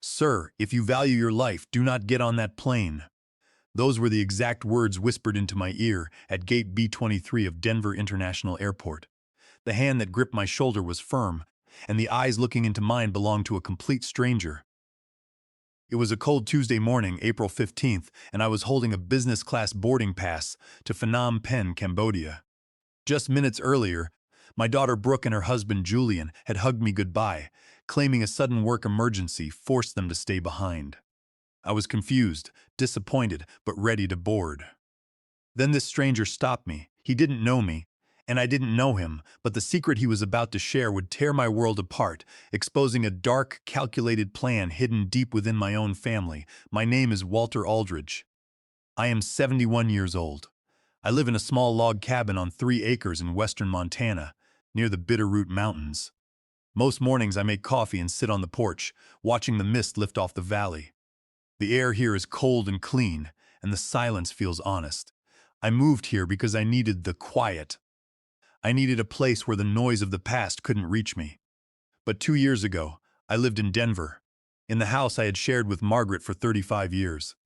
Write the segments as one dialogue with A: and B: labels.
A: "Sir, if you value your life, do not get on that plane." Those were the exact words whispered into my ear at Gate B-23 of Denver International Airport. The hand that gripped my shoulder was firm, and the eyes looking into mine belonged to a complete stranger. It was a cold Tuesday morning, April 15th, and I was holding a business-class boarding pass to Phnom Penh, Cambodia. Just minutes earlier, my daughter Brooke and her husband Julian had hugged me goodbye, claiming a sudden work emergency forced them to stay behind. I was confused, disappointed, but ready to board. Then this stranger stopped me. He didn't know me, and I didn't know him, but the secret he was about to share would tear my world apart, exposing a dark, calculated plan hidden deep within my own family. My name is Walter Aldridge. I am 71 years old. I live in a small log cabin on 3 acres in western Montana, near the Bitterroot Mountains. Most mornings I make coffee and sit on the porch, watching the mist lift off the valley. The air here is cold and clean, and the silence feels honest. I moved here because I needed the quiet. I needed a place where the noise of the past couldn't reach me. But 2 years ago, I lived in Denver, in the house I had shared with Margaret for 35 years.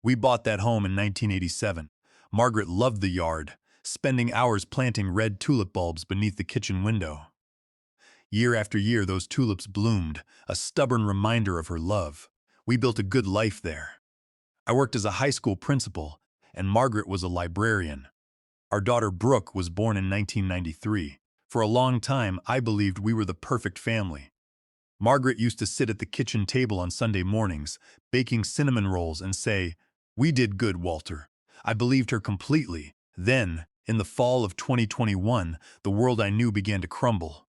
A: We bought that home in 1987. Margaret loved the yard, spending hours planting red tulip bulbs beneath the kitchen window. Year after year, those tulips bloomed, a stubborn reminder of her love. We built a good life there. I worked as a high school principal, and Margaret was a librarian. Our daughter Brooke was born in 1993. For a long time, I believed we were the perfect family. Margaret used to sit at the kitchen table on Sunday mornings, baking cinnamon rolls, and say, "We did good, Walter." I believed her completely. Then, in the fall of 2021, the world I knew began to crumble.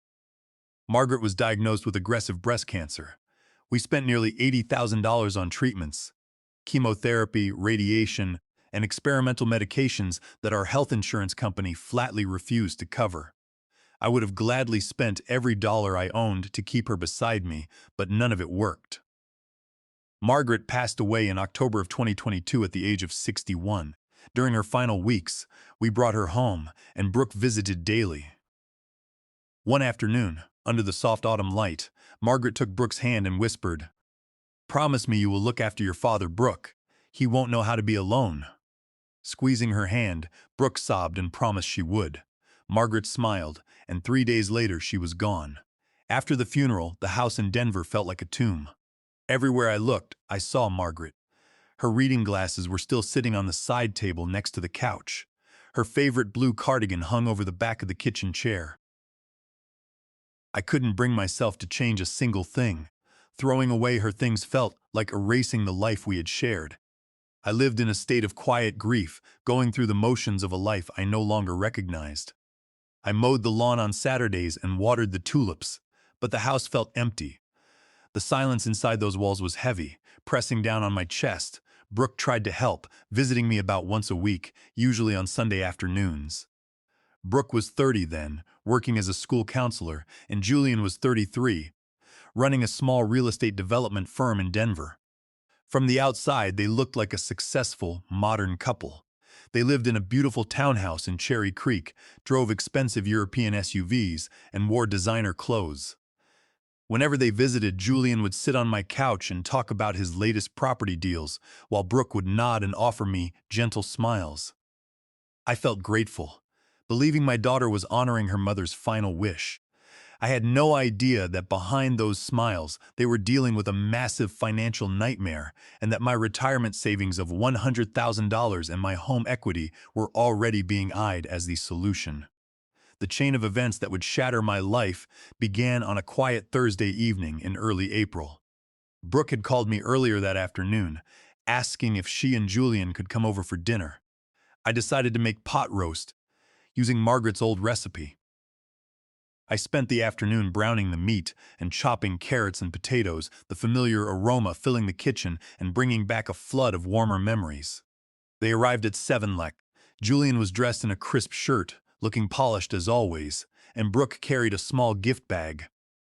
A: Margaret was diagnosed with aggressive breast cancer. We spent nearly $80,000 on treatments, chemotherapy, radiation, and experimental medications that our health insurance company flatly refused to cover. I would have gladly spent every dollar I owned to keep her beside me, but none of it worked. Margaret passed away in October of 2022 at the age of 61. During her final weeks, we brought her home, and Brooke visited daily. One afternoon, under the soft autumn light, Margaret took Brooke's hand and whispered, "Promise me you will look after your father, Brooke. He won't know how to be alone." Squeezing her hand, Brooke sobbed and promised she would. Margaret smiled, and 3 days later she was gone. After the funeral, the house in Denver felt like a tomb. Everywhere I looked, I saw Margaret. Her reading glasses were still sitting on the side table next to the couch. Her favorite blue cardigan hung over the back of the kitchen chair. I couldn't bring myself to change a single thing. Throwing away her things felt like erasing the life we had shared. I lived in a state of quiet grief, going through the motions of a life I no longer recognized. I mowed the lawn on Saturdays and watered the tulips, but the house felt empty. The silence inside those walls was heavy, pressing down on my chest. Brooke tried to help, visiting me about once a week, usually on Sunday afternoons. Brooke was 30 then, working as a school counselor, and Julian was 33, running a small real estate development firm in Denver. From the outside, they looked like a successful, modern couple. They lived in a beautiful townhouse in Cherry Creek, drove expensive European SUVs, and wore designer clothes. Whenever they visited, Julian would sit on my couch and talk about his latest property deals, while Brooke would nod and offer me gentle smiles. I felt grateful, believing my daughter was honoring her mother's final wish. I had no idea that behind those smiles, they were dealing with a massive financial nightmare, and that my retirement savings of $100,000 and my home equity were already being eyed as the solution. The chain of events that would shatter my life began on a quiet Thursday evening in early April. Brooke had called me earlier that afternoon, asking if she and Julian could come over for dinner. I decided to make pot roast, using Margaret's old recipe. I spent the afternoon browning the meat and chopping carrots and potatoes, the familiar aroma filling the kitchen and bringing back a flood of warmer memories. They arrived at 7 lek. Julian was dressed in a crisp shirt, looking polished as always, and Brooke carried a small gift bag.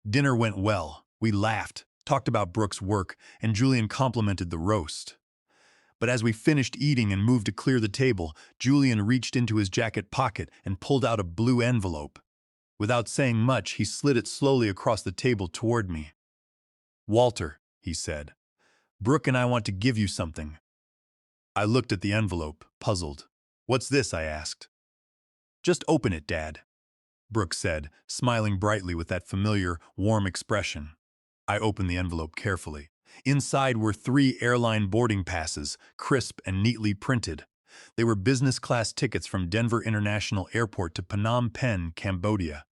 A: Dinner went well. We laughed, talked about Brooke's work, and Julian complimented the roast. But as we finished eating and moved to clear the table, Julian reached into his jacket pocket and pulled out a blue envelope. Without saying much, he slid it slowly across the table toward me. "Walter," he said. "Brooke and I want to give you something." I looked at the envelope, puzzled. "What's this?" I asked. "Just open it, Dad," Brooke said, smiling brightly with that familiar, warm expression. I opened the envelope carefully. Inside were 3 airline boarding passes, crisp and neatly printed. They were business-class tickets from Denver International Airport to Phnom Penh, Cambodia.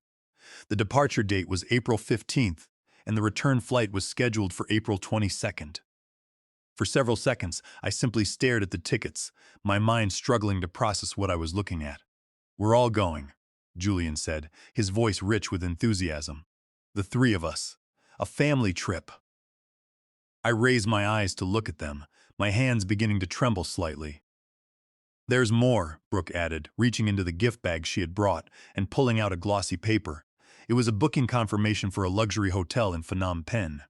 A: The departure date was April 15th, and the return flight was scheduled for April 22nd. For several seconds, I simply stared at the tickets, my mind struggling to process what I was looking at. "We're all going," Julian said, his voice rich with enthusiasm. "The 3 of us. A family trip." I raised my eyes to look at them, my hands beginning to tremble slightly. "There's more," Brooke added, reaching into the gift bag she had brought and pulling out a glossy paper. It was a booking confirmation for a luxury hotel in Phnom Penh.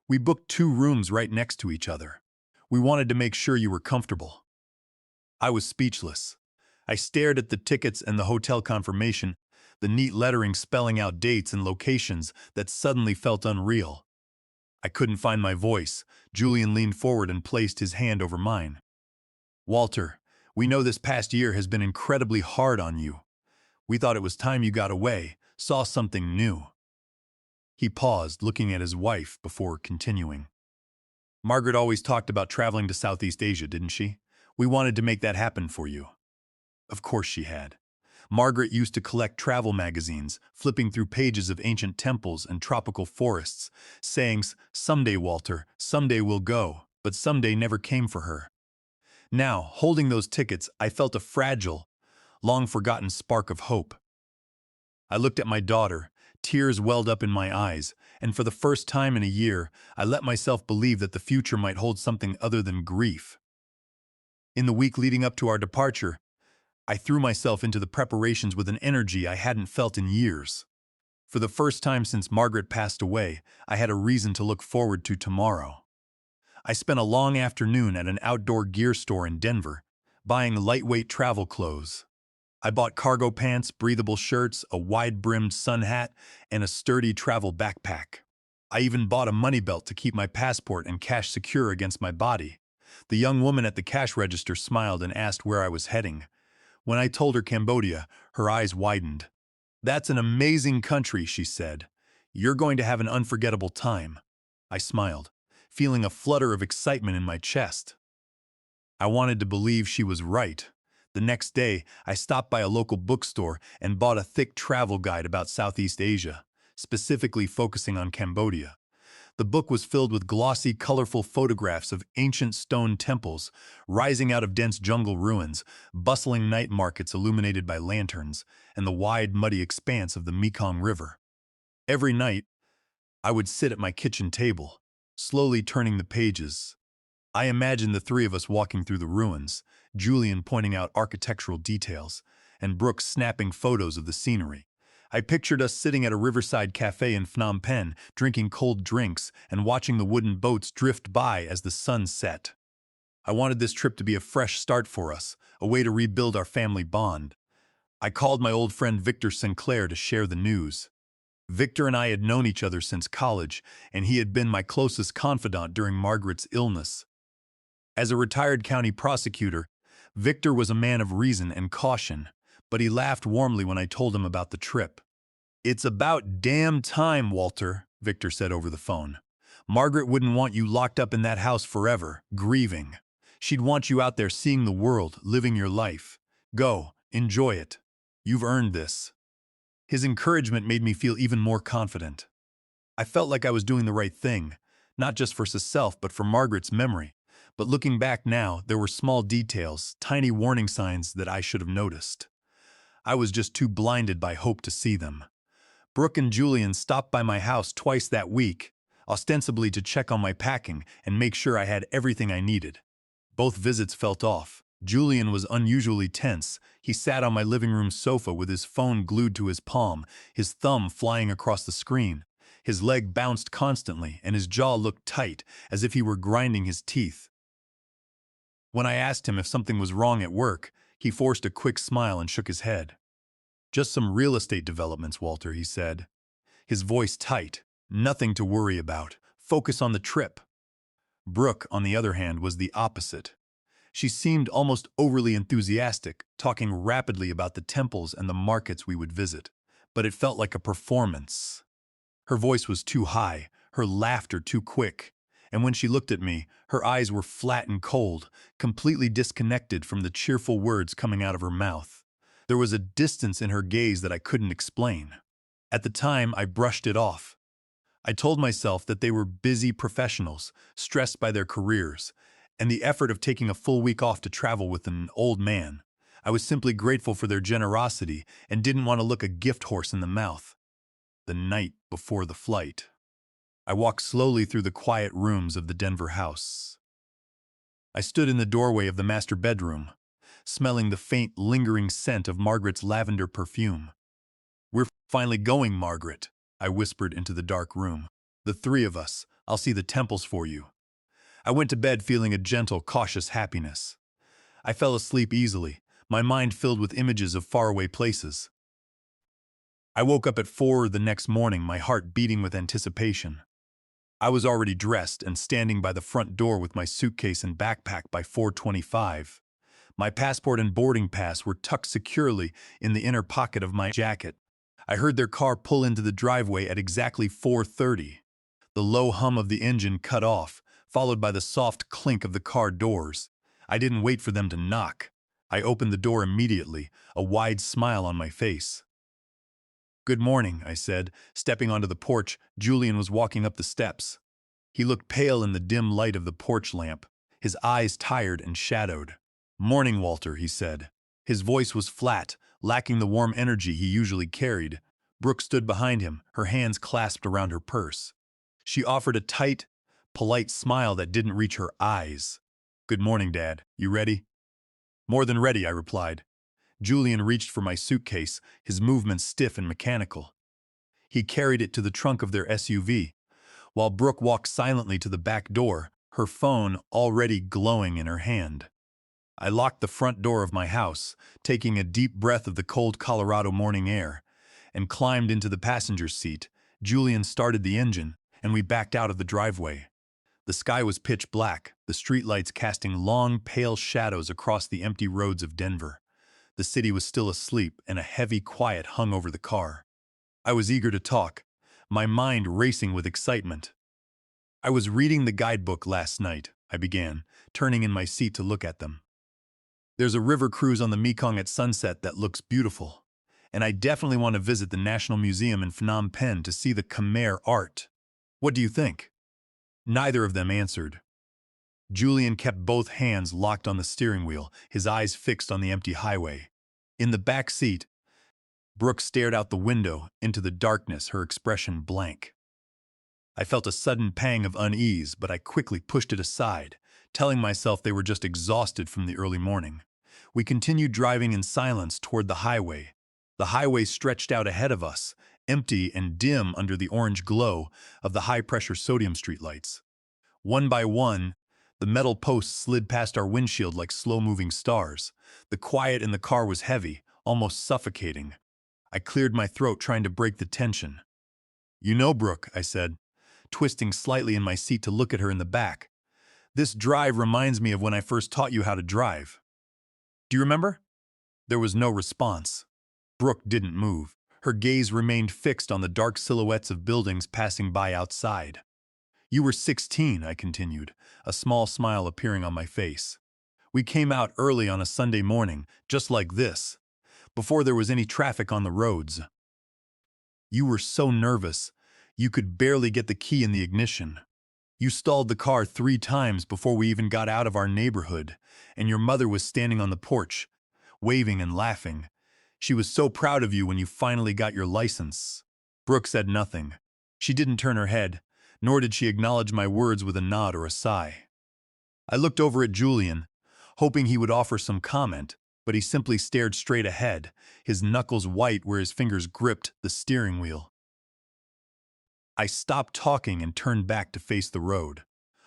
A: "We booked 2 rooms right next to each other. We wanted to make sure you were comfortable." I was speechless. I stared at the tickets and the hotel confirmation, the neat lettering spelling out dates and locations that suddenly felt unreal. I couldn't find my voice. Julian leaned forward and placed his hand over mine. "Walter, we know this past year has been incredibly hard on you. We thought it was time you got away, saw something new." He paused, looking at his wife, before continuing. "Margaret always talked about traveling to Southeast Asia, didn't she? We wanted to make that happen for you." Of course she had. Margaret used to collect travel magazines, flipping through pages of ancient temples and tropical forests, saying, "Someday, Walter, someday we'll go," but someday never came for her. Now, holding those tickets, I felt a fragile, long-forgotten spark of hope. I looked at my daughter, tears welled up in my eyes, and for the first time in a year, I let myself believe that the future might hold something other than grief. In the week leading up to our departure, I threw myself into the preparations with an energy I hadn't felt in years. For the first time since Margaret passed away, I had a reason to look forward to tomorrow. I spent a long afternoon at an outdoor gear store in Denver, buying lightweight travel clothes. I bought cargo pants, breathable shirts, a wide-brimmed sun hat, and a sturdy travel backpack. I even bought a money belt to keep my passport and cash secure against my body. The young woman at the cash register smiled and asked where I was heading. When I told her Cambodia, her eyes widened. "That's an amazing country," she said. "You're going to have an unforgettable time." I smiled, feeling a flutter of excitement in my chest. I wanted to believe she was right. The next day, I stopped by a local bookstore and bought a thick travel guide about Southeast Asia, specifically focusing on Cambodia. The book was filled with glossy, colorful photographs of ancient stone temples rising out of dense jungle ruins, bustling night markets illuminated by lanterns, and the wide, muddy expanse of the Mekong River. Every night, I would sit at my kitchen table, slowly turning the pages. I imagined the 3 of us walking through the ruins, Julian pointing out architectural details, and Brooke snapping photos of the scenery. I pictured us sitting at a riverside cafe in Phnom Penh, drinking cold drinks and watching the wooden boats drift by as the sun set. I wanted this trip to be a fresh start for us, a way to rebuild our family bond. I called my old friend Victor Sinclair to share the news. Victor and I had known each other since college, and he had been my closest confidant during Margaret's illness. As a retired county prosecutor, Victor was a man of reason and caution, but he laughed warmly when I told him about the trip. "It's about damn time, Walter," Victor said over the phone. "Margaret wouldn't want you locked up in that house forever, grieving. She'd want you out there seeing the world, living your life. Go, enjoy it. You've earned this." His encouragement made me feel even more confident. I felt like I was doing the right thing, not just for Cecile, but for Margaret's memory. But looking back now, there were small details, tiny warning signs that I should have noticed. I was just too blinded by hope to see them. Brooke and Julian stopped by my house twice that week, ostensibly to check on my packing and make sure I had everything I needed. Both visits felt off. Julian was unusually tense. He sat on my living room sofa with his phone glued to his palm, his thumb flying across the screen. His leg bounced constantly, and his jaw looked tight, as if he were grinding his teeth. When I asked him if something was wrong at work, he forced a quick smile and shook his head. "Just some real estate developments, Walter," he said, his voice tight. "Nothing to worry about. focus on the trip. Brooke, on the other hand, was the opposite. She seemed almost overly enthusiastic, talking rapidly about the temples and the markets we would visit. But it felt like a performance. Her voice was too high, her laughter too quick. And when she looked at me, her eyes were flat and cold, completely disconnected from the cheerful words coming out of her mouth. There was a distance in her gaze that I couldn't explain. At the time, I brushed it off. I told myself that they were busy professionals, stressed by their careers, and the effort of taking a full week off to travel with an old man. I was simply grateful for their generosity and didn't want to look a gift horse in the mouth. The night before the flight, I walked slowly through the quiet rooms of the Denver house. I stood in the doorway of the master bedroom, smelling the faint, lingering scent of Margaret's lavender perfume. "We're finally going, Margaret," I whispered into the dark room. "The three of us. I'll see the temples for you." I went to bed feeling a gentle, cautious happiness. I fell asleep easily, my mind filled with images of faraway places. I woke up at 4 the next morning, my heart beating with anticipation. I was already dressed and standing by the front door with my suitcase and backpack by 4:25. My passport and boarding pass were tucked securely in the inner pocket of my jacket. I heard their car pull into the driveway at exactly 4:30. The low hum of the engine cut off, followed by the soft clink of the car doors. I didn't wait for them to knock. I opened the door immediately, a wide smile on my face. "Good morning," I said. Stepping onto the porch, Julian was walking up the steps. He looked pale in the dim light of the porch lamp, his eyes tired and shadowed. "Morning, Walter," he said. His voice was flat, lacking the warm energy he usually carried. Brooke stood behind him, her hands clasped around her purse. She offered a tight, polite smile that didn't reach her eyes. "Good morning, Dad. You ready?" "More than ready," I replied. Julian reached for my suitcase, his movements stiff and mechanical. He carried it to the trunk of their SUV, while Brooke walked silently to the back door, her phone already glowing in her hand. I locked the front door of my house, taking a deep breath of the cold Colorado morning air, and climbed into the passenger's seat. Julian started the engine, and we backed out of the driveway. The sky was pitch black, the streetlights casting long, pale shadows across the empty roads of Denver. The city was still asleep, and a heavy quiet hung over the car. I was eager to talk, my mind racing with excitement. "I was reading the guidebook last night," I began, turning in my seat to look at them. "There's a river cruise on the Mekong at sunset that looks beautiful, and I definitely want to visit the National Museum in Phnom Penh to see the Khmer art. What do you think?" Neither of them answered. Julian kept both hands locked on the steering wheel, his eyes fixed on the empty highway. In the back seat, Brooke stared out the window into the darkness, her expression blank. I felt a sudden pang of unease, but I quickly pushed it aside, telling myself they were just exhausted from the early morning. We continued driving in silence toward the highway. The highway stretched out ahead of us, empty and dim under the orange glow of the high-pressure sodium streetlights. One by one, the metal posts slid past our windshield like slow-moving stars. The quiet in the car was heavy, almost suffocating. I cleared my throat, trying to break the tension. "You know, Brooke," I said, twisting slightly in my seat to look at her in the back, "this drive reminds me of when I first taught you how to drive. Do you remember?" There was no response. Brooke didn't move. Her gaze remained fixed on the dark silhouettes of buildings passing by outside. "You were 16, I continued, a small smile appearing on my face. "We came out early on a Sunday morning, just like this, before there was any traffic on the roads. You were so nervous, you could barely get the key in the ignition. You stalled the car 3 times before we even got out of our neighborhood, and your mother was standing on the porch, waving and laughing. She was so proud of you when you finally got your license." Brooke said nothing. She didn't turn her head, nor did she acknowledge my words with a nod or a sigh. I looked over at Julian, hoping he would offer some comment, but he simply stared straight ahead, his knuckles white where his fingers gripped the steering wheel. I stopped talking and turned back to face the road.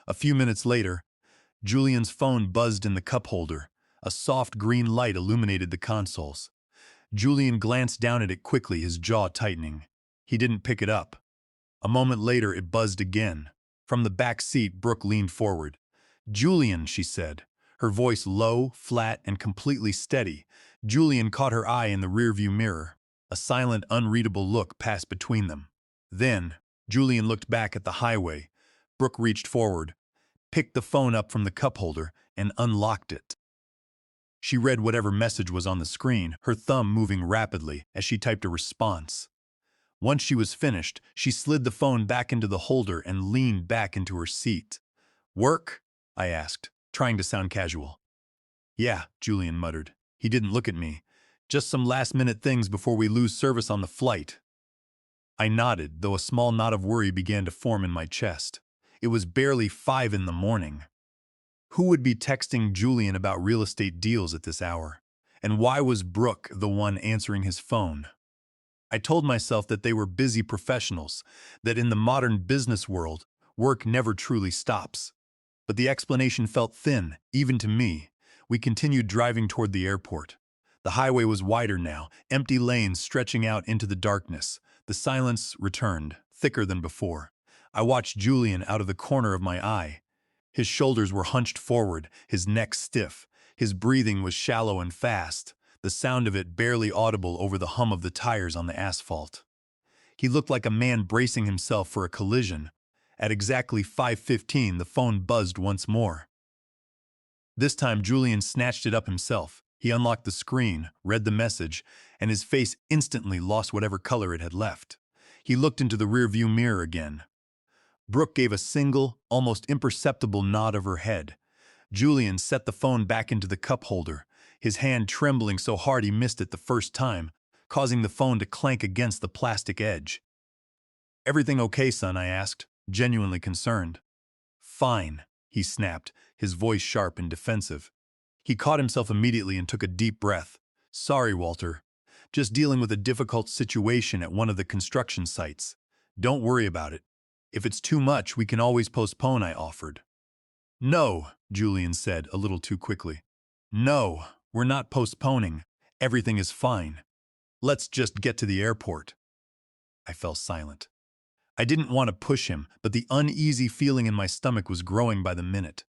A: A few minutes later, Julian's phone buzzed in the cup holder. A soft green light illuminated the consoles. Julian glanced down at it quickly, his jaw tightening. He didn't pick it up. A moment later, it buzzed again. From the back seat, Brooke leaned forward. "Julian," she said, her voice low, flat, and completely steady. Julian caught her eye in the rearview mirror. A silent, unreadable look passed between them. Then, Julian looked back at the highway. Brooke reached forward, picked the phone up from the cup holder, and unlocked it. She read whatever message was on the screen, her thumb moving rapidly as she typed a response. Once she was finished, she slid the phone back into the holder and leaned back into her seat. "Work?" I asked, trying to sound casual. "Yeah," Julian muttered. He didn't look at me. "Just some last-minute things before we lose service on the flight." I nodded, though a small knot of worry began to form in my chest. It was barely 5 in the morning. Who would be texting Julian about real estate deals at this hour? And why was Brooke the one answering his phone? I told myself that they were busy professionals, that in the modern business world, work never truly stops. But the explanation felt thin, even to me. We continued driving toward the airport. The highway was wider now, empty lanes stretching out into the darkness. The silence returned, thicker than before. I watched Julian out of the corner of my eye. His shoulders were hunched forward, his neck stiff. His breathing was shallow and fast, the sound of it barely audible over the hum of the tires on the asphalt. He looked like a man bracing himself for a collision. At exactly 5:15, the phone buzzed once more. This time, Julian snatched it up himself. He unlocked the screen, read the message, and his face instantly lost whatever color it had left. He looked into the rearview mirror again. Brooke gave a single, almost imperceptible nod of her head. Julian set the phone back into the cup holder, his hand trembling so hard he missed it the first time, causing the phone to clank against the plastic edge. "Everything okay, son?" I asked, genuinely concerned. "Fine," he snapped, his voice sharp and defensive. He caught himself immediately and took a deep breath. "Sorry, Walter. Just dealing with a difficult situation at one of the construction sites. Don't worry about it. If it's too much, we can always postpone," I offered. "No," Julian said, a little too quickly. "No, we're not postponing. Everything is fine. Let's just get to the airport." I fell silent. I didn't want to push him, but the uneasy feeling in my stomach was growing by the minute.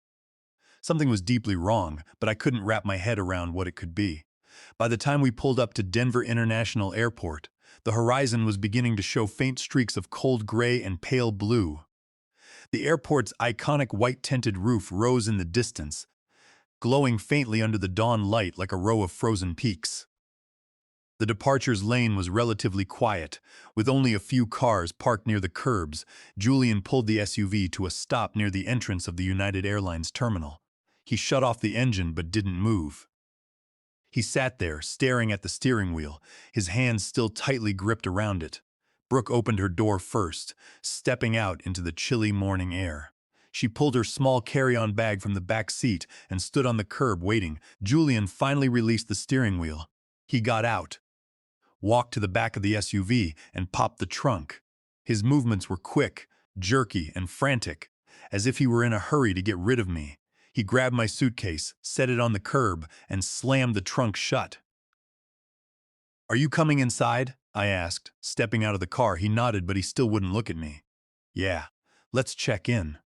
A: Something was deeply wrong, but I couldn't wrap my head around what it could be. By the time we pulled up to Denver International Airport, the horizon was beginning to show faint streaks of cold gray and pale blue. The airport's iconic white-tinted roof rose in the distance, glowing faintly under the dawn light like a row of frozen peaks. The departures lane was relatively quiet, with only a few cars parked near the curbs. Julian pulled the SUV to a stop near the entrance of the United Airlines terminal. He shut off the engine but didn't move. He sat there, staring at the steering wheel, his hands still tightly gripped around it. Brooke opened her door first, stepping out into the chilly morning air. She pulled her small carry-on bag from the back seat and stood on the curb waiting. Julian finally released the steering wheel. He got out, walked to the back of the SUV, and popped the trunk. His movements were quick, jerky, and frantic, as if he were in a hurry to get rid of me. He grabbed my suitcase, set it on the curb, and slammed the trunk shut. "Are you coming inside?" I asked, stepping out of the car. He nodded, but he still wouldn't look at me. "Yeah, let's check in."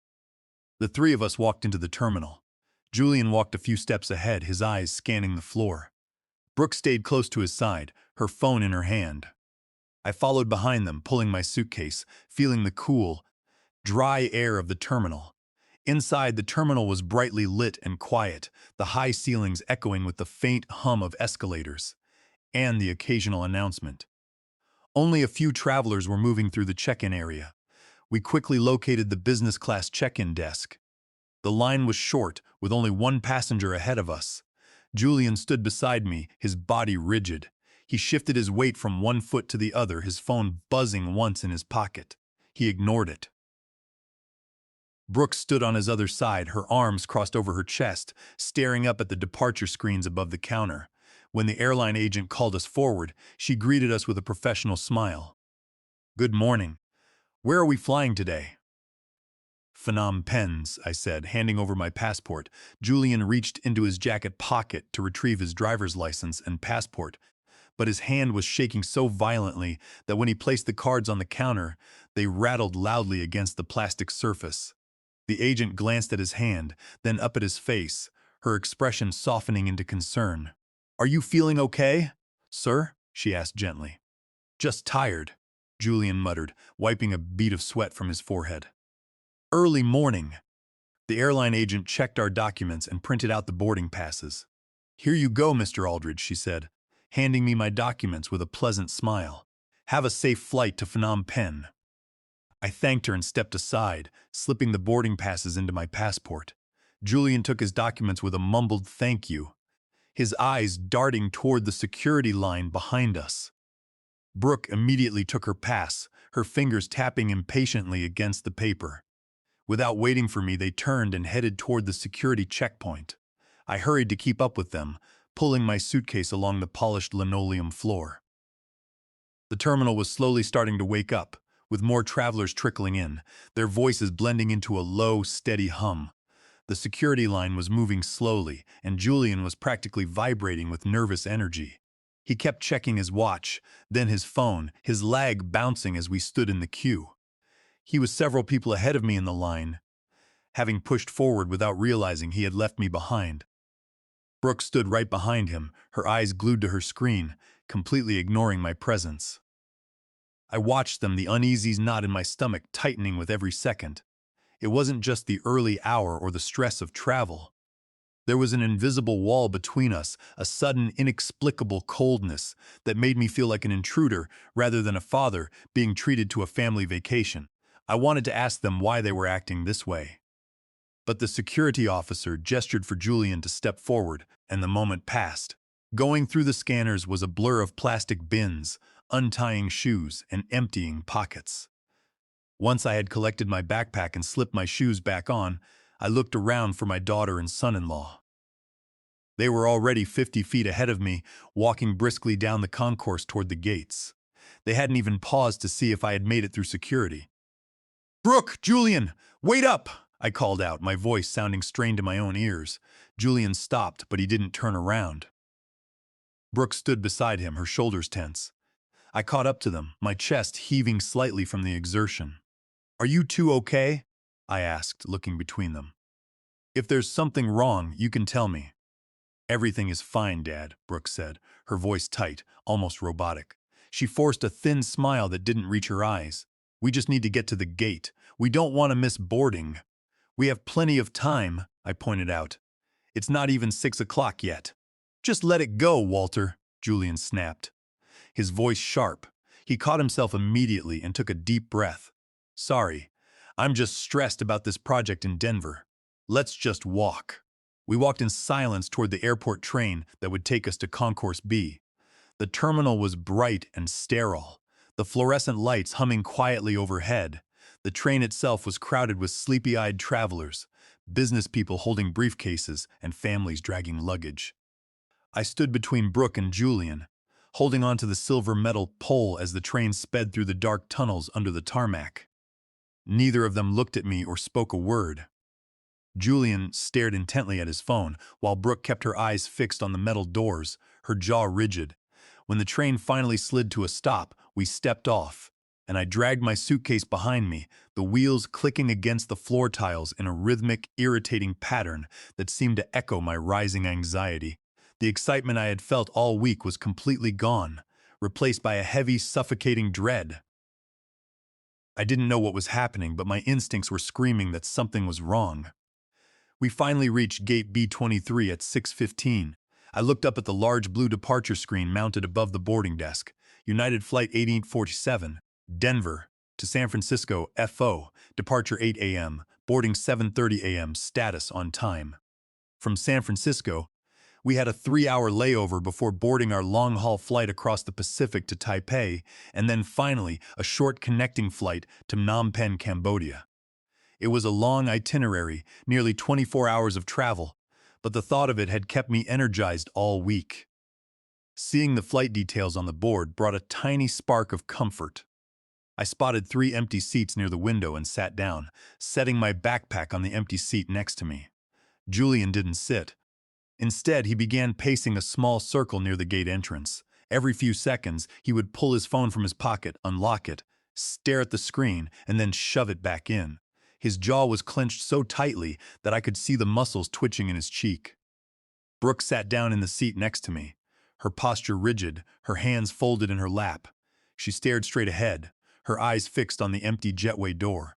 A: The three of us walked into the terminal. Julian walked a few steps ahead, his eyes scanning the floor. Brooke stayed close to his side, her phone in her hand. I followed behind them, pulling my suitcase, feeling the cool, dry air of the terminal. Inside, the terminal was brightly lit and quiet, the high ceilings echoing with the faint hum of escalators and the occasional announcement. Only a few travelers were moving through the check-in area. We quickly located the business class check-in desk. The line was short, with only one passenger ahead of us. Julian stood beside me, his body rigid. He shifted his weight from one foot to the other, his phone buzzing once in his pocket. He ignored it. Brooke stood on his other side, her arms crossed over her chest, staring up at the departure screens above the counter. When the airline agent called us forward, she greeted us with a professional smile. "Good morning. Where are we flying today?" "Phnom Penh," I said, handing over my passport. Julian reached into his jacket pocket to retrieve his driver's license and passport, but his hand was shaking so violently that when he placed the cards on the counter, they rattled loudly against the plastic surface. The agent glanced at his hand, then up at his face, her expression softening into concern. "Are you feeling okay, sir?" she asked gently. "Just tired," Julian muttered, wiping a bead of sweat from his forehead. Early morning. The airline agent checked our documents and printed out the boarding passes. "Here you go, Mr. Aldridge," she said, handing me my documents with a pleasant smile. "Have a safe flight to Phnom Penh." I thanked her and stepped aside, slipping the boarding passes into my passport. Julian took his documents with a mumbled thank you, his eyes darting toward the security line behind us. Brooke immediately took her pass, her fingers tapping impatiently against the paper. Without waiting for me, they turned and headed toward the security checkpoint. I hurried to keep up with them, pulling my suitcase along the polished linoleum floor. The terminal was slowly starting to wake up, with more travelers trickling in, their voices blending into a low, steady hum. The security line was moving slowly, and Julian was practically vibrating with nervous energy. He kept checking his watch, then his phone, his leg bouncing as we stood in the queue. He was several people ahead of me in the line, having pushed forward without realizing he had left me behind. Brooke stood right behind him, her eyes glued to her screen, completely ignoring my presence. I watched them, the uneasy knot in my stomach tightening with every second. It wasn't just the early hour or the stress of travel. There was an invisible wall between us, a sudden, inexplicable coldness that made me feel like an intruder rather than a father being treated to a family vacation. I wanted to ask them why they were acting this way. But the security officer gestured for Julian to step forward, and the moment passed. Going through the scanners was a blur of plastic bins, untying shoes, and emptying pockets. Once I had collected my backpack and slipped my shoes back on, I looked around for my daughter and son-in-law. They were already 50 feet ahead of me, walking briskly down the concourse toward the gates. They hadn't even paused to see if I had made it through security. "Brooke, Julian, wait up!" I called out, my voice sounding strained to my own ears. Julian stopped, but he didn't turn around. Brooke stood beside him, her shoulders tense. I caught up to them, my chest heaving slightly from the exertion. "Are you two okay?" I asked, looking between them. "If there's something wrong, you can tell me." "Everything is fine, Dad," Brooke said, her voice tight, almost robotic. She forced a thin smile that didn't reach her eyes. "We just need to get to the gate. We don't want to miss boarding." "We have plenty of time," I pointed out. "It's not even 6 o'clock yet." "Just let it go, Walter," Julian snapped, his voice sharp. He caught himself immediately and took a deep breath. "Sorry, I'm just stressed about this project in Denver. Let's just walk." We walked in silence toward the airport train that would take us to Concourse B. The terminal was bright and sterile, the fluorescent lights humming quietly overhead. The train itself was crowded with sleepy-eyed travelers, business people holding briefcases and families dragging luggage. I stood between Brooke and Julian, holding onto the silver metal pole as the train sped through the dark tunnels under the tarmac. Neither of them looked at me or spoke a word. Julian stared intently at his phone, while Brooke kept her eyes fixed on the metal doors, her jaw rigid. When the train finally slid to a stop, we stepped off, and I dragged my suitcase behind me, the wheels clicking against the floor tiles in a rhythmic, irritating pattern that seemed to echo my rising anxiety. The excitement I had felt all week was completely gone, replaced by a heavy, suffocating dread. I didn't know what was happening, but my instincts were screaming that something was wrong. We finally reached Gate B23 at 6:15. I looked up at the large blue departure screen mounted above the boarding desk. United Flight 8847, Denver to San Francisco, FO, departure 8 a.m., boarding 7:30 a.m., status on time. From San Francisco, we had a 3-hour layover before boarding our long-haul flight across the Pacific to Taipei, and then finally a short connecting flight to Phnom Penh, Cambodia. It was a long itinerary, nearly 24 hours of travel, but the thought of it had kept me energized all week. Seeing the flight details on the board brought a tiny spark of comfort. I spotted 3 empty seats near the window and sat down, setting my backpack on the empty seat next to me. Julian didn't sit. Instead, he began pacing a small circle near the gate entrance. Every few seconds, he would pull his phone from his pocket, unlock it, stare at the screen, and then shove it back in. His jaw was clenched so tightly that I could see the muscles twitching in his cheek. Brooke sat down in the seat next to me, her posture rigid, her hands folded in her lap. She stared straight ahead, her eyes fixed on the empty jetway door.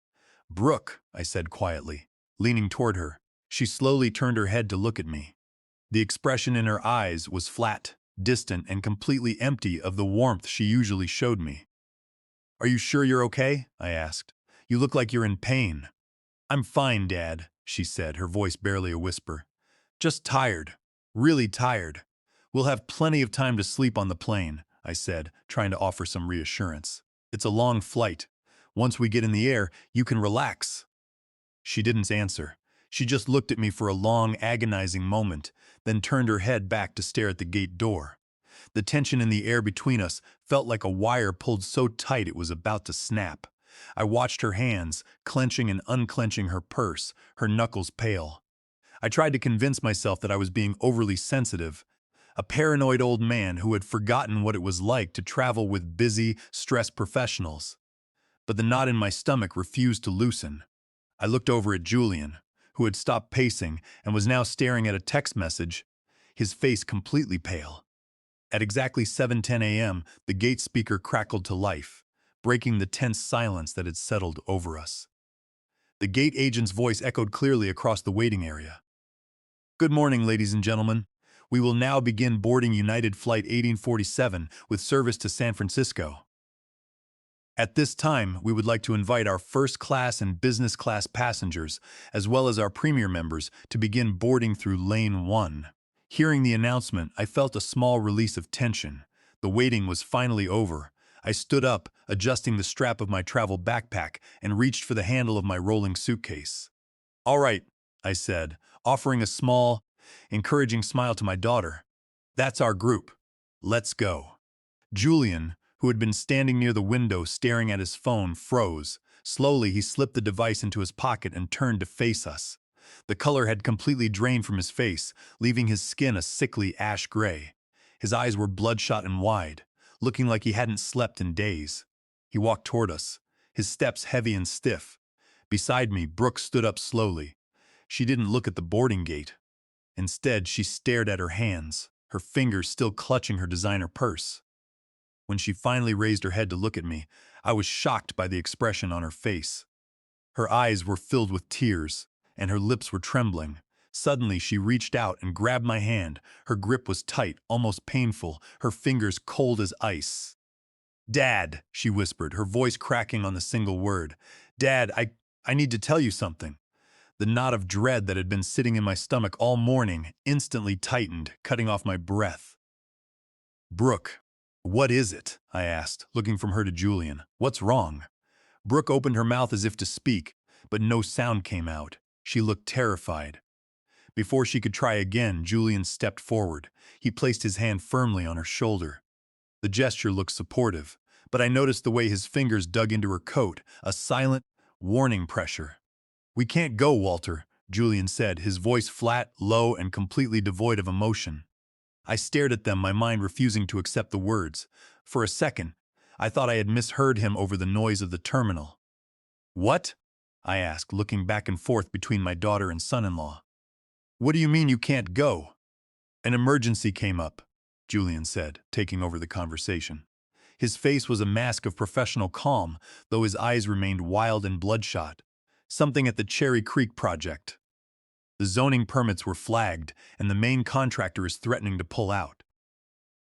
A: "Brooke," I said quietly, leaning toward her. She slowly turned her head to look at me. The expression in her eyes was flat, distant, and completely empty of the warmth she usually showed me. "Are you sure you're okay?" I asked. "You look like you're in pain." "I'm fine, Dad," she said, her voice barely a whisper. "Just tired. Really tired. We'll have plenty of time to sleep on the plane," I said, trying to offer some reassurance. "It's a long flight. Once we get in the air, you can relax." She didn't answer. She just looked at me for a long, agonizing moment, then turned her head back to stare at the gate door. The tension in the air between us felt like a wire pulled so tight it was about to snap. I watched her hands, clenching and unclenching her purse, her knuckles pale. I tried to convince myself that I was being overly sensitive, a paranoid old man who had forgotten what it was like to travel with busy, stressed professionals. But the knot in my stomach refused to loosen. I looked over at Julian, who had stopped pacing and was now staring at a text message, his face completely pale. At exactly 7:10 a.m., the gate speaker crackled to life, breaking the tense silence that had settled over us. The gate agent's voice echoed clearly across the waiting area. "Good morning, ladies and gentlemen. We will now begin boarding United Flight 1847 with service to San Francisco. At this time, we would like to invite our first class and business class passengers, as well as our premier members, to begin boarding through Lane 1. Hearing the announcement, I felt a small release of tension. The waiting was finally over. I stood up, adjusting the strap of my travel backpack, and reached for the handle of my rolling suitcase. "All right," I said, offering a small, encouraging smile to my daughter. "That's our group. Let's go." Julian, who had been standing near the window staring at his phone, froze. Slowly, he slipped the device into his pocket and turned to face us. The color had completely drained from his face, leaving his skin a sickly ash gray. His eyes were bloodshot and wide, looking like he hadn't slept in days. He walked toward us, his steps heavy and stiff. Beside me, Brooke stood up slowly. She didn't look at the boarding gate. Instead, she stared at her hands, her fingers still clutching her designer purse. When she finally raised her head to look at me, I was shocked by the expression on her face. Her eyes were filled with tears, and her lips were trembling. Suddenly, she reached out and grabbed my hand. Her grip was tight, almost painful, her fingers cold as ice. "Dad," she whispered, her voice cracking on the single word. "Dad, I need to tell you something." The knot of dread that had been sitting in my stomach all morning instantly tightened, cutting off my breath. "Brooke, what is it?" I asked, looking from her to Julian. "What's wrong?" Brooke opened her mouth as if to speak, but no sound came out. She looked terrified. Before she could try again, Julian stepped forward. He placed his hand firmly on her shoulder. The gesture looked supportive, but I noticed the way his fingers dug into her coat, a silent, warning pressure. "We can't go, Walter," Julian said, his voice flat, low, and completely devoid of emotion. I stared at them, my mind refusing to accept the words. For a second, I thought I had misheard him over the noise of the terminal. "What?" I asked, looking back and forth between my daughter and son-in-law. "What do you mean you can't go?" "An emergency came up," Julian said, taking over the conversation. His face was a mask of professional calm, though his eyes remained wild and bloodshot. "Something at the Cherry Creek project. The zoning permits were flagged, and the main contractor is threatening to pull out.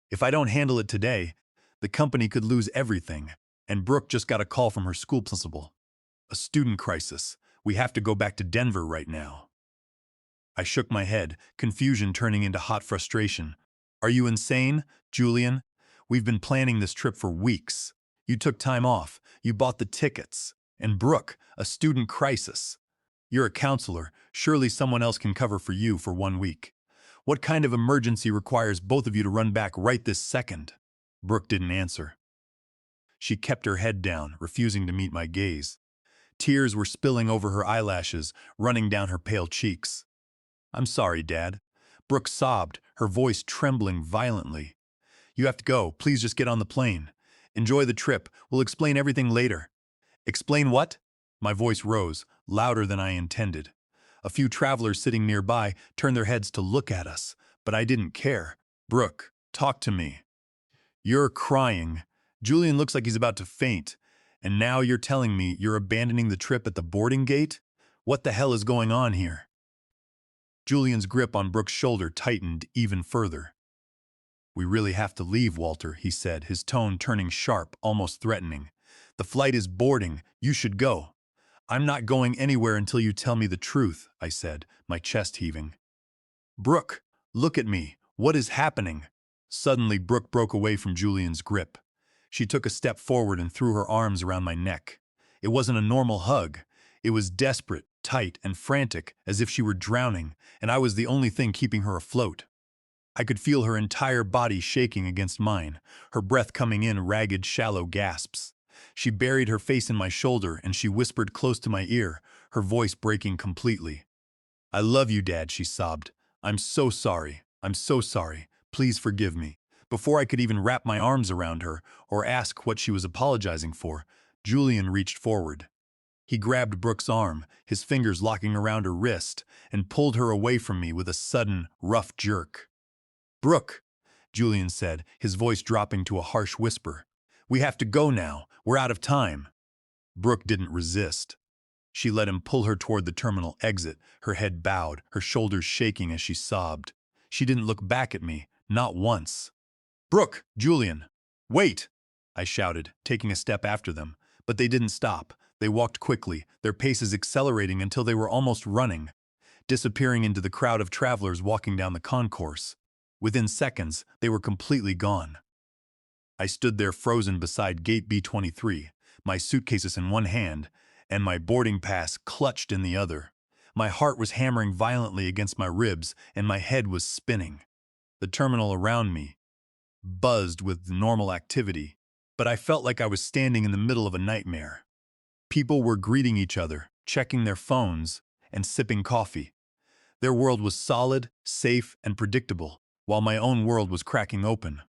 A: If I don't handle it today, the company could lose everything, and Brooke just got a call from her school principal. A student crisis. We have to go back to Denver right now." I shook my head, confusion turning into hot frustration. "Are you insane, Julian? We've been planning this trip for weeks. You took time off, you bought the tickets. And Brooke, a student crisis. You're a counselor, surely someone else can cover for you for 1 week. What kind of emergency requires both of you to run back right this second?" Brooke didn't answer. She kept her head down, refusing to meet my gaze. Tears were spilling over her eyelashes, running down her pale cheeks. "I'm sorry, Dad." Brooke sobbed, her voice trembling violently. "You have to go. Please just get on the plane. Enjoy the trip. We'll explain everything later." "Explain what?" My voice rose, louder than I intended. A few travelers sitting nearby turned their heads to look at us, but I didn't care. Brooke, talk to me. You're crying. Julian looks like he's about to faint. And now you're telling me you're abandoning the trip at the boarding gate? What the hell is going on here? Julian's grip on Brooke's shoulder tightened even further. We really have to leave, Walter, he said, his tone turning sharp, almost threatening. The flight is boarding. You should go. I'm not going anywhere until you tell me the truth, I said, my chest heaving. Brooke, look at me. What is happening? Suddenly, Brooke broke away from Julian's grip. She took a step forward and threw her arms around my neck. It wasn't a normal hug. It was desperate, tight, and frantic, as if she were drowning, and I was the only thing keeping her afloat. I could feel her entire body shaking against mine, her breath coming in ragged, shallow gasps. She buried her face in my shoulder and she whispered close to my ear, her voice breaking completely. I love you, Dad, she sobbed. I'm so sorry. I'm so sorry. Please forgive me. Before I could even wrap my arms around her or ask what she was apologizing for, Julian reached forward. He grabbed Brooke's arm, his fingers locking around her wrist, and pulled her away from me with a sudden, rough jerk. Brooke, Julian said, his voice dropping to a harsh whisper. We have to go now. We're out of time. Brooke didn't resist. She let him pull her toward the terminal exit, her head bowed, her shoulders shaking as she sobbed. She didn't look back at me, not once. Brooke, Julian, wait! I shouted, taking a step after them. But they didn't stop. They walked quickly, their paces accelerating until they were almost running, disappearing into the crowd of travelers walking down the concourse. Within seconds, they were completely gone. I stood there frozen beside gate B23, my suitcases in one hand and my boarding pass clutched in the other. My heart was hammering violently against my ribs and my head was spinning. The terminal around me buzzed with normal activity, but I felt like I was standing in the middle of a nightmare. People were greeting each other, checking their phones, and sipping coffee. Their world was solid, safe, and predictable, while my own world was cracking open.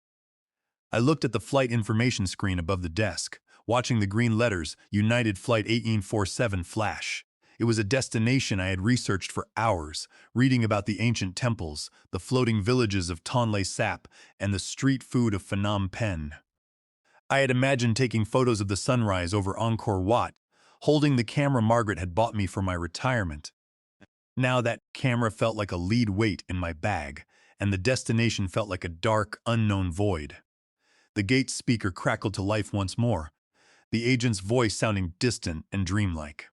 A: I looked at the flight information screen above the desk, watching the green letters United Flight 1847 flash. It was a destination I had researched for hours, reading about the ancient temples, the floating villages of Tonle Sap, and the street food of Phnom Penh. I had imagined taking photos of the sunrise over Angkor Wat, holding the camera Margaret had bought me for my retirement. Now that camera felt like a lead weight in my bag, and the destination felt like a dark, unknown void. The gate speaker crackled to life once more, the agent's voice sounding distant and dreamlike.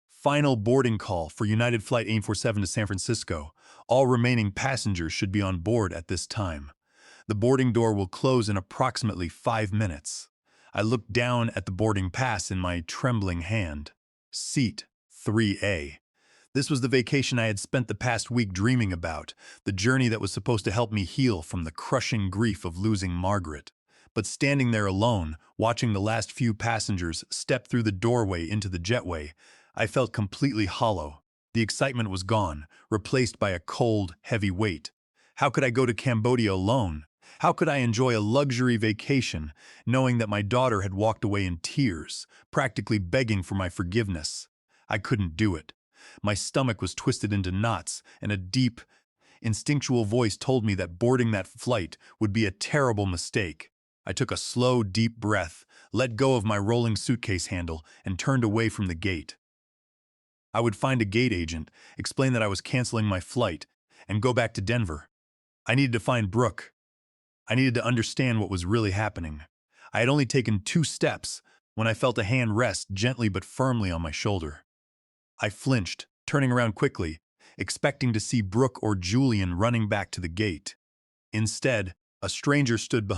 A: Final boarding call for United Flight 1847 to San Francisco. All remaining passengers should be on board at this time. The boarding door will close in approximately 5 minutes. I looked down at the boarding pass in my trembling hand. Seat 3A. This was the vacation I had spent the past week dreaming about, the journey that was supposed to help me heal from the crushing grief of losing Margaret. But standing there alone, watching the last few passengers step through the doorway into the jetway, I felt completely hollow. The excitement was gone, replaced by a cold, heavy weight. How could I go to Cambodia alone? How could I enjoy a luxury vacation, knowing that my daughter had walked away in tears, practically begging for my forgiveness? I couldn't do it. My stomach was twisted into knots, and a deep, instinctual voice told me that boarding that flight would be a terrible mistake. I took a slow, deep breath, let go of my rolling suitcase handle, and turned away from the gate. I would find a gate agent, explain that I was canceling my flight, and go back to Denver. I needed to find Brooke. I needed to understand what was really happening. I had only taken 2 steps when I felt a hand rest gently but firmly on my shoulder. I flinched, turning around quickly, expecting to see Brooke or Julian running back to the gate. Instead, a stranger stood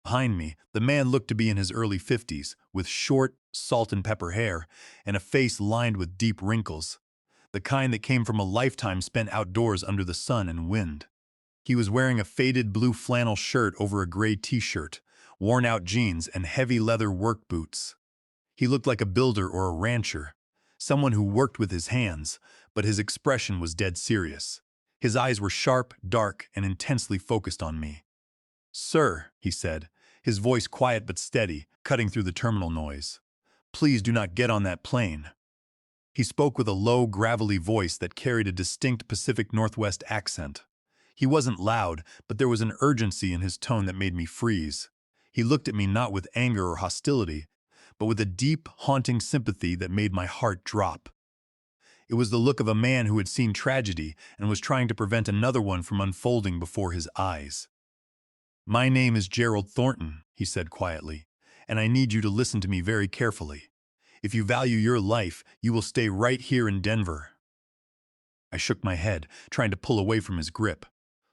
A: behind me. The man looked to be in his early 50s, with short, salt and pepper hair, and a face lined with deep wrinkles, the kind that came from a lifetime spent outdoors under the sun and wind. He was wearing a faded blue flannel shirt over a gray t-shirt, worn-out jeans, and heavy leather work boots. He looked like a builder or a rancher, someone who worked with his hands, but his expression was dead serious. His eyes were sharp, dark, and intensely focused on me. "Sir," he said, his voice quiet but steady, cutting through the terminal noise. Please do not get on that plane. He spoke with a low, gravelly voice that carried a distinct Pacific Northwest accent. He wasn't loud, but there was an urgency in his tone that made me freeze. He looked at me not with anger or hostility, but with a deep, haunting sympathy that made my heart drop. It was the look of a man who had seen tragedy and was trying to prevent another one from unfolding before his eyes. "My name is Gerald Thornton," he said quietly, "and I need you to listen to me very carefully. If you value your life, you will stay right here in Denver." I shook my head, trying to pull away from his grip.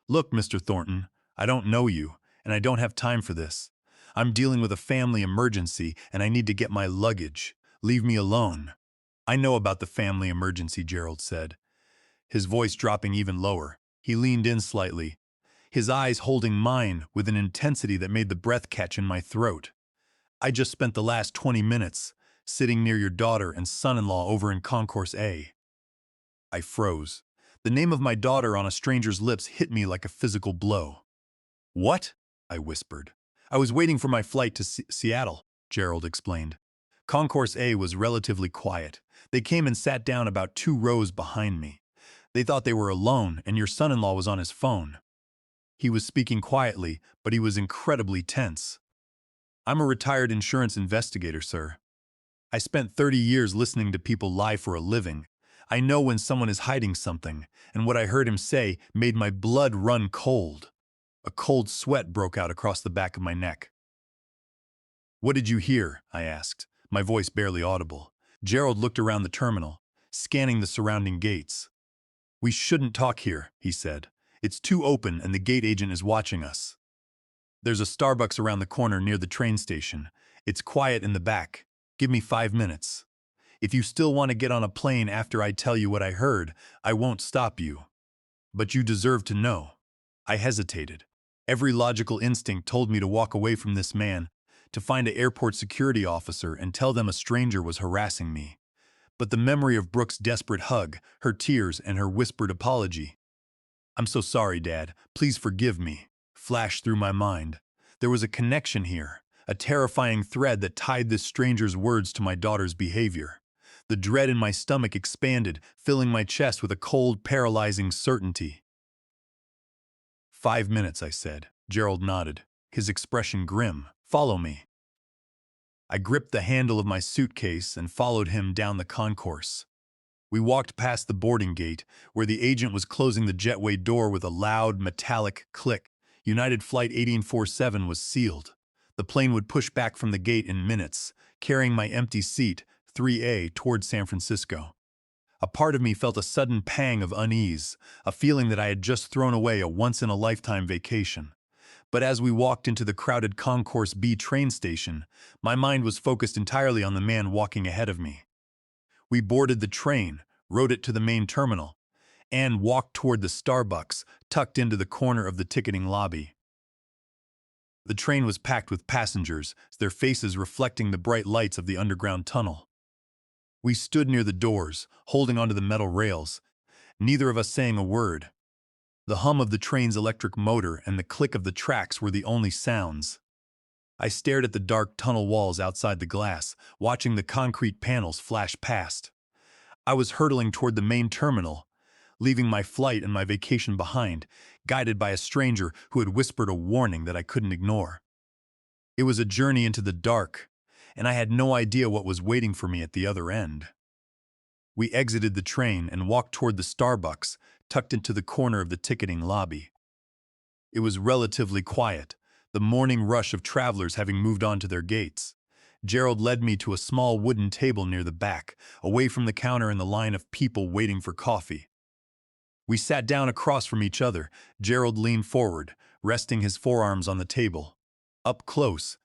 A: "Look, Mr. Thornton, I don't know you, and I don't have time for this. I'm dealing with a family emergency, and I need to get my luggage. Leave me alone." "I know about the family emergency," Gerald said, his voice dropping even lower. He leaned in slightly, his eyes holding mine with an intensity that made the breath catch in my throat. "I just spent the last 20 minutes sitting near your daughter and son-in-law over in Concourse A." I froze. The name of my daughter on a stranger's lips hit me like a physical blow. "What?" I whispered. "I was waiting for my flight to Seattle," Gerald explained. Concourse A was relatively quiet. They came and sat down about 2 rows behind me. They thought they were alone, and your son-in-law was on his phone. He was speaking quietly, but he was incredibly tense. "I'm a retired insurance investigator, sir. I spent 30 years listening to people lie for a living. I know when someone is hiding something, and what I heard him say made my blood run cold." A cold sweat broke out across the back of my neck. "What did you hear?" I asked, my voice barely audible. Gerald looked around the terminal, scanning the surrounding gates. "We shouldn't talk here," he said. "It's too open and the gate agent is watching us. There's a Starbucks around the corner near the train station. It's quiet in the back. Give me 5 minutes. If you still want to get on a plane after I tell you what I heard, I won't stop you. But you deserve to know." I hesitated. Every logical instinct told me to walk away from this man, to find an airport security officer and tell them a stranger was harassing me. But the memory of Brooke's desperate hug, her tears, and her whispered apology, "I'm so sorry, Dad, please forgive me," flashed through my mind. There was a connection here, a terrifying thread that tied this stranger's words to my daughter's behavior. The dread in my stomach expanded, filling my chest with a cold, paralyzing certainty. "5 minutes," I said. Gerald nodded, his expression grim. "Follow me." I gripped the handle of my suitcase and followed him down the concourse. We walked past the boarding gate, where the agent was closing the jetway door with a loud, metallic click. United Flight 1847 was sealed. The plane would push back from the gate in minutes, carrying my empty seat, 3A, toward San Francisco. A part of me felt a sudden pang of unease, a feeling that I had just thrown away a once-in-a-lifetime vacation. But as we walked into the crowded Concourse B train station, my mind was focused entirely on the man walking ahead of me. We boarded the train, rode it to the main terminal, and walked toward the Starbucks tucked into the corner of the ticketing lobby. The train was packed with passengers, their faces reflecting the bright lights of the underground tunnel. We stood near the doors, holding onto the metal rails, neither of us saying a word. The hum of the train's electric motor and the click of the tracks were the only sounds. I stared at the dark tunnel walls outside the glass, watching the concrete panels flash past. I was hurtling toward the main terminal, leaving my flight and my vacation behind, guided by a stranger who had whispered a warning that I couldn't ignore. It was a journey into the dark, and I had no idea what was waiting for me at the other end. We exited the train and walked toward the Starbucks, tucked into the corner of the ticketing lobby. It was relatively quiet, the morning rush of travelers having moved on to their gates. Gerald led me to a small wooden table near the back, away from the counter and the line of people waiting for coffee. We sat down across from each other. Gerald leaned forward, resting his forearms on the table. Up close,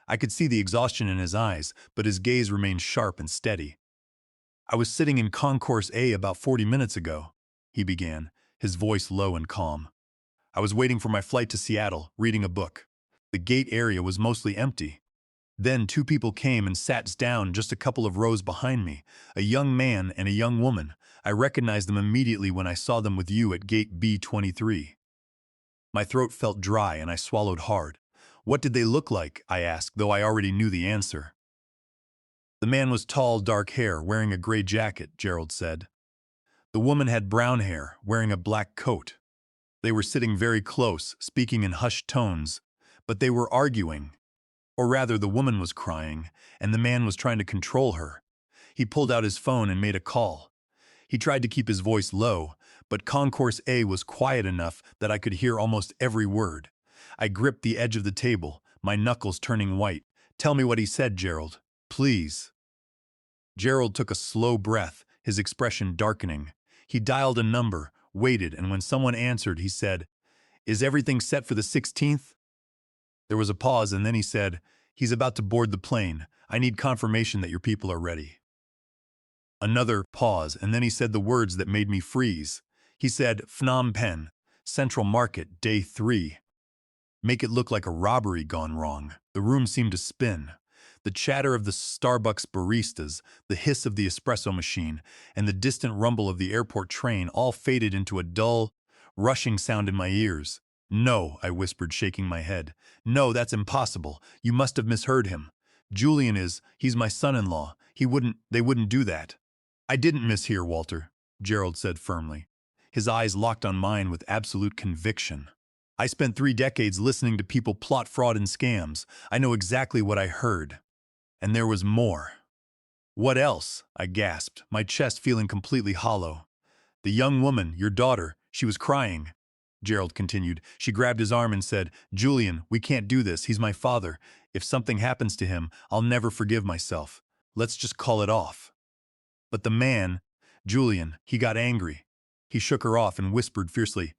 A: I could see the exhaustion in his eyes, but his gaze remained sharp and steady. "I was sitting in Concourse A about 40 minutes ago," he began, his voice low and calm. "I was waiting for my flight to Seattle, reading a book. The gate area was mostly empty. Then 2 people came and sat down just a couple of rows behind me, a young man and a young woman. I recognized them immediately when I saw them with you at gate B23. My throat felt dry and I swallowed hard. "What did they look like?" I asked, though I already knew the answer. The man was tall, dark hair, wearing a gray jacket, Gerald said. The woman had brown hair, wearing a black coat. They were sitting very close, speaking in hushed tones, but they were arguing. Or rather, the woman was crying, and the man was trying to control her. He pulled out his phone and made a call. He tried to keep his voice low, but Concourse A was quiet enough that I could hear almost every word. I gripped the edge of the table, my knuckles turning white. "Tell me what he said, Gerald. Please." Gerald took a slow breath, his expression darkening. He dialed a number, waited, and when someone answered, he said, "Is everything set for the 16th? There was a pause, and then he said, "He's about to board the plane. I need confirmation that your people are ready." Another pause, and then he said the words that made me freeze. He said, "Phnom Penh, Central Market, Day 3. Make it look like a robbery gone wrong." The room seemed to spin. The chatter of the Starbucks baristas, the hiss of the espresso machine, and the distant rumble of the airport train all faded into a dull, rushing sound in my ears. "No," I whispered, shaking my head. "No, that's impossible. You must have misheard him. Julian he's my son-in-law. They wouldn't do that." "I didn't mishear, Walter," Gerald said firmly. His eyes locked on mine with absolute conviction. "I spent 3 decades listening to people plot fraud and scams. I know exactly what I heard. And there was more." "What else?" I gasped, my chest feeling completely hollow. "The young woman, your daughter, she was crying," Gerald continued. "She grabbed his arm and said, 'Julian, we can't do this. He's my father. If something happens to him, I'll never forgive myself. Let's just call it off.' But the man, Julian, he got angry. He shook her off and whispered fiercely,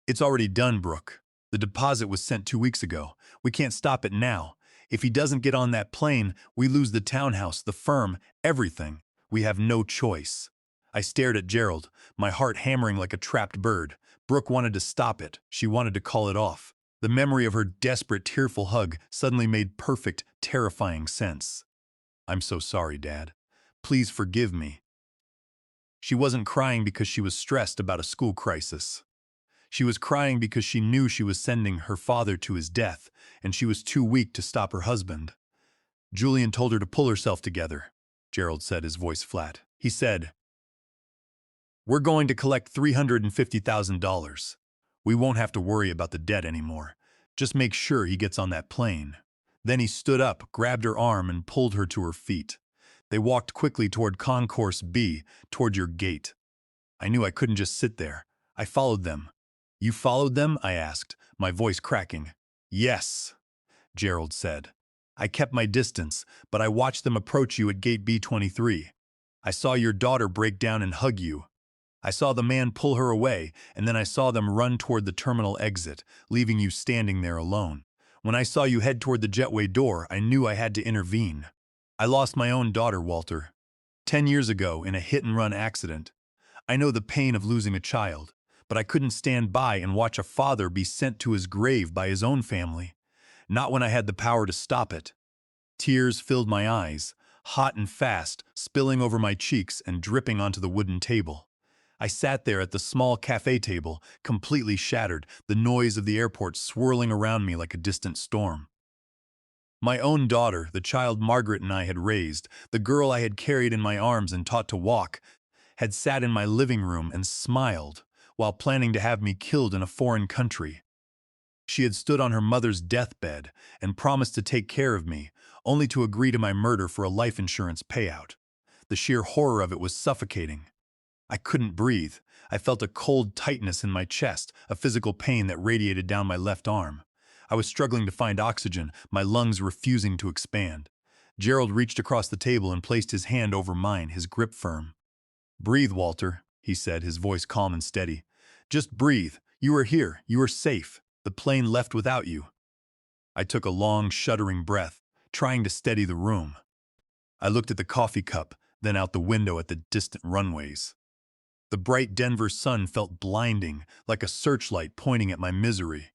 A: 'It's already done, Brooke. The deposit was sent 2 weeks ago. We can't stop it now. If he doesn't get on that plane, we lose the townhouse, the firm, everything. We have no choice.'" I stared at Gerald, my heart hammering like a trapped bird. Brooke wanted to stop it. She wanted to call it off. The memory of her desperate, tearful hug suddenly made perfect, terrifying sense. "I'm so sorry, Dad. Please forgive me." She wasn't crying because she was stressed about a school crisis. She was crying because she knew she was sending her father to his death, and she was too weak to stop her husband. "Julian told her to pull herself together," Gerald said, his voice flat. He said, "We're going to collect $350,000. We won't have to worry about the debt anymore. Just make sure he gets on that plane." Then he stood up, grabbed her arm, and pulled her to her feet. They walked quickly toward Concourse B, toward your gate. I knew I couldn't just sit there. I followed them. "You followed them?" I asked, my voice cracking. "Yes," Gerald said. "I kept my distance, but I watched them approach you at gate B23. I saw your daughter break down and hug you. I saw the man pull her away, and then I saw them run toward the terminal exit, leaving you standing there alone. When I saw you head toward the jetway door, I knew I had to intervene. I lost my own daughter, Walter, 10 years ago in a hit-and-run accident. I know the pain of losing a child, but I couldn't stand by and watch a father be sent to his grave by his own family. Not when I had the power to stop it." Tears filled my eyes, hot and fast, spilling over my cheeks and dripping onto the wooden table. I sat there at the small cafe table, completely shattered, the noise of the airport swirling around me like a distant storm. My own daughter, the child Margaret and I had raised, the girl I had carried in my arms and taught to walk, had sat in my living room and smiled while planning to have me killed in a foreign country. She had stood on her mother's deathbed and promised to take care of me, only to agree to my murder for a life insurance payout. The sheer horror of it was suffocating. I couldn't breathe. I felt a cold tightness in my chest, a physical pain that radiated down my left arm. I was struggling to find oxygen, my lungs refusing to expand. Gerald reached across the table and placed his hand over mine, his grip firm. "Breathe, Walter," he said, his voice calm and steady. "Just breathe. You are here. You are safe. The plane left without you." I took a long, shuddering breath, trying to steady the room. I looked at the coffee cup, then out the window at the distant runways. The bright Denver sun felt blinding, like a searchlight pointing at my misery.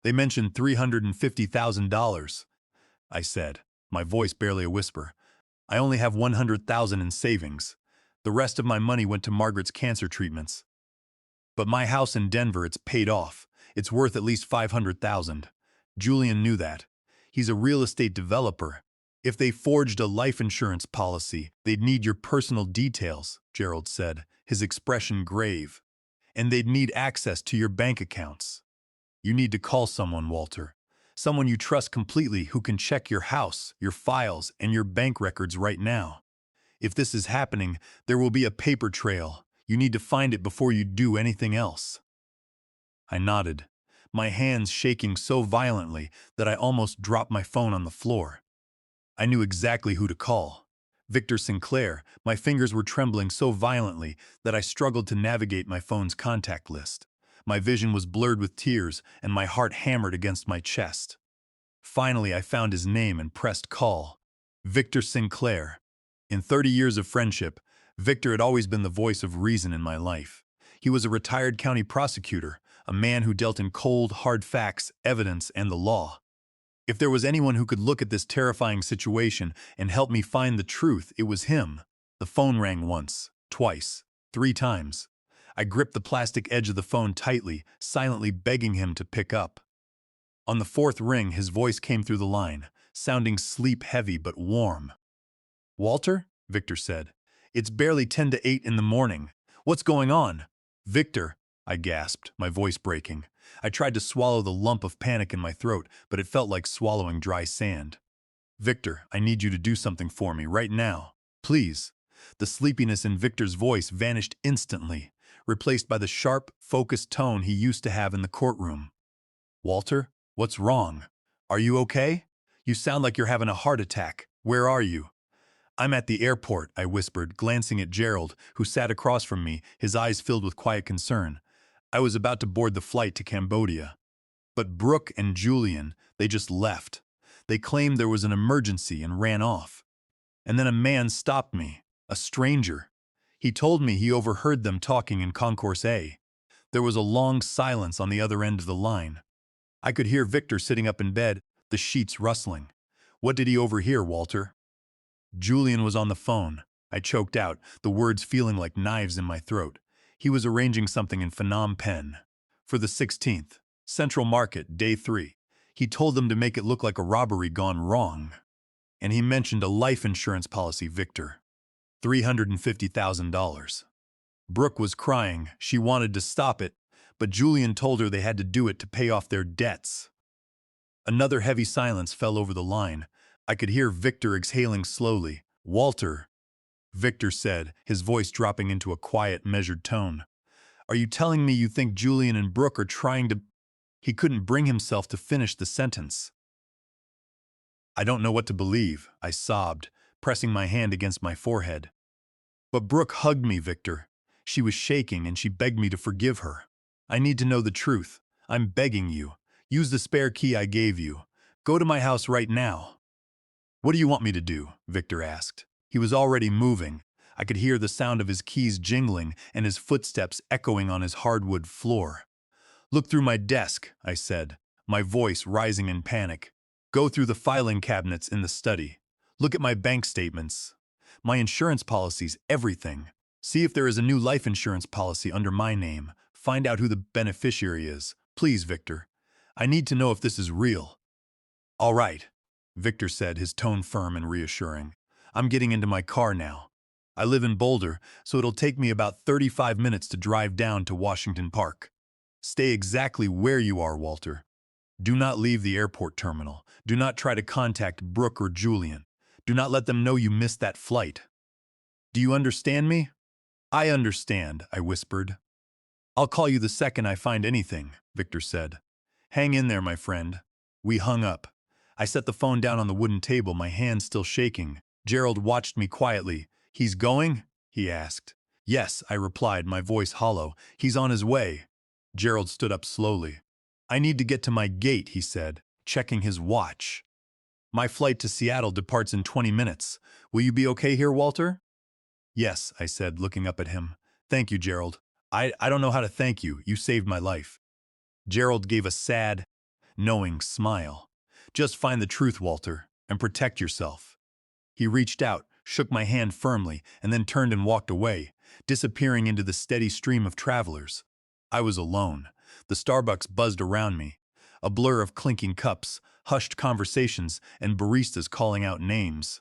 A: "They mentioned $350,000, I said, my voice barely a whisper. "I only have $100,000 in savings. The rest of my money went to Margaret's cancer treatments. But my house in Denver, it's paid off. It's worth at least $500,000. Julian knew that. He's a real estate developer. If they forged a life insurance policy, they'd need your personal details, Gerald said, his expression grave. And they'd need access to your bank accounts. You need to call someone, Walter. Someone you trust completely who can check your house, your files, and your bank records right now. If this is happening, there will be a paper trail. You need to find it before you do anything else. I nodded, my hands shaking so violently that I almost dropped my phone on the floor. I knew exactly who to call. Victor Sinclair. My fingers were trembling so violently that I struggled to navigate my phone's contact list. My vision was blurred with tears, and my heart hammered against my chest. Finally, I found his name and pressed call. Victor Sinclair. In 30 years of friendship, Victor had always been the voice of reason in my life. He was a retired county prosecutor, a man who dealt in cold, hard facts, evidence, and the law. If there was anyone who could look at this terrifying situation and help me find the truth, it was him. The phone rang once, twice, 3 times. I gripped the plastic edge of the phone tightly, silently begging him to pick up. On the 4th ring, his voice came through the line, sounding sleep-heavy but warm. "Walter?" Victor said. "It's barely 10 to 8 in the morning. What's going on?" "Victor," I gasped, my voice breaking. I tried to swallow the lump of panic in my throat, but it felt like swallowing dry sand. "Victor, I need you to do something for me right now. Please." The sleepiness in Victor's voice vanished instantly, replaced by the sharp, focused tone he used to have in the courtroom. "Walter, what's wrong? Are you okay? You sound like you're having a heart attack. Where are you?" "I'm at the airport," I whispered, glancing at Gerald, who sat across from me, his eyes filled with quiet concern. I was about to board the flight to Cambodia. But Brooke and Julian, they just left. They claimed there was an emergency and ran off. And then a man stopped me, a stranger. He told me he overheard them talking in Concourse A. There was a long silence on the other end of the line. I could hear Victor sitting up in bed, the sheets rustling. "What did he overhear, Walter?" "Julian was on the phone," I choked out, the words feeling like knives in my throat. "He was arranging something in Phnom Penh. For the 16th. Central Market, day 3. He told them to make it look like a robbery gone wrong. And he mentioned a life insurance policy, Victor. $350,000. Brooke was crying. She wanted to stop it, but Julian told her they had to do it to pay off their debts." Another heavy silence fell over the line. I could hear Victor exhaling slowly. "Walter," Victor said, his voice dropping into a quiet, measured tone. "Are you telling me you think Julian and Brooke are trying to—" He couldn't bring himself to finish the sentence. "I don't know what to believe," I sobbed, pressing my hand against my forehead. "But Brooke hugged me, Victor. She was shaking and she begged me to forgive her. I need to know the truth. I'm begging you. Use the spare key I gave you. Go to my house right now." "What do you want me to do?" Victor asked. He was already moving. I could hear the sound of his keys jingling and his footsteps echoing on his hardwood floor. "Look through my desk," I said, my voice rising in panic. "Go through the filing cabinets in the study. Look at my bank statements, my insurance policies, everything. See if there is a new life insurance policy under my name. Find out who the beneficiary is. Please, Victor. I need to know if this is real." "All right," Victor said, his tone firm and reassuring. "I'm getting into my car now. I live in Boulder, so it'll take me about 35 minutes to drive down to Washington Park. Stay exactly where you are, Walter. Do not leave the airport terminal. Do not try to contact Brooke or Julian. Do not let them know you missed that flight. Do you understand me?" "I understand," I whispered. "I'll call you the second I find anything," Victor said. "Hang in there, my friend." We hung up. I set the phone down on the wooden table, my hands still shaking. Gerald watched me quietly. "He's going?" he asked. "Yes," I replied, my voice hollow. "He's on his way." Gerald stood up slowly. "I need to get to my gate," he said, checking his watch. "My flight to Seattle departs in 20 minutes. Will you be okay here, Walter?" "Yes," I said, looking up at him. "Thank you, Gerald. I don't know how to thank you. You saved my life." Gerald gave a sad, knowing smile. "Just find the truth, Walter, and protect yourself." He reached out, shook my hand firmly, and then turned and walked away, disappearing into the steady stream of travelers. I was alone. The Starbucks buzzed around me, a blur of clinking cups, hushed conversations, and baristas calling out names.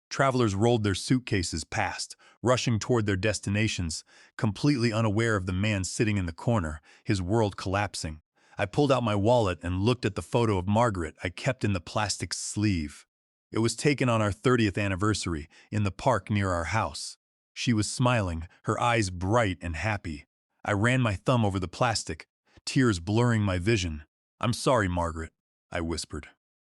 A: Travelers rolled their suitcases past, rushing toward their destinations, completely unaware of the man sitting in the corner, his world collapsing. I pulled out my wallet and looked at the photo of Margaret I kept in the plastic sleeve. It was taken on our 30th anniversary, in the park near our house. She was smiling, her eyes bright and happy. I ran my thumb over the plastic, tears blurring my vision. "I'm sorry, Margaret," I whispered.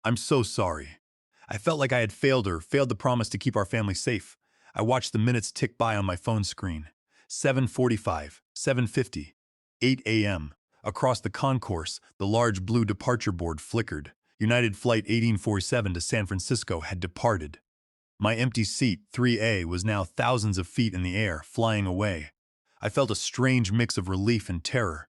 A: "I'm so sorry." I felt like I had failed her, failed the promise to keep our family safe. I watched the minutes tick by on my phone screen. 7:45, 7:50, 8 a.m. Across the concourse, the large blue departure board flickered. United Flight 1847 to San Francisco had departed. My empty seat, 3A, was now thousands of feet in the air, flying away. I felt a strange mix of relief and terror.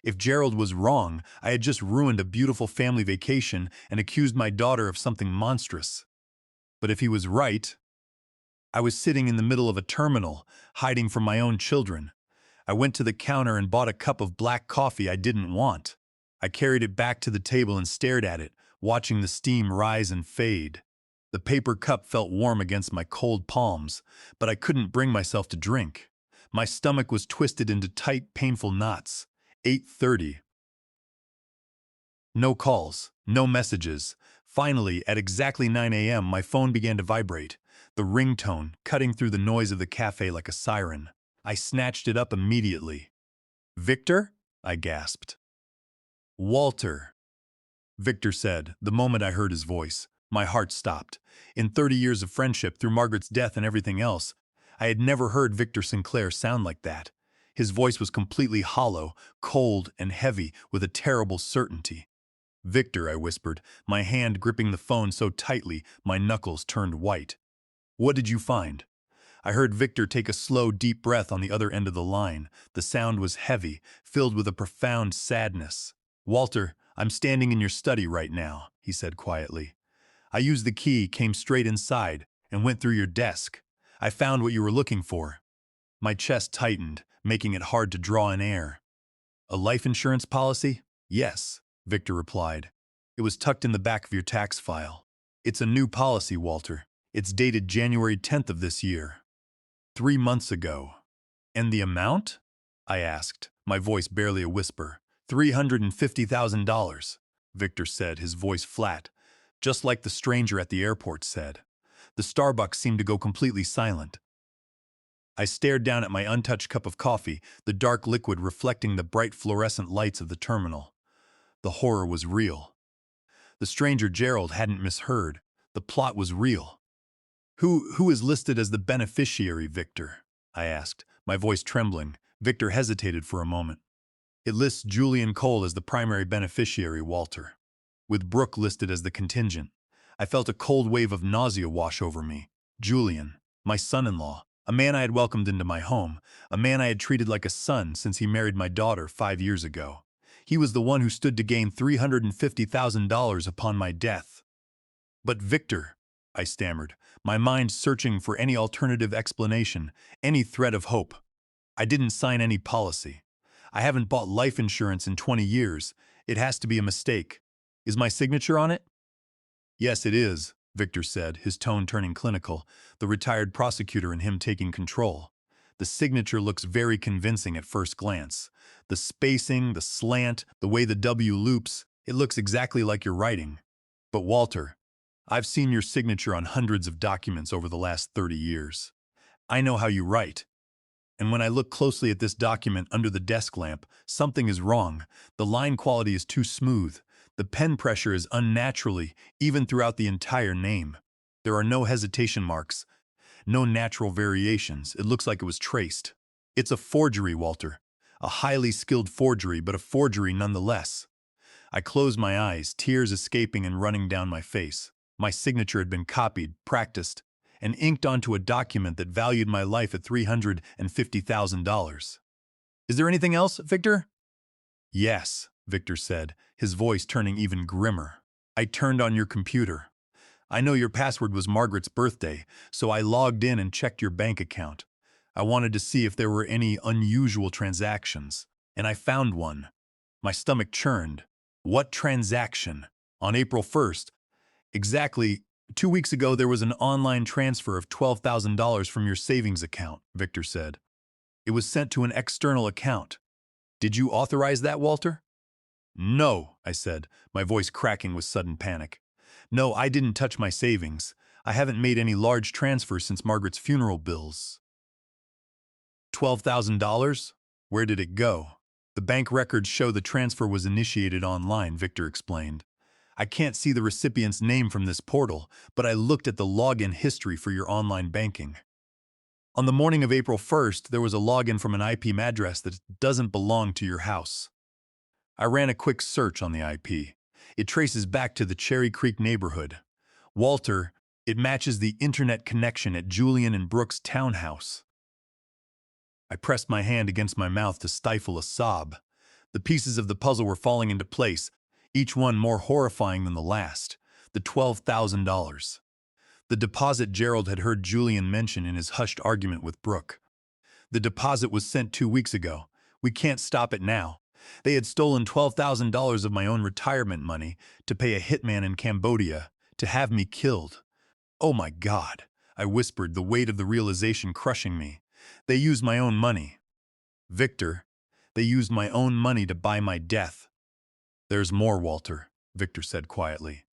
A: If Gerald was wrong, I had just ruined a beautiful family vacation and accused my daughter of something monstrous. But if he was right, I was sitting in the middle of a terminal, hiding from my own children. I went to the counter and bought a cup of black coffee I didn't want. I carried it back to the table and stared at it, watching the steam rise and fade. The paper cup felt warm against my cold palms, but I couldn't bring myself to drink. My stomach was twisted into tight, painful knots. 8:30. No calls, no messages. Finally, at exactly 9 a.m., my phone began to vibrate, the ringtone cutting through the noise of the cafe like a siren. I snatched it up immediately. "Victor?" I gasped. "Walter," Victor said, the moment I heard his voice. My heart stopped. In 30 years of friendship, through Margaret's death and everything else, I had never heard Victor Sinclair sound like that. His voice was completely hollow, cold, and heavy, with a terrible certainty. "Victor," I whispered, my hand gripping the phone so tightly my knuckles turned white. "What did you find?" I heard Victor take a slow, deep breath on the other end of the line. The sound was heavy, filled with a profound sadness. "Walter, I'm standing in your study right now," he said quietly. "I used the key, came straight inside, and went through your desk. I found what you were looking for." My chest tightened, making it hard to draw in air. "A life insurance policy?" "Yes," Victor replied. "It was tucked in the back of your tax file. It's a new policy, Walter. It's dated January 10th of this year. 3 months ago." "And the amount?" I asked, my voice barely a whisper. $350,000, Victor said, his voice flat, just like the stranger at the airport said. The Starbucks seemed to go completely silent. I stared down at my untouched cup of coffee, the dark liquid reflecting the bright fluorescent lights of the terminal. The horror was real. The stranger Gerald hadn't misheard. The plot was real. Who is listed as the beneficiary, Victor?" I asked, my voice trembling. Victor hesitated for a moment. "It lists Julian Cole as the primary beneficiary, Walter, with Brooke listed as the contingent." I felt a cold wave of nausea wash over me. Julian, my son-in-law, a man I had welcomed into my home, a man I had treated like a son since he married my daughter 5 years ago. He was the one who stood to gain $350,000 upon my death. "But Victor," I stammered, my mind searching for any alternative explanation, any thread of hope. "I didn't sign any policy. I haven't bought life insurance in 20 years. It has to be a mistake. Is my signature on it?" "Yes, it is," Victor said, his tone turning clinical, the retired prosecutor in him taking control. "The signature looks very convincing at first glance. The spacing, the slant, the way the W loops, it looks exactly like your writing. But Walter, I've seen your signature on hundreds of documents over the last 30 years. I know how you write. And when I look closely at this document under the desk lamp, something is wrong. The line quality is too smooth. The pen pressure is unnaturally, even throughout the entire name. There are no hesitation marks, no natural variations. It looks like it was traced. It's a forgery, Walter. A highly skilled forgery, but a forgery nonetheless." I closed my eyes, tears escaping and running down my face. My signature had been copied, practiced, and inked onto a document that valued my life at $350,000. "Is there anything else, Victor?" "Yes," Victor said, his voice turning even grimmer. "I turned on your computer. I know your password was Margaret's birthday, so I logged in and checked your bank account. I wanted to see if there were any unusual transactions, and I found one." My stomach churned. "What transaction?" On April 1st, exactly 2 weeks ago, there was an online transfer of $12,000 from your savings account, Victor said. It was sent to an external account. Did you authorize that, Walter? No, I said, my voice cracking with sudden panic. No, I didn't touch my savings. I haven't made any large transfers since Margaret's funeral bills. $12,000? Where did it go? The bank records show the transfer was initiated online, Victor explained. I can't see the recipient's name from this portal, but I looked at the login history for your online banking. On the morning of April 1st, there was a login from an IP address that doesn't belong to your house. I ran a quick search on the IP. It traces back to the Cherry Creek neighborhood. Walter, it matches the internet connection at Julian and Brooks' townhouse. I pressed my hand against my mouth to stifle a sob. The pieces of the puzzle were falling into place, each one more horrifying than the last. The $12,000. The deposit Gerald had heard Julian mention in his hushed argument with Brooke. The deposit was sent 2 weeks ago. We can't stop it now. They had stolen $12,000 of my own retirement money to pay a hitman in Cambodia to have me killed. Oh my God, I whispered, the weight of the realization crushing me. They used my own money. Victor, they used my own money to buy my death. There's more, Walter, Victor said quietly.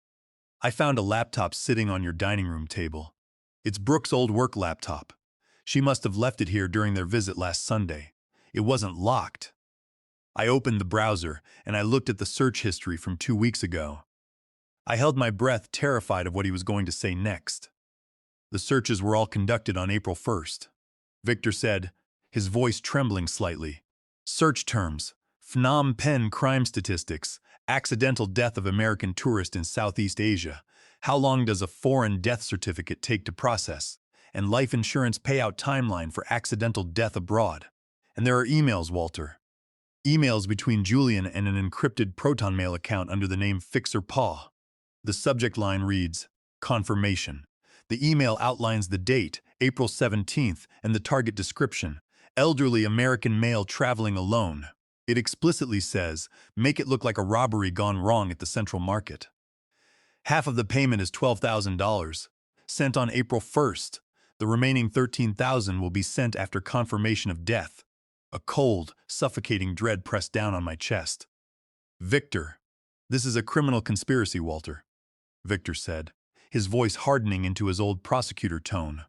A: I found a laptop sitting on your dining room table. It's Brooke's old work laptop. She must have left it here during their visit last Sunday. It wasn't locked. I opened the browser and I looked at the search history from 2 weeks ago. I held my breath, terrified of what he was going to say next. The searches were all conducted on April 1st. Victor said, his voice trembling slightly. Search terms: Phnom Penh crime statistics, accidental death of American tourist in Southeast Asia, how long does a foreign death certificate take to process, and life insurance payout timeline for accidental death abroad. And there are emails, Walter. Emails between Julian and an encrypted Proton Mail account under the name Fixer Paw. The subject line reads, Confirmation. The email outlines the date, April 17th, and the target description, elderly American male traveling alone. It explicitly says, make it look like a robbery gone wrong at the Central Market. Half of the payment is $12,000, sent on April 1st. The remaining $13,000 will be sent after confirmation of death. A cold, suffocating dread pressed down on my chest. Victor, this is a criminal conspiracy, Walter, Victor said, his voice hardening into his old prosecutor tone.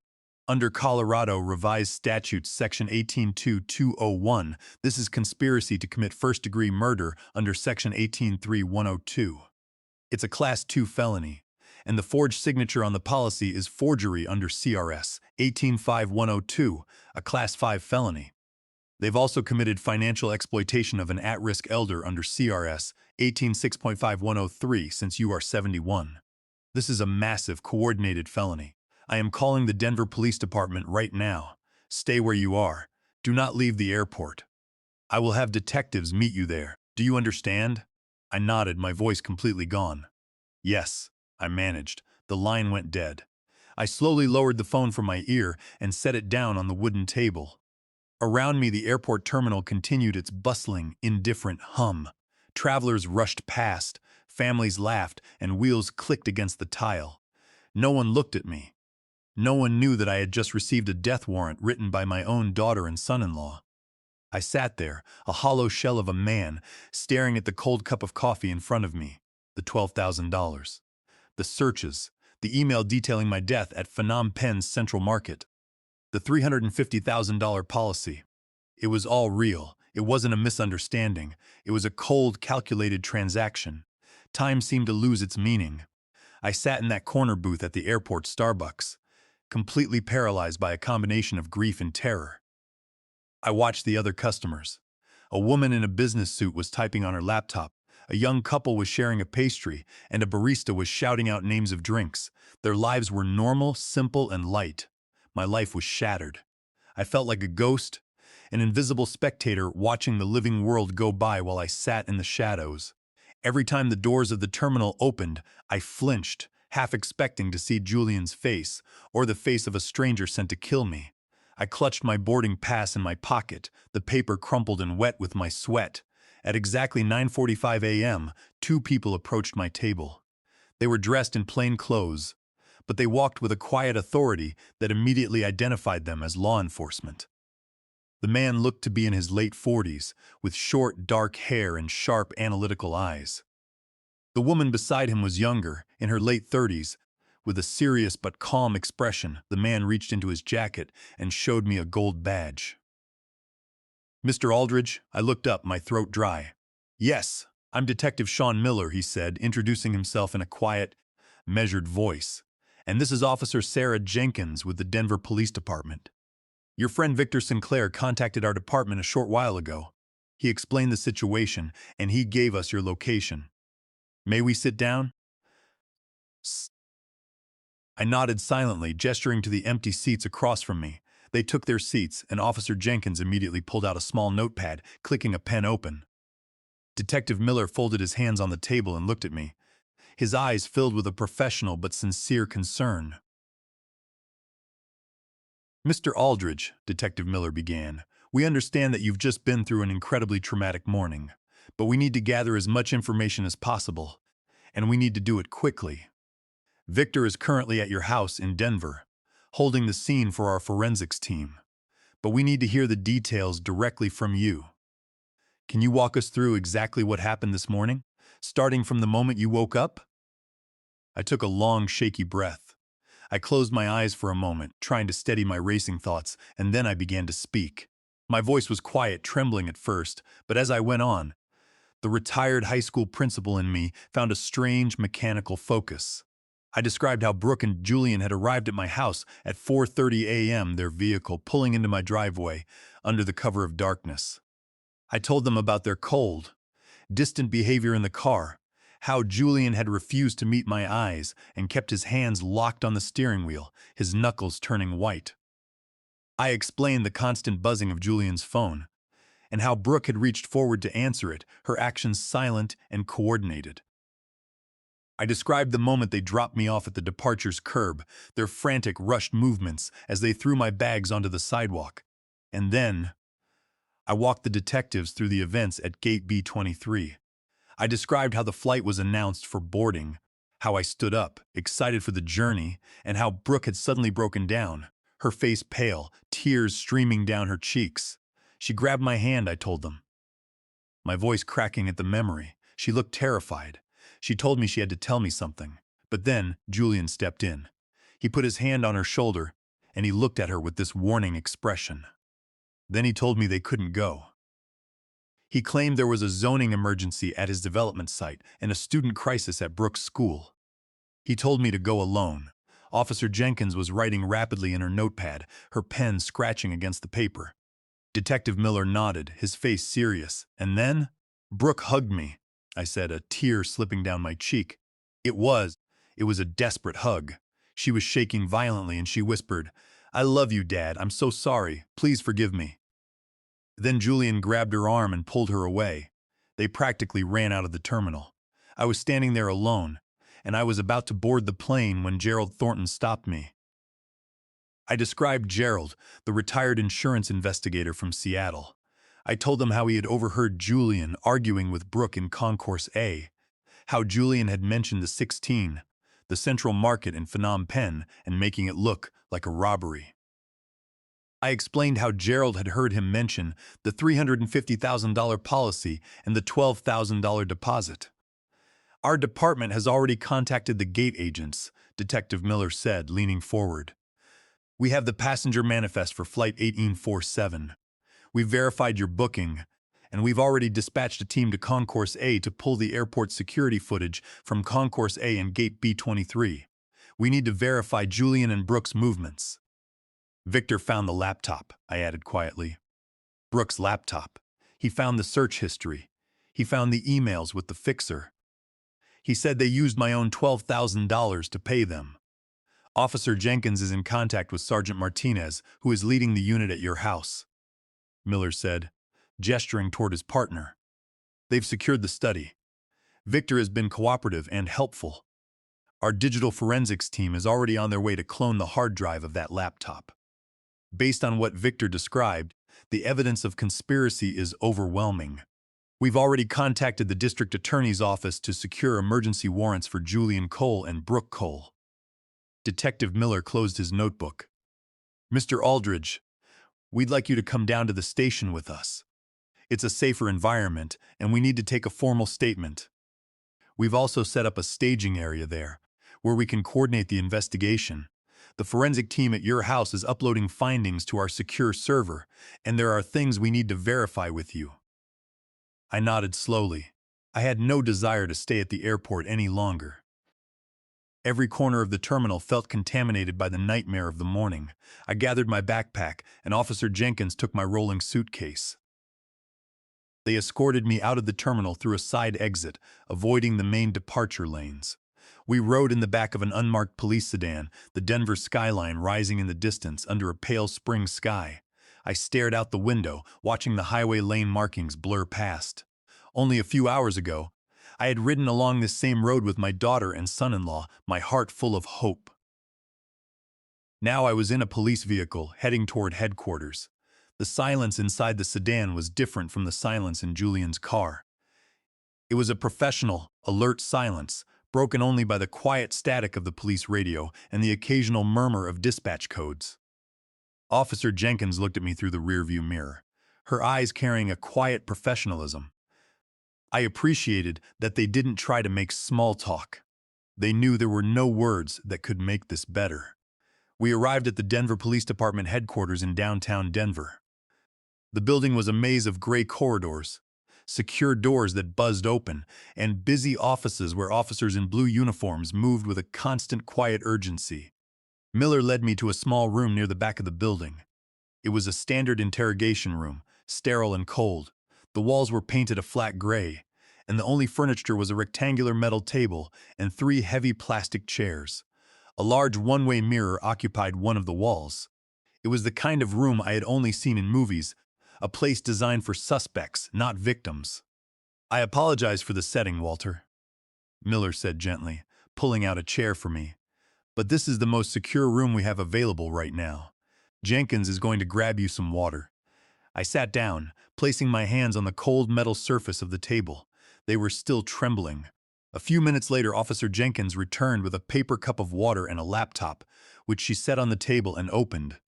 A: Under Colorado Revised Statutes Section 18.2.201, this is conspiracy to commit first-degree murder under Section 18.3.102. It's a Class 2 felony, and the forged signature on the policy is forgery under CRS 18.5.102, a Class 5 felony. They've also committed financial exploitation of an at-risk elder under CRS 18.6.5.103 since you are 71. This is a massive, coordinated felony. I am calling the Denver Police Department right now. Stay where you are. Do not leave the airport. I will have detectives meet you there. Do you understand? I nodded, my voice completely gone. Yes, I managed. The line went dead. I slowly lowered the phone from my ear and set it down on the wooden table. Around me, the airport terminal continued its bustling, indifferent hum. Travelers rushed past, families laughed, and wheels clicked against the tile. No one looked at me. No one knew that I had just received a death warrant written by my own daughter and son-in-law. I sat there, a hollow shell of a man, staring at the cold cup of coffee in front of me, the $12,000. The searches, the email detailing my death at Phnom Penh's Central Market, the $350,000 policy. It was all real. It wasn't a misunderstanding. It was a cold, calculated transaction. Time seemed to lose its meaning. I sat in that corner booth at the airport Starbucks, completely paralyzed by a combination of grief and terror. I watched the other customers. A woman in a business suit was typing on her laptop. A young couple was sharing a pastry, and a barista was shouting out names of drinks. Their lives were normal, simple, and light. My life was shattered. I felt like a ghost, an invisible spectator watching the living world go by while I sat in the shadows. Every time the doors of the terminal opened, I flinched, half expecting to see Julian's face, or the face of a stranger sent to kill me. I clutched my boarding pass in my pocket, the paper crumpled and wet with my sweat. At exactly 9:45 a.m., 2 people approached my table. They were dressed in plain clothes, but they walked with a quiet authority that immediately identified them as law enforcement. The man looked to be in his late 40s, with short, dark hair and sharp, analytical eyes. The woman beside him was younger, in her late 30s. With a serious but calm expression, the man reached into his jacket and showed me a gold badge. "Mr. Aldridge," I looked up, my throat dry. "Yes, I'm Detective Sean Miller," he said, introducing himself in a quiet, measured voice. "And this is Officer Sarah Jenkins with the Denver Police Department. Your friend Victor Sinclair contacted our department a short while ago. He explained the situation, and he gave us your location. May we sit down?" S I nodded silently, gesturing to the empty seats across from me. They took their seats, and Officer Jenkins immediately pulled out a small notepad, clicking a pen open. Detective Miller folded his hands on the table and looked at me, his eyes filled with a professional but sincere concern. "Mr. Aldridge," Detective Miller began, "we understand that you've just been through an incredibly traumatic morning, but we need to gather as much information as possible, and we need to do it quickly. Victor is currently at your house in Denver, holding the scene for our forensics team, but we need to hear the details directly from you. Can you walk us through exactly what happened this morning, starting from the moment you woke up?" I took a long, shaky breath. I closed my eyes for a moment, trying to steady my racing thoughts, and then I began to speak. My voice was quiet, trembling at first, but as I went on, the retired high school principal in me found a strange, mechanical focus. I described how Brooke and Julian had arrived at my house at 4:30 a.m., their vehicle pulling into my driveway under the cover of darkness. I told them about their cold, distant behavior in the car, how Julian had refused to meet my eyes and kept his hands locked on the steering wheel, his knuckles turning white. I explained the constant buzzing of Julian's phone, and how Brooke had reached forward to answer it, her actions silent and coordinated. I described the moment they dropped me off at the departure's curb, their frantic, rushed movements as they threw my bags onto the sidewalk. And then, I walked the detectives through the events at Gate B23. I described how the flight was announced for boarding, how I stood up, excited for the journey, and how Brooke had suddenly broken down, her face pale, tears streaming down her cheeks. She grabbed my hand, I told them, my voice cracking at the memory. She looked terrified. She told me she had to tell me something. But then Julian stepped in. He put his hand on her shoulder, and he looked at her with this warning expression. Then he told me they couldn't go. He claimed there was a zoning emergency at his development site and a student crisis at Brooks School. He told me to go alone. Officer Jenkins was writing rapidly in her notepad, her pen scratching against the paper. Detective Miller nodded, his face serious. And then, "Brooke hugged me," I said, a tear slipping down my cheek. It was a desperate hug. She was shaking violently and she whispered, "I love you, Dad. I'm so sorry. Please forgive me." Then Julian grabbed her arm and pulled her away. They practically ran out of the terminal. I was standing there alone, and I was about to board the plane when Gerald Thornton stopped me. I described Gerald, the retired insurance investigator from Seattle. I told them how he had overheard Julian arguing with Brooke in Concourse A, how Julian had mentioned the 16, the Central Market in Phnom Penh, and making it look like a robbery. I explained how Gerald had heard him mention the $350,000 policy and the $12,000 deposit. "Our department has already contacted the gate agents," Detective Miller said, leaning forward. "We have the passenger manifest for Flight 1847. We've verified your booking, and we've already dispatched a team to Concourse A to pull the airport security footage from Concourse A and Gate B23. We need to verify Julian and Brooke's movements." "Victor found the laptop," I added quietly. "Brooke's laptop. He found the search history. He found the emails with the fixer. He said they used my own $12,000 to pay them. Officer Jenkins is in contact with Sergeant Martinez, who is leading the unit at your house," Miller said, gesturing toward his partner. "They've secured the study. Victor has been cooperative and helpful. Our digital forensics team is already on their way to clone the hard drive of that laptop. Based on what Victor described, the evidence of conspiracy is overwhelming. We've already contacted the district attorney's office to secure emergency warrants for Julian Cole and Brooke Cole. Detective Miller closed his notebook. Mr. Aldridge, we'd like you to come down to the station with us. It's a safer environment, and we need to take a formal statement. We've also set up a staging area there, where we can coordinate the investigation. The forensic team at your house is uploading findings to our secure server, and there are things we need to verify with you. I nodded slowly. I had no desire to stay at the airport any longer. Every corner of the terminal felt contaminated by the nightmare of the morning. I gathered my backpack, and Officer Jenkins took my rolling suitcase. They escorted me out of the terminal through a side exit, avoiding the main departure lanes. We rode in the back of an unmarked police sedan, the Denver skyline rising in the distance under a pale spring sky. I stared out the window, watching the highway lane markings blur past. Only a few hours ago, I had ridden along this same road with my daughter and son-in-law, my heart full of hope. Now I was in a police vehicle, heading toward headquarters. The silence inside the sedan was different from the silence in Julian's car. It was a professional, alert silence, broken only by the quiet static of the police radio and the occasional murmur of dispatch codes. Officer Jenkins looked at me through the rearview mirror, her eyes carrying a quiet professionalism. I appreciated that they didn't try to make small talk. They knew there were no words that could make this better. We arrived at the Denver Police Department headquarters in downtown Denver. The building was a maze of gray corridors, secure doors that buzzed open, and busy offices where officers in blue uniforms moved with a constant quiet urgency. Miller led me to a small room near the back of the building. It was a standard interrogation room, sterile and cold. The walls were painted a flat gray, and the only furniture was a rectangular metal table and 3 heavy plastic chairs. A large one-way mirror occupied one of the walls. It was the kind of room I had only seen in movies, a place designed for suspects, not victims. "I apologize for the setting, Walter," Miller said gently, pulling out a chair for me. "But this is the most secure room we have available right now. Jenkins is going to grab you some water." I sat down, placing my hands on the cold metal surface of the table. They were still trembling. A few minutes later, Officer Jenkins returned with a paper cup of water and a laptop, which she set on the table and opened.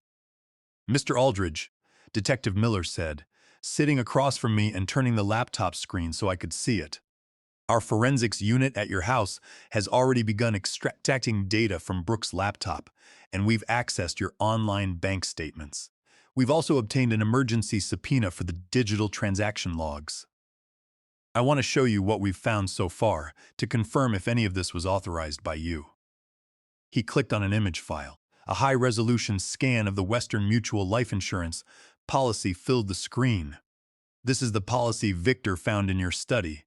A: "Mr. Aldridge," Detective Miller said, sitting across from me and turning the laptop screen so I could see it. "Our forensics unit at your house has already begun extracting data from Brooke's laptop, and we've accessed your online bank statements. We've also obtained an emergency subpoena for the digital transaction logs. I want to show you what we've found so far to confirm if any of this was authorized by you." He clicked on an image file. A high-resolution scan of the Western Mutual life insurance policy filled the screen. "This is the policy Victor found in your study,"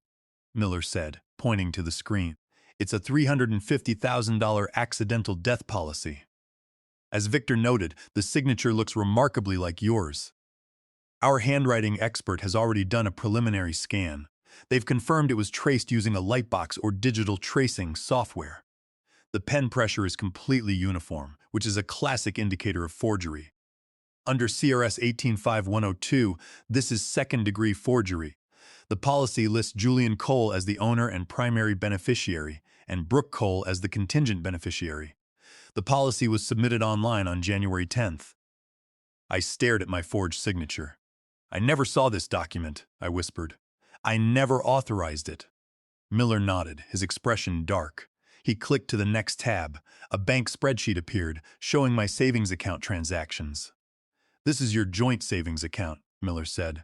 A: Miller said, pointing to the screen. "It's a $350,000 accidental death policy. As Victor noted, the signature looks remarkably like yours. Our handwriting expert has already done a preliminary scan. They've confirmed it was traced using a lightbox or digital tracing software. The pen pressure is completely uniform, which is a classic indicator of forgery. Under CRS 185102, this is second-degree forgery. The policy lists Julian Cole as the owner and primary beneficiary, and Brooke Cole as the contingent beneficiary. The policy was submitted online on January 10th. I stared at my forged signature. "I never saw this document," I whispered. "I never authorized it." Miller nodded, his expression dark. He clicked to the next tab. A bank spreadsheet appeared, showing my savings account transactions. "This is your joint savings account," Miller said.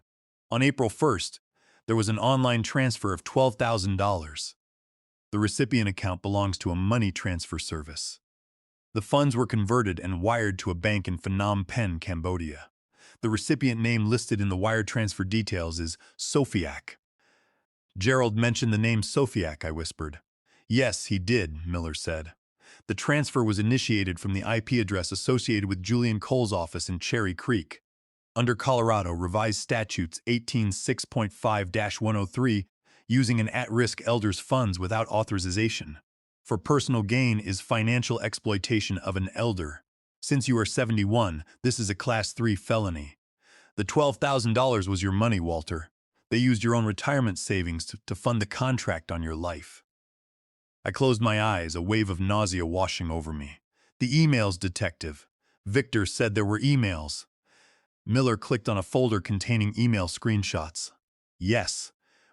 A: "On April 1st, there was an online transfer of $12,000. The recipient account belongs to a money transfer service. The funds were converted and wired to a bank in Phnom Penh, Cambodia. The recipient name listed in the wire transfer details is Sofiak." "Gerald mentioned the name Sofiak," I whispered. "Yes, he did," Miller said. "The transfer was initiated from the IP address associated with Julian Cole's office in Cherry Creek. Under Colorado Revised Statutes 18.6.5-103, using an at-risk elder's funds without authorization for personal gain is financial exploitation of an elder. Since you are 71, this is a Class 3 felony. The $12,000 was your money, Walter. They used your own retirement savings to fund the contract on your life. I closed my eyes, a wave of nausea washing over me. The emails, detective. Victor said there were emails. Miller clicked on a folder containing email screenshots. Yes,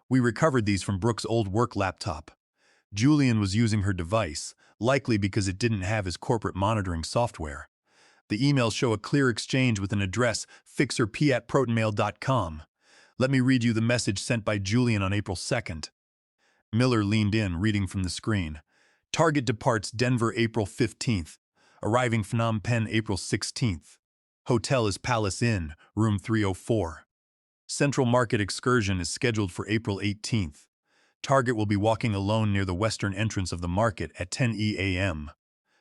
A: we recovered these from Brooke's old work laptop. Julian was using her device, likely because it didn't have his corporate monitoring software. The emails show a clear exchange with an address, fixerp@protonmail.com. Let me read you the message sent by Julian on April 2nd. Miller leaned in, reading from the screen. Target departs Denver April 15th, arriving Phnom Penh April 16th. Hotel is Palace Inn, room 304. Central Market excursion is scheduled for April 18th. Target will be walking alone near the western entrance of the market at 10 a.m.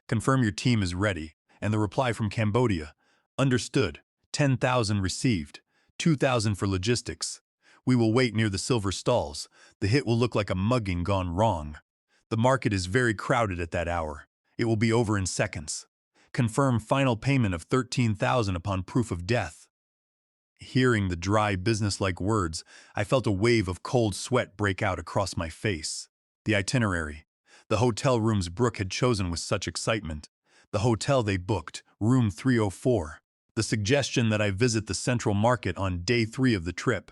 A: Confirm your team is ready. And the reply from Cambodia. Understood. 10,000 received. 2,000 for logistics. We will wait near the silver stalls. The hit will look like a mugging gone wrong. The market is very crowded at that hour. It will be over in seconds. Confirm final payment of 13,000 upon proof of death. Hearing the dry, businesslike words, I felt a wave of cold sweat break out across my face. The itinerary. The hotel rooms Brooke had chosen with such excitement. The hotel they booked, room 304. The suggestion that I visit the Central Market on day 3 of the trip.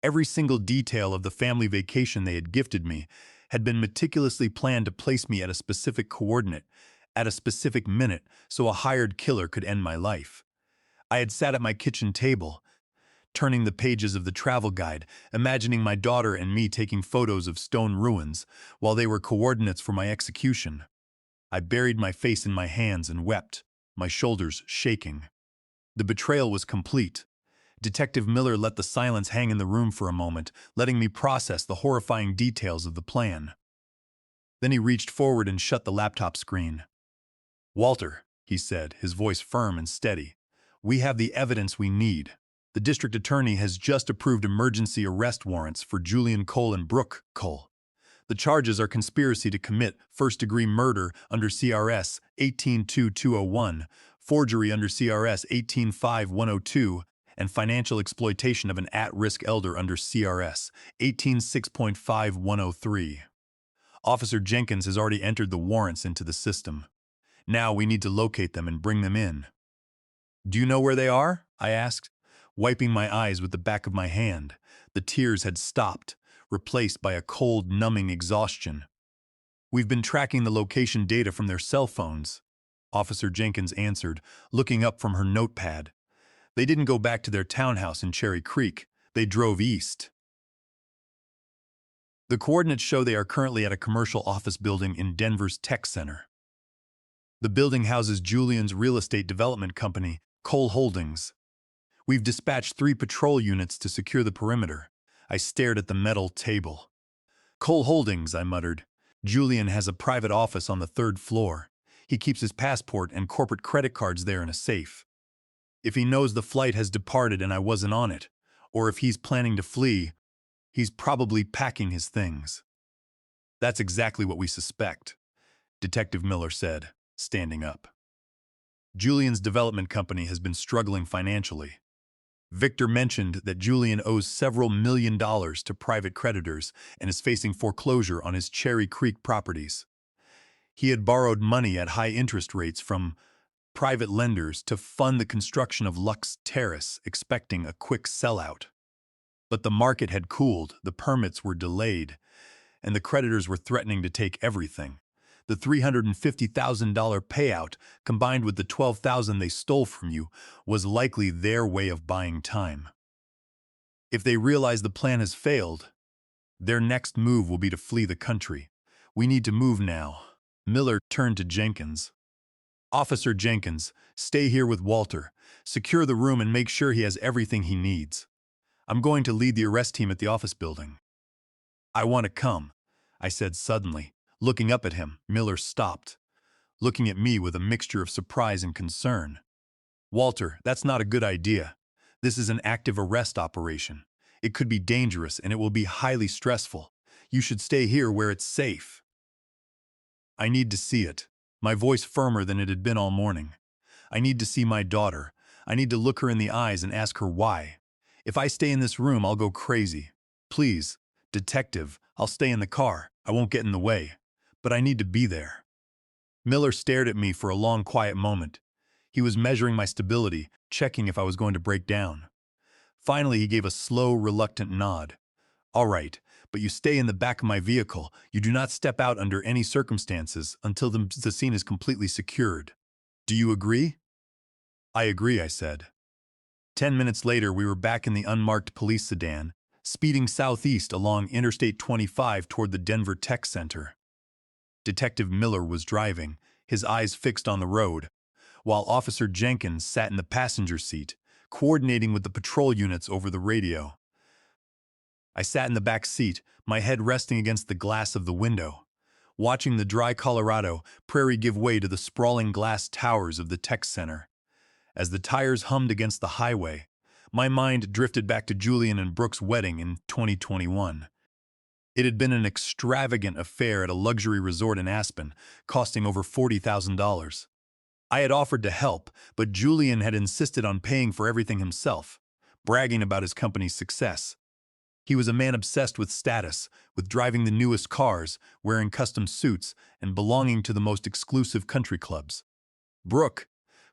A: Every single detail of the family vacation they had gifted me had been meticulously planned to place me at a specific coordinate, at a specific minute, so a hired killer could end my life. I had sat at my kitchen table, turning the pages of the travel guide, imagining my daughter and me taking photos of stone ruins, while they were coordinates for my execution. I buried my face in my hands and wept, my shoulders shaking. The betrayal was complete. Detective Miller let the silence hang in the room for a moment, letting me process the horrifying details of the plan. Then he reached forward and shut the laptop screen. Walter, he said, his voice firm and steady, we have the evidence we need. The district attorney has just approved emergency arrest warrants for Julian Cole and Brooke Cole. The charges are conspiracy to commit first-degree murder under CRS 182201, forgery under CRS 185102, and financial exploitation of an at-risk elder under CRS 186.5103. Officer Jenkins has already entered the warrants into the system. Now we need to locate them and bring them in. Do you know where they are? I asked, wiping my eyes with the back of my hand. The tears had stopped, replaced by a cold, numbing exhaustion. We've been tracking the location data from their cell phones, Officer Jenkins answered, looking up from her notepad. They didn't go back to their townhouse in Cherry Creek. They drove east. The coordinates show they are currently at a commercial office building in Denver's Tech Center. The building houses Julian's real estate development company, Cole Holdings. We've dispatched 3 patrol units to secure the perimeter. I stared at the metal table. Cole Holdings, I muttered. Julian has a private office on the 3rd floor. He keeps his passport and corporate credit cards there in a safe. If he knows the flight has departed and I wasn't on it, or if he's planning to flee, he's probably packing his things. That's exactly what we suspect, Detective Miller said, standing up. Julian's development company has been struggling financially. Victor mentioned that Julian owes several $1,000,000 to private creditors and is facing foreclosure on his Cherry Creek properties. He had borrowed money at high interest rates from private lenders to fund the construction of Lux Terrace, expecting a quick sellout. But the market had cooled, the permits were delayed, and the creditors were threatening to take everything. The $350,000 payout, combined with the $12,000 they stole from you, was likely their way of buying time. If they realize the plan has failed, their next move will be to flee the country. We need to move now. Miller turned to Jenkins. Officer Jenkins, stay here with Walter. Secure the room and make sure he has everything he needs. I'm going to lead the arrest team at the office building. I want to come, I said suddenly. Looking up at him, Miller stopped, looking at me with a mixture of surprise and concern. Walter, that's not a good idea. This is an active arrest operation. It could be dangerous and it will be highly stressful. You should stay here where it's safe. I need to see it, my voice firmer than it had been all morning. I need to see my daughter. I need to look her in the eyes and ask her why. If I stay in this room, I'll go crazy. Please, detective, I'll stay in the car. I won't get in the way. But I need to be there. Miller stared at me for a long, quiet moment. He was measuring my stability, checking if I was going to break down. Finally, he gave a slow, reluctant nod. All right, but you stay in the back of my vehicle. You do not step out under any circumstances until the scene is completely secured. Do you agree? I agree, I said. 10 minutes later, we were back in the unmarked police sedan, speeding southeast along Interstate 25 toward the Denver Tech Center. Detective Miller was driving, his eyes fixed on the road, while Officer Jenkins sat in the passenger seat, coordinating with the patrol units over the radio. I sat in the back seat, my head resting against the glass of the window, watching the dry Colorado prairie give way to the sprawling glass towers of the tech center. As the tires hummed against the highway, my mind drifted back to Julian and Brooke's wedding in 2021. It had been an extravagant affair at a luxury resort in Aspen, costing over $40,000. I had offered to help, but Julian had insisted on paying for everything himself, bragging about his company's success. He was a man obsessed with status, with driving the newest cars, wearing custom suits, and belonging to the most exclusive country clubs. Brooke,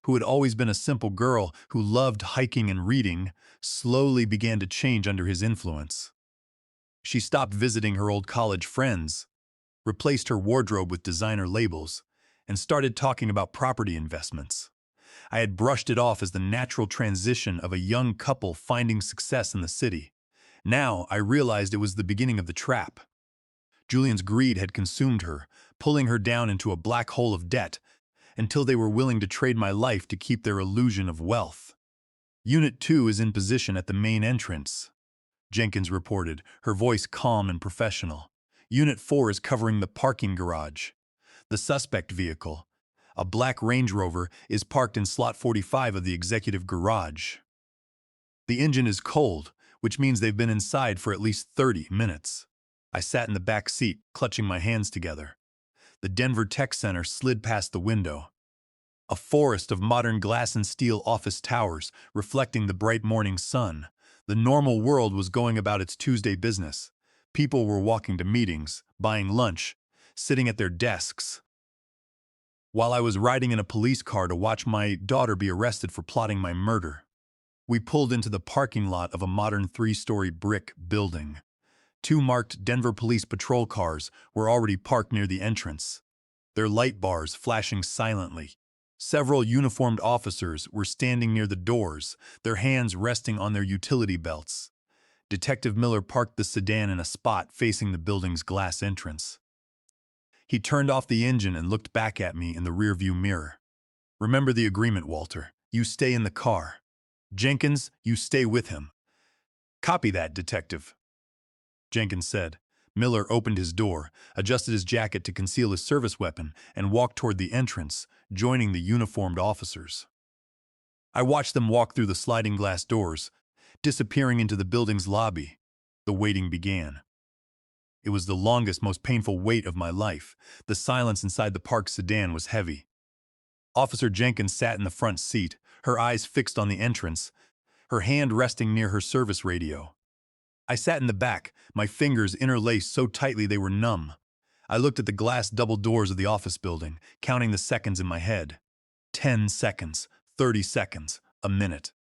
A: who had always been a simple girl who loved hiking and reading, slowly began to change under his influence. She stopped visiting her old college friends, replaced her wardrobe with designer labels, and started talking about property investments. I had brushed it off as the natural transition of a young couple finding success in the city. Now I realized it was the beginning of the trap. Julian's greed had consumed her, pulling her down into a black hole of debt, until they were willing to trade my life to keep their illusion of wealth. Unit 2 is in position at the main entrance, Jenkins reported, her voice calm and professional. Unit 4 is covering the parking garage. The suspect vehicle, a black Range Rover, is parked in slot 45 of the executive garage. The engine is cold, which means they've been inside for at least 30 minutes. I sat in the back seat, clutching my hands together. The Denver Tech Center slid past the window. A forest of modern glass and steel office towers reflecting the bright morning sun. The normal world was going about its Tuesday business. People were walking to meetings, buying lunch, sitting at their desks. While I was riding in a police car to watch my daughter be arrested for plotting my murder, we pulled into the parking lot of a modern 3-story brick building. 2 marked Denver Police Patrol cars were already parked near the entrance, their light bars flashing silently. Several uniformed officers were standing near the doors, their hands resting on their utility belts. Detective Miller parked the sedan in a spot facing the building's glass entrance. He turned off the engine and looked back at me in the rearview mirror. Remember the agreement, Walter. You stay in the car. Jenkins, you stay with him. Copy that, Detective, Jenkins said. Miller opened his door, adjusted his jacket to conceal his service weapon, and walked toward the entrance, joining the uniformed officers. I watched them walk through the sliding glass doors, disappearing into the building's lobby. The waiting began. It was the longest, most painful wait of my life. The silence inside the parked sedan was heavy. Officer Jenkins sat in the front seat, her eyes fixed on the entrance, her hand resting near her service radio. I sat in the back, my fingers interlaced so tightly they were numb. I looked at the glass double doors of the office building, counting the seconds in my head. 10 seconds, 30 seconds, a minute.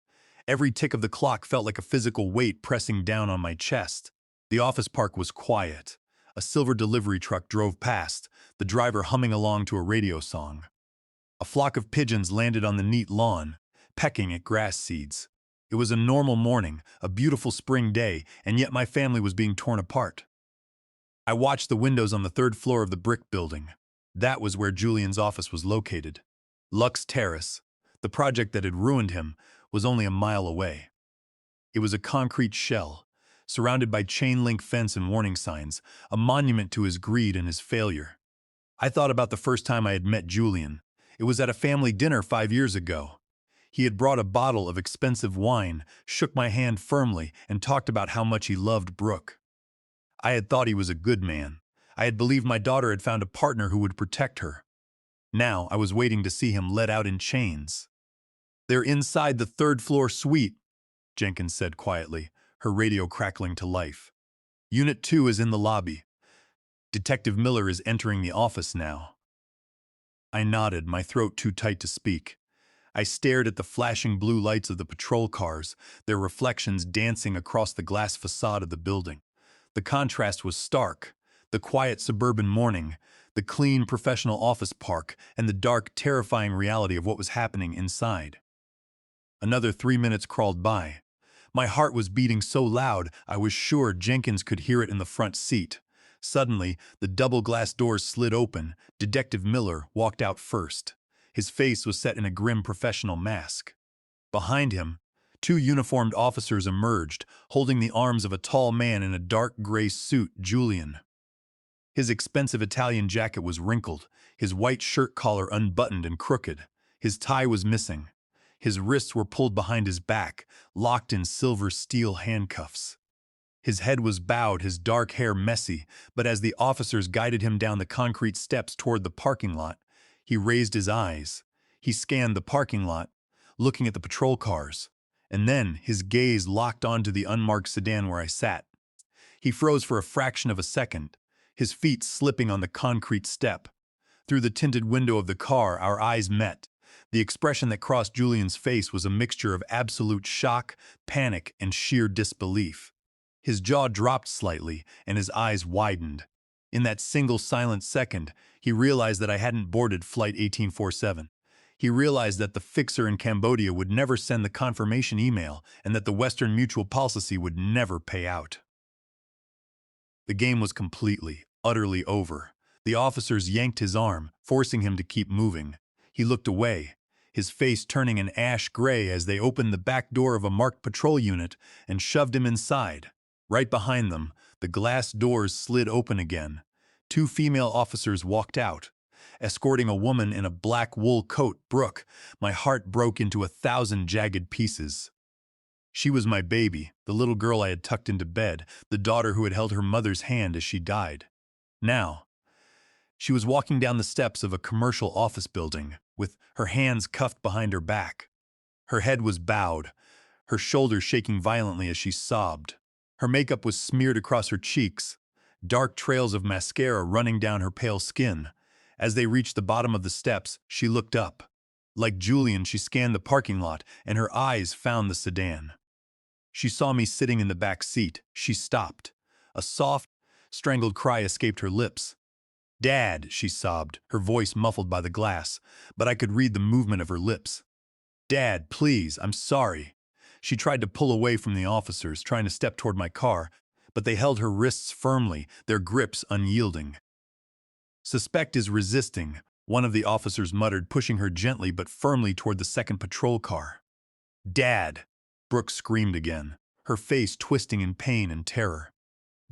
A: Every tick of the clock felt like a physical weight pressing down on my chest. The office park was quiet. A silver delivery truck drove past, the driver humming along to a radio song. A flock of pigeons landed on the neat lawn, pecking at grass seeds. It was a normal morning, a beautiful spring day, and yet my family was being torn apart. I watched the windows on the 3rd floor of the brick building. That was where Julian's office was located. Lux Terrace, the project that had ruined him, was only a mile away. It was a concrete shell, surrounded by chain-link fence and warning signs, a monument to his greed and his failure. I thought about the first time I had met Julian. It was at a family dinner 5 years ago. He had brought a bottle of expensive wine, shook my hand firmly, and talked about how much he loved Brooke. I had thought he was a good man. I had believed my daughter had found a partner who would protect her. Now I was waiting to see him let out in chains. "They're inside the 3rd floor suite," Jenkins said quietly, her radio crackling to life. Unit 2 is in the lobby. Detective Miller is entering the office now. I nodded, my throat too tight to speak. I stared at the flashing blue lights of the patrol cars, their reflections dancing across the glass facade of the building. The contrast was stark. The quiet suburban morning, the clean professional office park, and the dark, terrifying reality of what was happening inside. Another 3 minutes crawled by. My heart was beating so loud I was sure Jenkins could hear it in the front seat. Suddenly, the double glass doors slid open. Detective Miller walked out first. His face was set in a grim professional mask. Behind him, 2 uniformed officers emerged, holding the arms of a tall man in a dark gray suit, Julian. His expensive Italian jacket was wrinkled, his white shirt collar unbuttoned and crooked. His tie was missing. His wrists were pulled behind his back, locked in silver steel handcuffs. His head was bowed, his dark hair messy, but as the officers guided him down the concrete steps toward the parking lot, he raised his eyes. He scanned the parking lot, looking at the patrol cars, and then his gaze locked onto the unmarked sedan where I sat. He froze for a fraction of a second, his feet slipping on the concrete step. Through the tinted window of the car, our eyes met. The expression that crossed Julian's face was a mixture of absolute shock, panic, and sheer disbelief. His jaw dropped slightly, and his eyes widened. In that single silent second, he realized that I hadn't boarded Flight 1847. He realized that the fixer in Cambodia would never send the confirmation email and that the Western Mutual policy would never pay out. The game was completely, utterly over. The officers yanked his arm, forcing him to keep moving. He looked away, his face turning an ash gray as they opened the back door of a marked patrol unit and shoved him inside. Right behind them, the glass doors slid open again. 2 female officers walked out, escorting a woman in a black wool coat. Brooke, my heart broke into 1,000 jagged pieces. She was my baby, the little girl I had tucked into bed, the daughter who had held her mother's hand as she died. Now, she was walking down the steps of a commercial office building, with her hands cuffed behind her back. Her head was bowed, her shoulders shaking violently as she sobbed. Her makeup was smeared across her cheeks, dark trails of mascara running down her pale skin. As they reached the bottom of the steps, she looked up. Like Julian, she scanned the parking lot, and her eyes found the sedan. She saw me sitting in the back seat. She stopped. A soft, strangled cry escaped her lips. "Dad," she sobbed, her voice muffled by the glass, but I could read the movement of her lips. "Dad, please, I'm sorry." She tried to pull away from the officers, trying to step toward my car, but they held her wrists firmly, their grips unyielding. "Suspect is resisting," one of the officers muttered, pushing her gently but firmly toward the second patrol car. "Dad!" Brooke screamed again, her face twisting in pain and terror.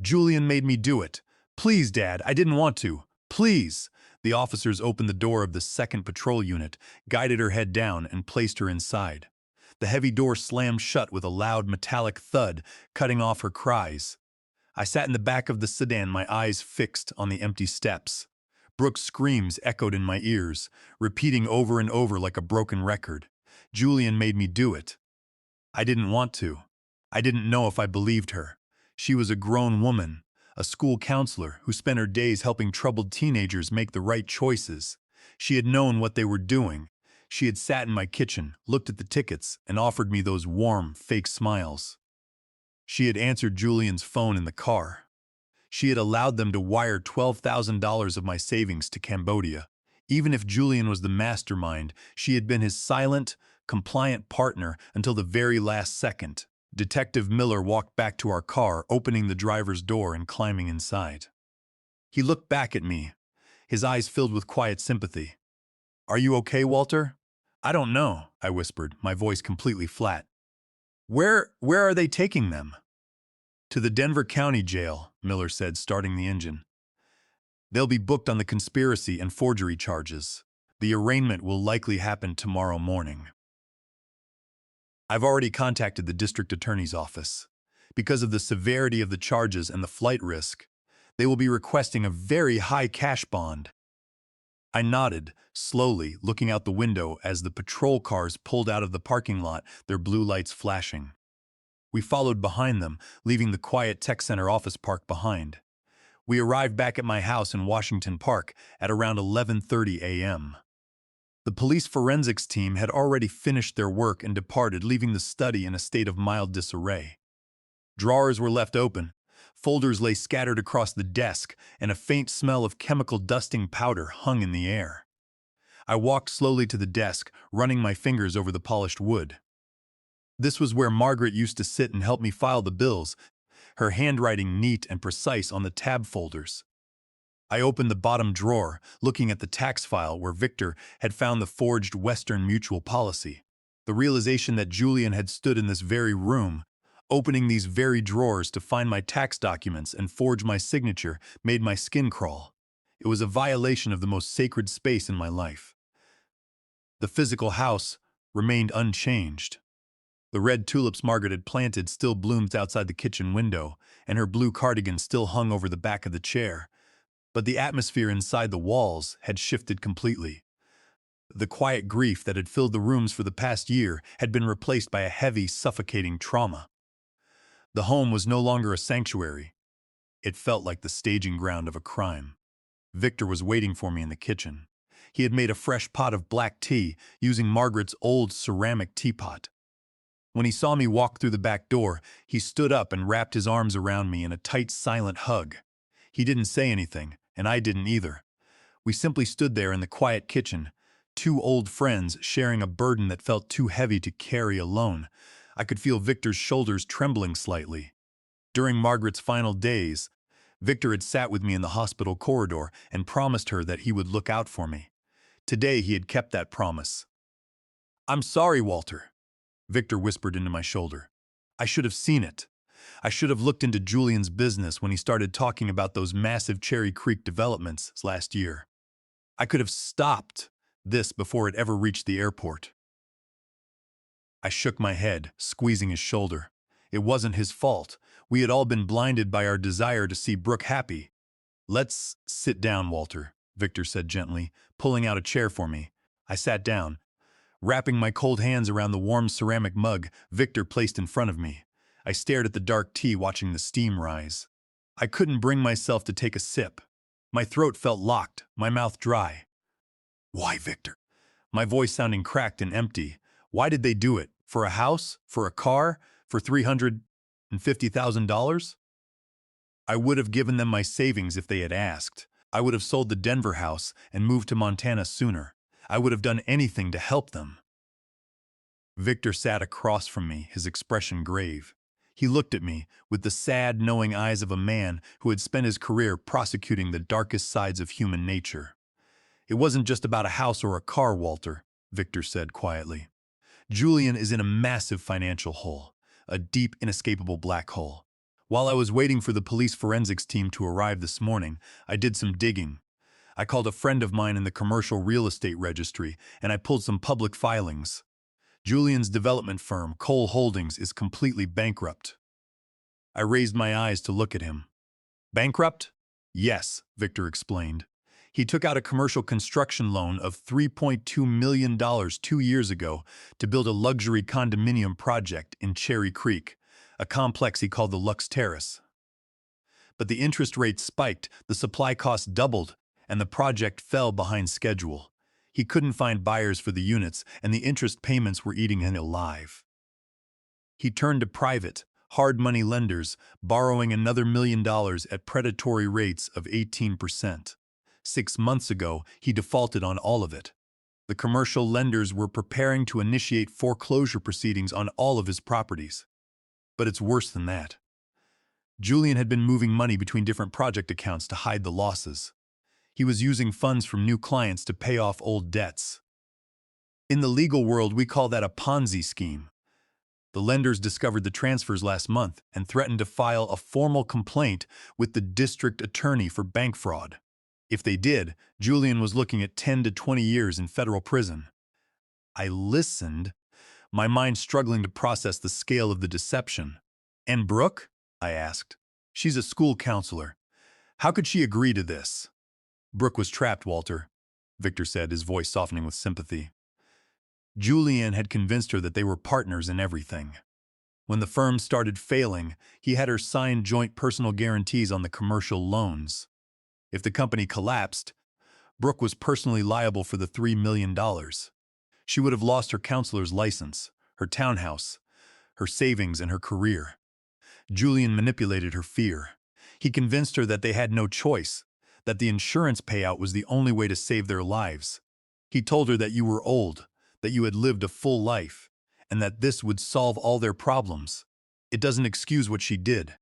A: "Julian made me do it. Please, Dad, I didn't want to. Please!" The officers opened the door of the second patrol unit, guided her head down, and placed her inside. The heavy door slammed shut with a loud metallic thud, cutting off her cries. I sat in the back of the sedan, my eyes fixed on the empty steps. Brooke's screams echoed in my ears, repeating over and over like a broken record. Julian made me do it. I didn't want to. I didn't know if I believed her. She was a grown woman, a school counselor who spent her days helping troubled teenagers make the right choices. She had known what they were doing. She had sat in my kitchen, looked at the tickets, and offered me those warm, fake smiles. She had answered Julian's phone in the car. She had allowed them to wire $12,000 of my savings to Cambodia. Even if Julian was the mastermind, she had been his silent, compliant partner until the very last second. Detective Miller walked back to our car, opening the driver's door and climbing inside. He looked back at me, his eyes filled with quiet sympathy. "Are you okay, Walter?" "I don't know," I whispered, my voice completely flat. Where are they taking them?" "To the Denver County Jail," Miller said, starting the engine. "They'll be booked on the conspiracy and forgery charges. The arraignment will likely happen tomorrow morning." I've already contacted the district attorney's office. Because of the severity of the charges and the flight risk, they will be requesting a very high cash bond. I nodded, slowly, looking out the window as the patrol cars pulled out of the parking lot, their blue lights flashing. We followed behind them, leaving the quiet tech center office park behind. We arrived back at my house in Washington Park at around 11:30 a.m. The police forensics team had already finished their work and departed, leaving the study in a state of mild disarray. Drawers were left open, folders lay scattered across the desk, and a faint smell of chemical dusting powder hung in the air. I walked slowly to the desk, running my fingers over the polished wood. This was where Margaret used to sit and help me file the bills, her handwriting neat and precise on the tab folders. I opened the bottom drawer, looking at the tax file where Victor had found the forged Western Mutual policy. The realization that Julian had stood in this very room, opening these very drawers to find my tax documents and forge my signature, made my skin crawl. It was a violation of the most sacred space in my life. The physical house remained unchanged. The red tulips Margaret had planted still bloomed outside the kitchen window, and her blue cardigan still hung over the back of the chair. But the atmosphere inside the walls had shifted completely. The quiet grief that had filled the rooms for the past year had been replaced by a heavy, suffocating trauma. The home was no longer a sanctuary. It felt like the staging ground of a crime. Victor was waiting for me in the kitchen. He had made a fresh pot of black tea using Margaret's old ceramic teapot. When he saw me walk through the back door, he stood up and wrapped his arms around me in a tight, silent hug. He didn't say anything, and I didn't either. We simply stood there in the quiet kitchen, two old friends sharing a burden that felt too heavy to carry alone. I could feel Victor's shoulders trembling slightly. During Margaret's final days, Victor had sat with me in the hospital corridor and promised her that he would look out for me. Today he had kept that promise. "I'm sorry, Walter," Victor whispered into my shoulder. "I should have seen it. I should have looked into Julian's business when he started talking about those massive Cherry Creek developments last year. I could have stopped this before it ever reached the airport." I shook my head, squeezing his shoulder. It wasn't his fault. We had all been blinded by our desire to see Brooke happy. "Let's sit down, Walter," Victor said gently, pulling out a chair for me. I sat down. Wrapping my cold hands around the warm ceramic mug Victor placed in front of me, I stared at the dark tea, watching the steam rise. I couldn't bring myself to take a sip. My throat felt locked, my mouth dry. "Why, Victor?" My voice sounding cracked and empty. "Why did they do it? For a house? For a car? For $350,000? I would have given them my savings if they had asked. I would have sold the Denver house and moved to Montana sooner. I would have done anything to help them." Victor sat across from me, his expression grave. He looked at me with the sad, knowing eyes of a man who had spent his career prosecuting the darkest sides of human nature. "It wasn't just about a house or a car, Walter," Victor said quietly. "Julian is in a massive financial hole, a deep, inescapable black hole. While I was waiting for the police forensics team to arrive this morning, I did some digging. I called a friend of mine in the commercial real estate registry, and I pulled some public filings. Julian's development firm, Cole Holdings, is completely bankrupt." I raised my eyes to look at him. "Bankrupt?" "Yes," Victor explained. "He took out a commercial construction loan of $3.2 million 2 years ago to build a luxury condominium project in Cherry Creek, a complex he called the Lux Terrace. But the interest rate spiked, the supply costs doubled, and the project fell behind schedule. He couldn't find buyers for the units, and the interest payments were eating him alive. He turned to private, hard money lenders, borrowing another $1 million at predatory rates of 18%. 6 months ago, he defaulted on all of it. The commercial lenders were preparing to initiate foreclosure proceedings on all of his properties. But it's worse than that. Julian had been moving money between different project accounts to hide the losses. He was using funds from new clients to pay off old debts. In the legal world, we call that a Ponzi scheme. The lenders discovered the transfers last month and threatened to file a formal complaint with the district attorney for bank fraud. If they did, Julian was looking at 10 to 20 years in federal prison. I listened, my mind struggling to process the scale of the deception. "And Brooke?" I asked. "She's a school counselor. How could she agree to this?" "Brooke was trapped, Walter," Victor said, his voice softening with sympathy. "Julian had convinced her that they were partners in everything. When the firm started failing, he had her sign joint personal guarantees on the commercial loans. If the company collapsed, Brooke was personally liable for the $3 million. She would have lost her counselor's license, her townhouse, her savings, and her career. Julian manipulated her fear. He convinced her that they had no choice, that the insurance payout was the only way to save their lives. He told her that you were old, that you had lived a full life, and that this would solve all their problems. It doesn't excuse what she did.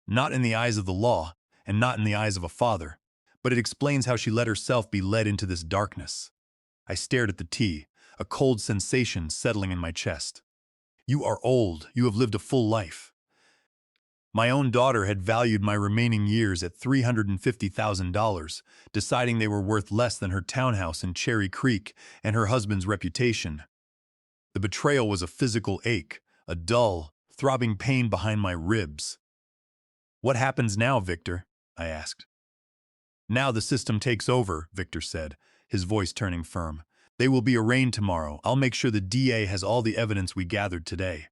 A: Not in the eyes of the law, and not in the eyes of a father, but it explains how she let herself be led into this darkness. I stared at the tea, a cold sensation settling in my chest. You are old. You have lived a full life. My own daughter had valued my remaining years at $350,000, deciding they were worth less than her townhouse in Cherry Creek and her husband's reputation. The betrayal was a physical ache, a dull, throbbing pain behind my ribs. What happens now, Victor? I asked. Now the system takes over, Victor said, his voice turning firm. They will be arraigned tomorrow. I'll make sure the DA has all the evidence we gathered today.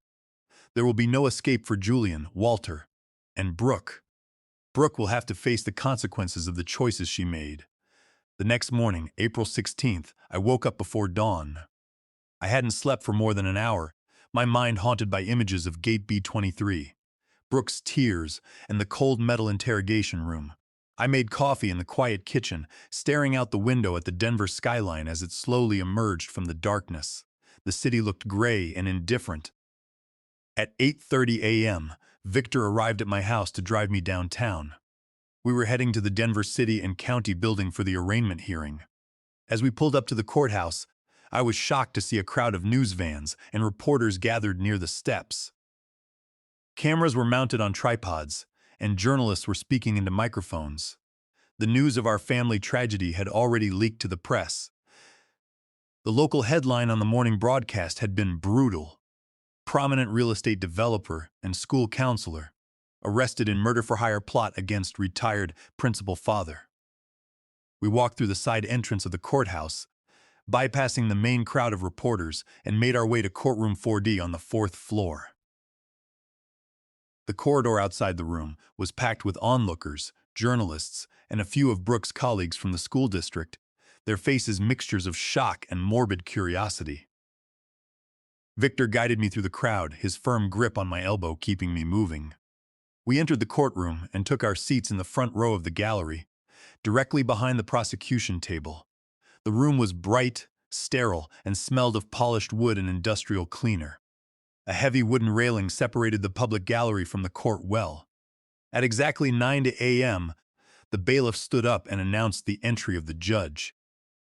A: There will be no escape for Julian, Walter, and Brooke. Brooke will have to face the consequences of the choices she made. The next morning, April 16th, I woke up before dawn. I hadn't slept for more than an hour, my mind haunted by images of Gate B23, Brooke's tears, and the cold metal interrogation room. I made coffee in the quiet kitchen, staring out the window at the Denver skyline as it slowly emerged from the darkness. The city looked gray and indifferent. At 8:30 a.m., Victor arrived at my house to drive me downtown. We were heading to the Denver City and County building for the arraignment hearing. As we pulled up to the courthouse, I was shocked to see a crowd of news vans and reporters gathered near the steps. Cameras were mounted on tripods, and journalists were speaking into microphones. The news of our family tragedy had already leaked to the press. The local headline on the morning broadcast had been brutal. Prominent real estate developer and school counselor arrested in murder-for-hire plot against retired principal father. We walked through the side entrance of the courthouse, bypassing the main crowd of reporters, and made our way to courtroom 4D on the 4th floor. The corridor outside the room was packed with onlookers, journalists, and a few of Brooke's colleagues from the school district, their faces mixtures of shock and morbid curiosity. Victor guided me through the crowd, his firm grip on my elbow keeping me moving. We entered the courtroom and took our seats in the front row of the gallery, directly behind the prosecution table. The room was bright, sterile, and smelled of polished wood and industrial cleaner. A heavy wooden railing separated the public gallery from the court well. At exactly 9 a.m., the bailiff stood up and announced the entry of the judge.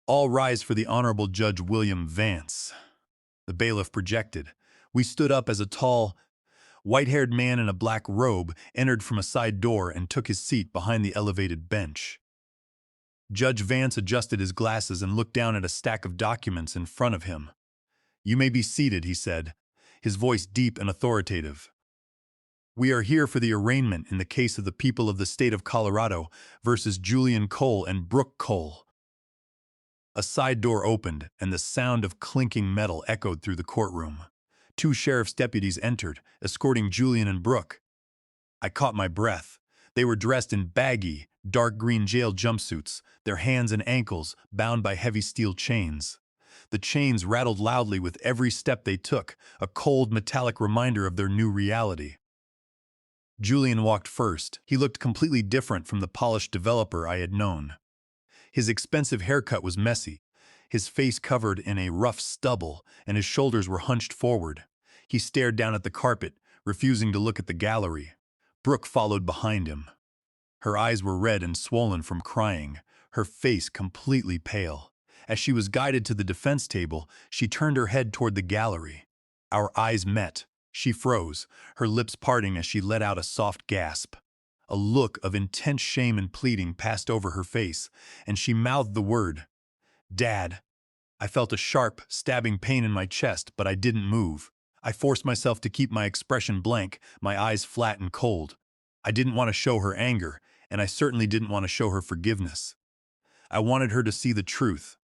A: All rise for the Honorable Judge William Vance. The bailiff projected. We stood up as a tall, white-haired man in a black robe entered from a side door and took his seat behind the elevated bench. Judge Vance adjusted his glasses and looked down at a stack of documents in front of him. "You may be seated," he said, his voice deep and authoritative. "We are here for the arraignment in the case of the people of the state of Colorado versus Julian Cole and Brooke Cole." A side door opened, and the sound of clinking metal echoed through the courtroom. 2 sheriff's deputies entered, escorting Julian and Brooke. I caught my breath. They were dressed in baggy, dark green jail jumpsuits, their hands and ankles bound by heavy steel chains. The chains rattled loudly with every step they took, a cold, metallic reminder of their new reality. Julian walked first. He looked completely different from the polished developer I had known. His expensive haircut was messy, his face covered in a rough stubble, and his shoulders were hunched forward. He stared down at the carpet, refusing to look at the gallery. Brooke followed behind him. Her eyes were red and swollen from crying, her face completely pale. As she was guided to the defense table, she turned her head toward the gallery. Our eyes met. She froze, her lips parting as she let out a soft gasp. A look of intense shame and pleading passed over her face, and she mouthed the word, "Dad." I felt a sharp, stabbing pain in my chest, but I didn't move. I forced myself to keep my expression blank, my eyes flat and cold. I didn't want to show her anger, and I certainly didn't want to show her forgiveness. I wanted her to see the truth.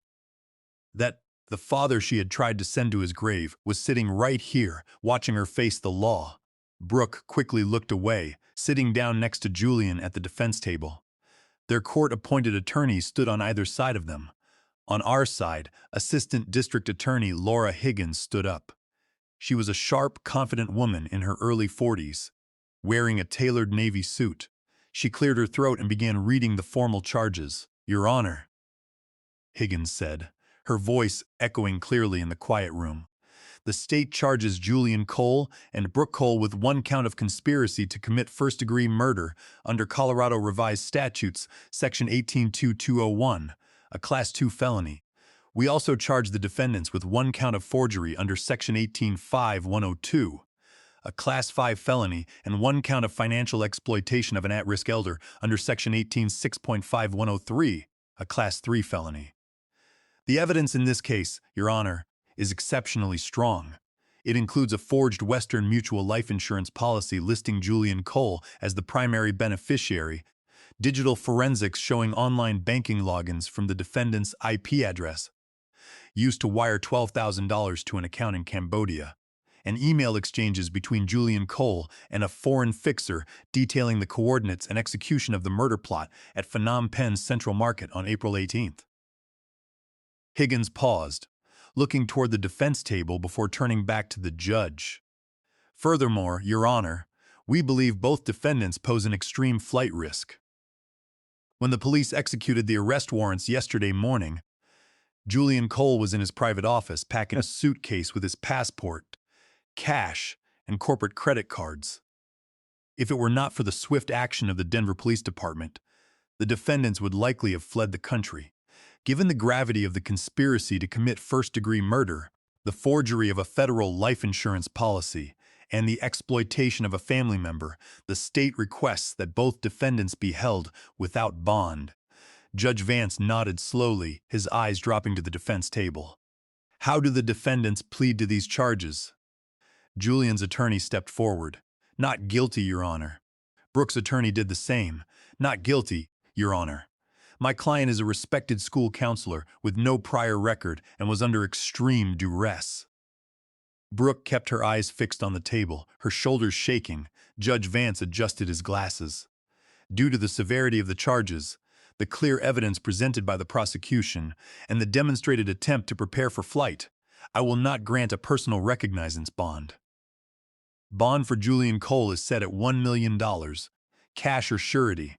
A: That The father she had tried to send to his grave was sitting right here, watching her face the law. Brooke quickly looked away, sitting down next to Julian at the defense table. Their court-appointed attorneys stood on either side of them. On our side, Assistant District Attorney Laura Higgins stood up. She was a sharp, confident woman in her early 40s, wearing a tailored navy suit. She cleared her throat and began reading the formal charges. "Your Honor," Higgins said, her voice echoing clearly in the quiet room. "The state charges Julian Cole and Brooke Cole with one count of conspiracy to commit first-degree murder under Colorado Revised Statutes, Section 18.2201, a Class 2 felony. We also charge the defendants with one count of forgery under Section 18.5102, a Class 5 felony, and one count of financial exploitation of an at-risk elder under Section 18.6.5103, a Class 3 felony. The evidence in this case, Your Honor, is exceptionally strong. It includes a forged Western Mutual life insurance policy listing Julian Cole as the primary beneficiary, digital forensics showing online banking logins from the defendant's IP address, used to wire $12,000 to an account in Cambodia, and email exchanges between Julian Cole and a foreign fixer detailing the coordinates and execution of the murder plot at Phnom Penh's Central Market on April 18th. Higgins paused, looking toward the defense table before turning back to the judge. "Furthermore, Your Honor, we believe both defendants pose an extreme flight risk. When the police executed the arrest warrants yesterday morning, Julian Cole was in his private office packing a suitcase with his passport, cash, and corporate credit cards. If it were not for the swift action of the Denver Police Department, the defendants would likely have fled the country. Given the gravity of the conspiracy to commit first-degree murder, the forgery of a federal life insurance policy, and the exploitation of a family member, the state requests that both defendants be held without bond." Judge Vance nodded slowly, his eyes dropping to the defense table. "How do the defendants plead to these charges?" Julian's attorney stepped forward. "Not guilty, Your Honor." Brooke's attorney did the same. "Not guilty, Your Honor. My client is a respected school counselor with no prior record and was under extreme duress." Brooke kept her eyes fixed on the table, her shoulders shaking. Judge Vance adjusted his glasses. "Due to the severity of the charges, the clear evidence presented by the prosecution, and the demonstrated attempt to prepare for flight, I will not grant a personal recognizance bond. Bond for Julian Cole is set at $1 million, cash or surety.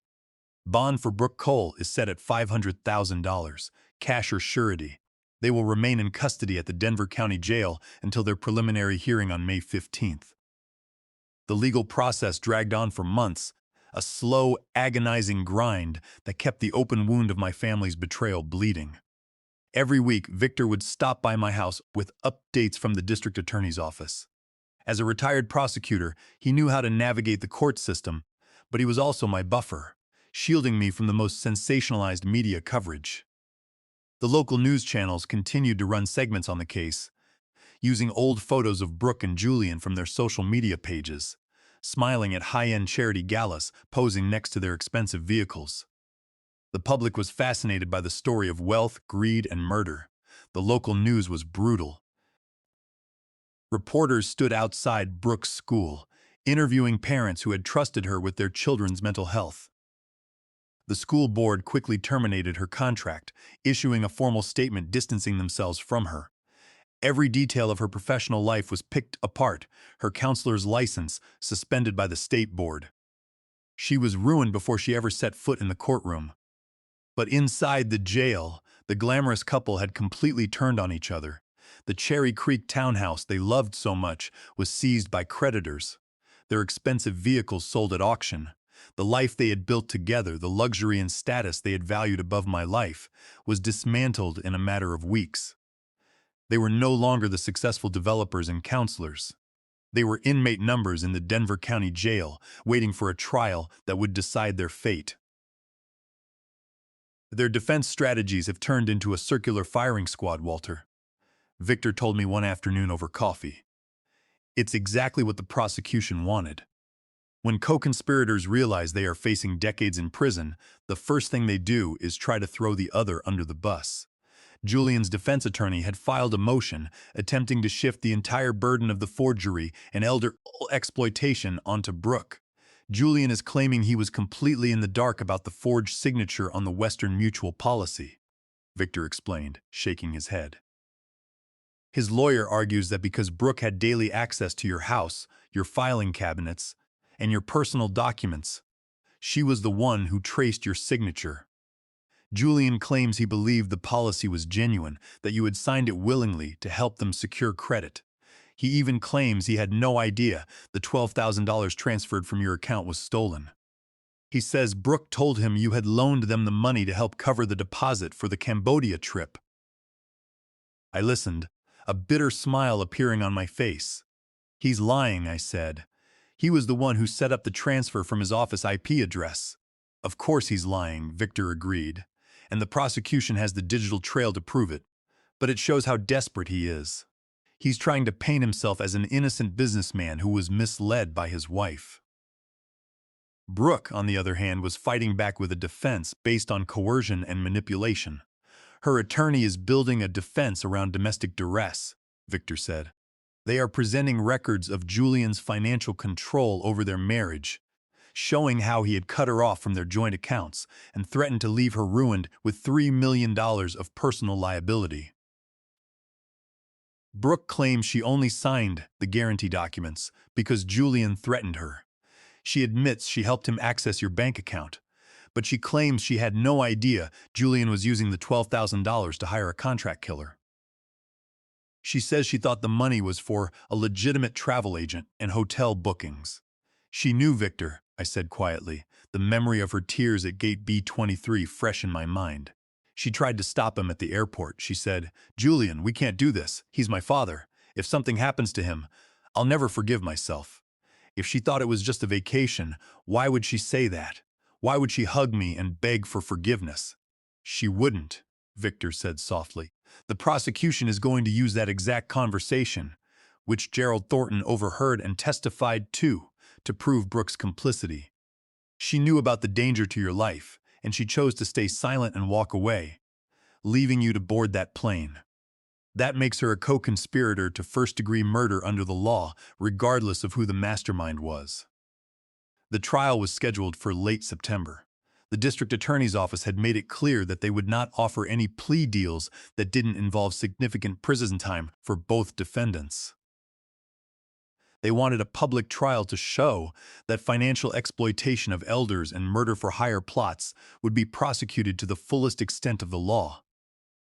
A: Bond for Brooke Cole is set at $500,000, cash or surety. They will remain in custody at the Denver County Jail until their preliminary hearing on May 15th. The legal process dragged on for months, a slow, agonizing grind that kept the open wound of my family's betrayal bleeding. Every week, Victor would stop by my house with updates from the district attorney's office. As a retired prosecutor, he knew how to navigate the court system, but he was also my buffer, shielding me from the most sensationalized media coverage. The local news channels continued to run segments on the case, using old photos of Brooke and Julian from their social media pages, smiling at high-end charity galas posing next to their expensive vehicles. The public was fascinated by the story of wealth, greed, and murder. The local news was brutal. Reporters stood outside Brooke's school, interviewing parents who had trusted her with their children's mental health. The school board quickly terminated her contract, issuing a formal statement distancing themselves from her. Every detail of her professional life was picked apart, her counselor's license suspended by the state board. She was ruined before she ever set foot in the courtroom. But inside the jail, the glamorous couple had completely turned on each other. The Cherry Creek townhouse they loved so much was seized by creditors. Their expensive vehicles sold at auction. The life they had built together, the luxury and status they had valued above my life, was dismantled in a matter of weeks. They were no longer the successful developers and counselors. They were inmate numbers in the Denver County Jail, waiting for a trial that would decide their fate. Their defense strategies have turned into a circular firing squad, Walter. Victor told me one afternoon over coffee. It's exactly what the prosecution wanted. When co-conspirators realize they are facing decades in prison, the first thing they do is try to throw the other under the bus. Julian's defense attorney had filed a motion attempting to shift the entire burden of the forgery and elder exploitation onto Brooke. Julian is claiming he was completely in the dark about the forged signature on the Western Mutual policy, Victor explained, shaking his head. His lawyer argues that because Brooke had daily access to your house, your filing cabinets, and your personal documents, she was the one who traced your signature. Julian claims he believed the policy was genuine, that you had signed it willingly to help them secure credit. He even claims he had no idea the $12,000 transferred from your account was stolen. He says Brooke told him you had loaned them the money to help cover the deposit for the Cambodia trip. I listened, a bitter smile appearing on my face. He's lying, I said. He was the one who set up the transfer from his office IP address. Of course he's lying, Victor agreed, and the prosecution has the digital trail to prove it. But it shows how desperate he is. He's trying to paint himself as an innocent businessman who was misled by his wife. Brooke, on the other hand, was fighting back with a defense based on coercion and manipulation. Her attorney is building a defense around domestic duress, Victor said. They are presenting records of Julian's financial control over their marriage, showing how he had cut her off from their joint accounts and threatened to leave her ruined with $3 million of personal liability. Brooke claims she only signed the guarantee documents because Julian threatened her. She admits she helped him access your bank account, but she claims she had no idea Julian was using the $12,000 to hire a contract killer. She says she thought the money was for a legitimate travel agent and hotel bookings. She knew Victor, I said quietly, the memory of her tears at gate B23 fresh in my mind. She tried to stop him at the airport. She said, "Julian, we can't do this. He's my father. If something happens to him, I'll never forgive myself." If she thought it was just a vacation, why would she say that? Why would she hug me and beg for forgiveness? She wouldn't, Victor said softly. The prosecution is going to use that exact conversation, which Gerald Thornton overheard and testified to prove Brooke's complicity. She knew about the danger to your life, and she chose to stay silent and walk away, leaving you to board that plane. That makes her a co-conspirator to first-degree murder under the law, regardless of who the mastermind was. The trial was scheduled for late September. The district attorney's office had made it clear that they would not offer any plea deals that didn't involve significant prison time for both defendants. They wanted a public trial to show that financial exploitation of elders and murder-for-hire plots would be prosecuted to the fullest extent of the law.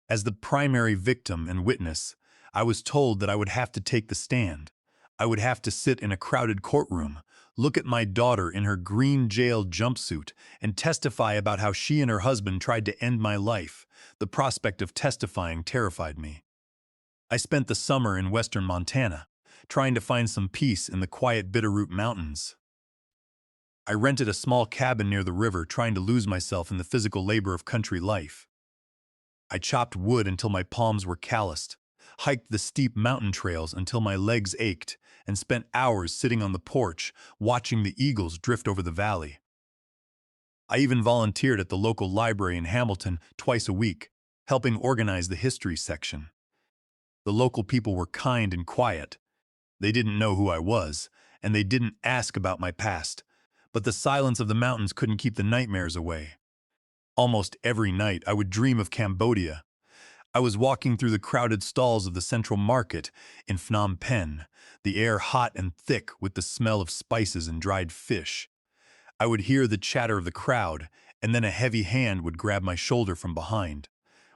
A: As the primary victim and witness, I was told that I would have to take the stand. I would have to sit in a crowded courtroom, look at my daughter in her green jail jumpsuit, and testify about how she and her husband tried to end my life. The prospect of testifying terrified me. I spent the summer in western Montana, trying to find some peace in the quiet Bitterroot Mountains. I rented a small cabin near the river, trying to lose myself in the physical labor of country life. I chopped wood until my palms were calloused, hiked the steep mountain trails until my legs ached, and spent hours sitting on the porch, watching the eagles drift over the valley. I even volunteered at the local library in Hamilton twice a week, helping organize the history section. The local people were kind and quiet. They didn't know who I was, and they didn't ask about my past, but the silence of the mountains couldn't keep the nightmares away. Almost every night, I would dream of Cambodia. I was walking through the crowded stalls of the central market in Phnom Penh, the air hot and thick with the smell of spices and dried fish. I would hear the chatter of the crowd, and then a heavy hand would grab my shoulder from behind.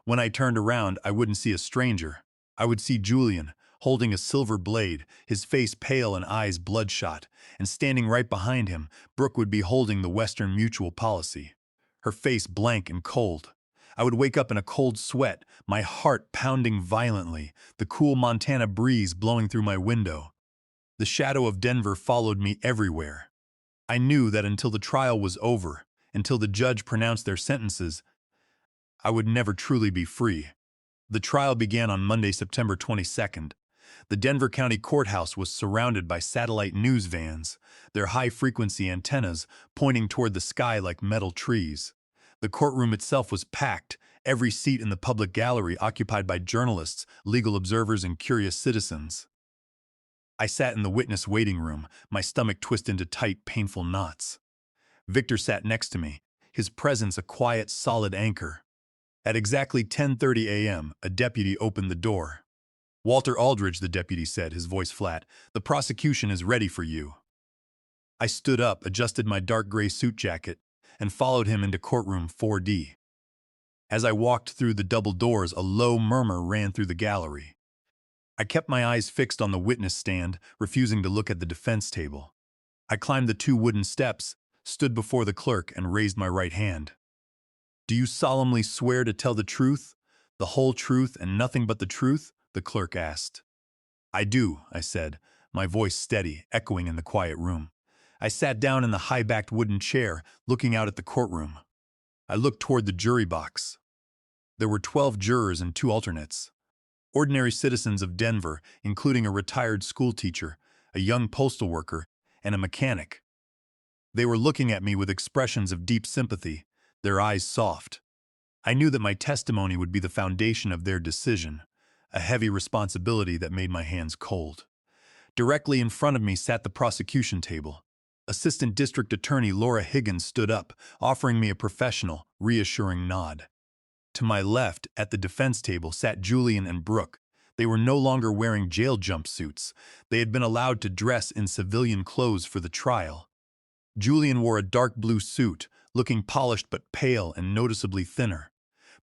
A: When I turned around, I wouldn't see a stranger. I would see Julian, holding a silver blade, his face pale and eyes bloodshot, and standing right behind him, Brooke would be holding the Western Mutual policy, her face blank and cold. I would wake up in a cold sweat, my heart pounding violently, the cool Montana breeze blowing through my window. The shadow of Denver followed me everywhere. I knew that until the trial was over, until the judge pronounced their sentences, I would never truly be free. The trial began on Monday, September 22nd. The Denver County Courthouse was surrounded by satellite news vans, their high-frequency antennas pointing toward the sky like metal trees. The courtroom itself was packed, every seat in the public gallery occupied by journalists, legal observers, and curious citizens. I sat in the witness waiting room, my stomach twisted into tight, painful knots. Victor sat next to me, his presence a quiet, solid anchor. At exactly 10:30 a.m., a deputy opened the door. "Walter Aldridge," the deputy said, his voice flat, "the prosecution is ready for you." I stood up, adjusted my dark gray suit jacket, and followed him into courtroom 4D. As I walked through the double doors, a low murmur ran through the gallery. I kept my eyes fixed on the witness stand, refusing to look at the defense table. I climbed the 2 wooden steps, stood before the clerk, and raised my right hand. "Do you solemnly swear to tell the truth, the whole truth, and nothing but the truth?" the clerk asked. "I do," I said, my voice steady, echoing in the quiet room. I sat down in the high-backed wooden chair, looking out at the courtroom. I looked toward the jury box. There were 12 jurors and 2 alternates. Ordinary citizens of Denver, including a retired schoolteacher, a young postal worker, and a mechanic. They were looking at me with expressions of deep sympathy, their eyes soft. I knew that my testimony would be the foundation of their decision, a heavy responsibility that made my hands cold. Directly in front of me sat the prosecution table. Assistant District Attorney Laura Higgins stood up, offering me a professional, reassuring nod. To my left, at the defense table, sat Julian and Brooke. They were no longer wearing jail jumpsuits. They had been allowed to dress in civilian clothes for the trial. Julian wore a dark blue suit, looking polished but pale and noticeably thinner.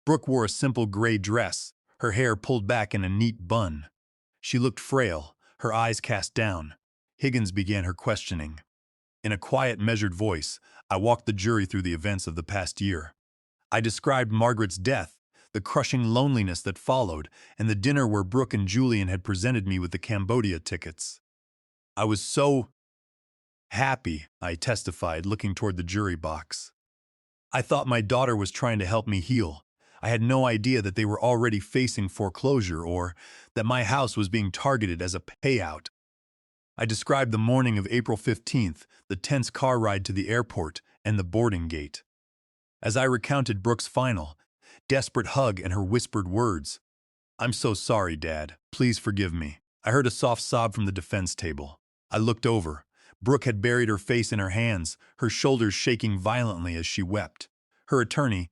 A: Brooke wore a simple gray dress, her hair pulled back in a neat bun. She looked frail, her eyes cast down. Higgins began her questioning. In a quiet, measured voice, I walked the jury through the events of the past year. I described Margaret's death, the crushing loneliness that followed, and the dinner where Brooke and Julian had presented me with the Cambodia tickets. "I was so happy," I testified, looking toward the jury box. "I thought my daughter was trying to help me heal. I had no idea that they were already facing foreclosure or that my house was being targeted as a payout." I described the morning of April 15th, the tense car ride to the airport, and the boarding gate. As I recounted Brooke's final, desperate hug and her whispered words, "I'm so sorry, Dad. Please forgive me," I heard a soft sob from the defense table. I looked over. Brooke had buried her face in her hands, her shoulders shaking violently as she wept. Her attorney,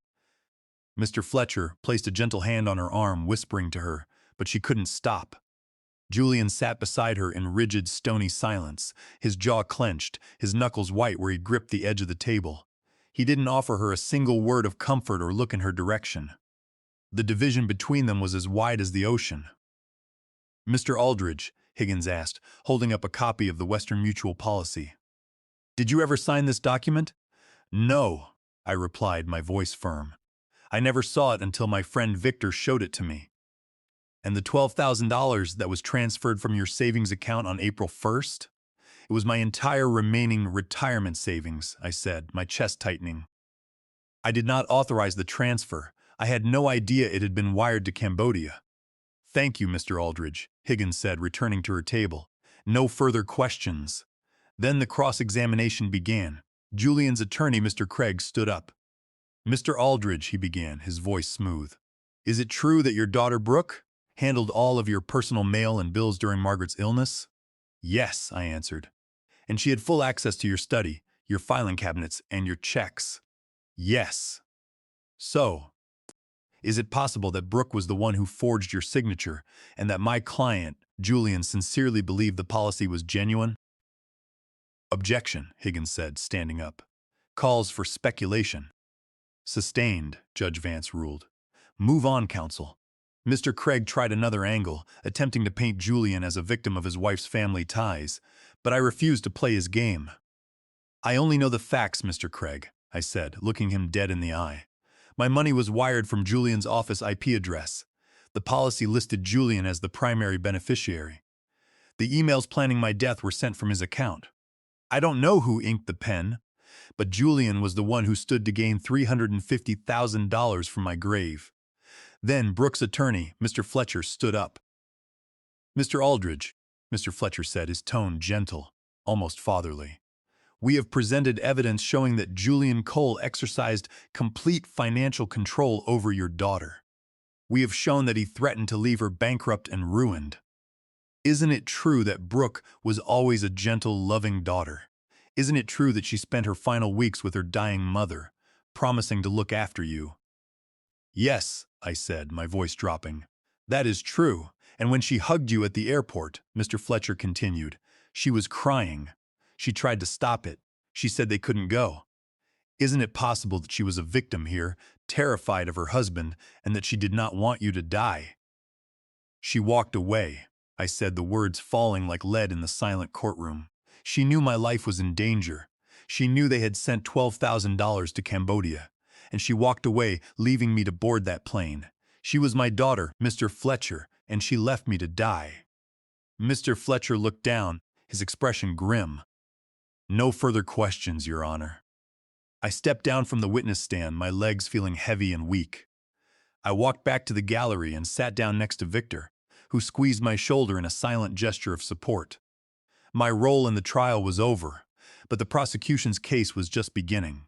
A: Mr. Fletcher, placed a gentle hand on her arm, whispering to her, but she couldn't stop. Julian sat beside her in rigid, stony silence, his jaw clenched, his knuckles white where he gripped the edge of the table. He didn't offer her a single word of comfort or look in her direction. The division between them was as wide as the ocean. "Mr. Aldridge," Higgins asked, holding up a copy of the Western Mutual policy, "did you ever sign this document?" "No," I replied, my voice firm. "I never saw it until my friend Victor showed it to me." "And the $12,000 that was transferred from your savings account on April 1st? "It was my entire remaining retirement savings," I said, my chest tightening. "I did not authorize the transfer. I had no idea it had been wired to Cambodia." "Thank you, Mr. Aldridge," Higgins said, returning to her table. "No further questions." Then the cross-examination began. Julian's attorney, Mr. Craig, stood up. "Mr. Aldridge," he began, his voice smooth, "is it true that your daughter Brooke handled all of your personal mail and bills during Margaret's illness?" "Yes," I answered. "And she had full access to your study, your filing cabinets, and your checks?" "Yes." "So, is it possible that Brooke was the one who forged your signature and that my client, Julian, sincerely believed the policy was genuine?" "Objection," Higgins said, standing up. "Calls for speculation." "Sustained," Judge Vance ruled. "Move on, counsel." Mr. Craig tried another angle, attempting to paint Julian as a victim of his wife's family ties, but I refused to play his game. "I only know the facts, Mr. Craig," I said, looking him dead in the eye. "My money was wired from Julian's office IP address. The policy listed Julian as the primary beneficiary. The emails planning my death were sent from his account. I don't know who inked the pen, but Julian was the one who stood to gain $350,000 from my grave." Then Brooke's attorney, Mr. Fletcher, stood up. "Mr. Aldridge," Mr. Fletcher said, his tone gentle, almost fatherly, We have presented evidence showing that Julian Cole exercised complete financial control over your daughter. We have shown that he threatened to leave her bankrupt and ruined. Isn't it true that Brooke was always a gentle, loving daughter? Isn't it true that she spent her final weeks with her dying mother, promising to look after you? Yes, I said, my voice dropping. That is true. And when she hugged you at the airport, Mr. Fletcher continued, she was crying. She tried to stop it. She said they couldn't go. Isn't it possible that she was a victim here, terrified of her husband, and that she did not want you to die? She walked away, I said, the words falling like lead in the silent courtroom. She knew my life was in danger. She knew they had sent $12,000 to Cambodia, and she walked away, leaving me to board that plane. She was my daughter, Mr. Fletcher, and she left me to die. Mr. Fletcher looked down, his expression grim. No further questions, Your Honor. I stepped down from the witness stand, my legs feeling heavy and weak. I walked back to the gallery and sat down next to Victor, who squeezed my shoulder in a silent gesture of support. My role in the trial was over, but the prosecution's case was just beginning.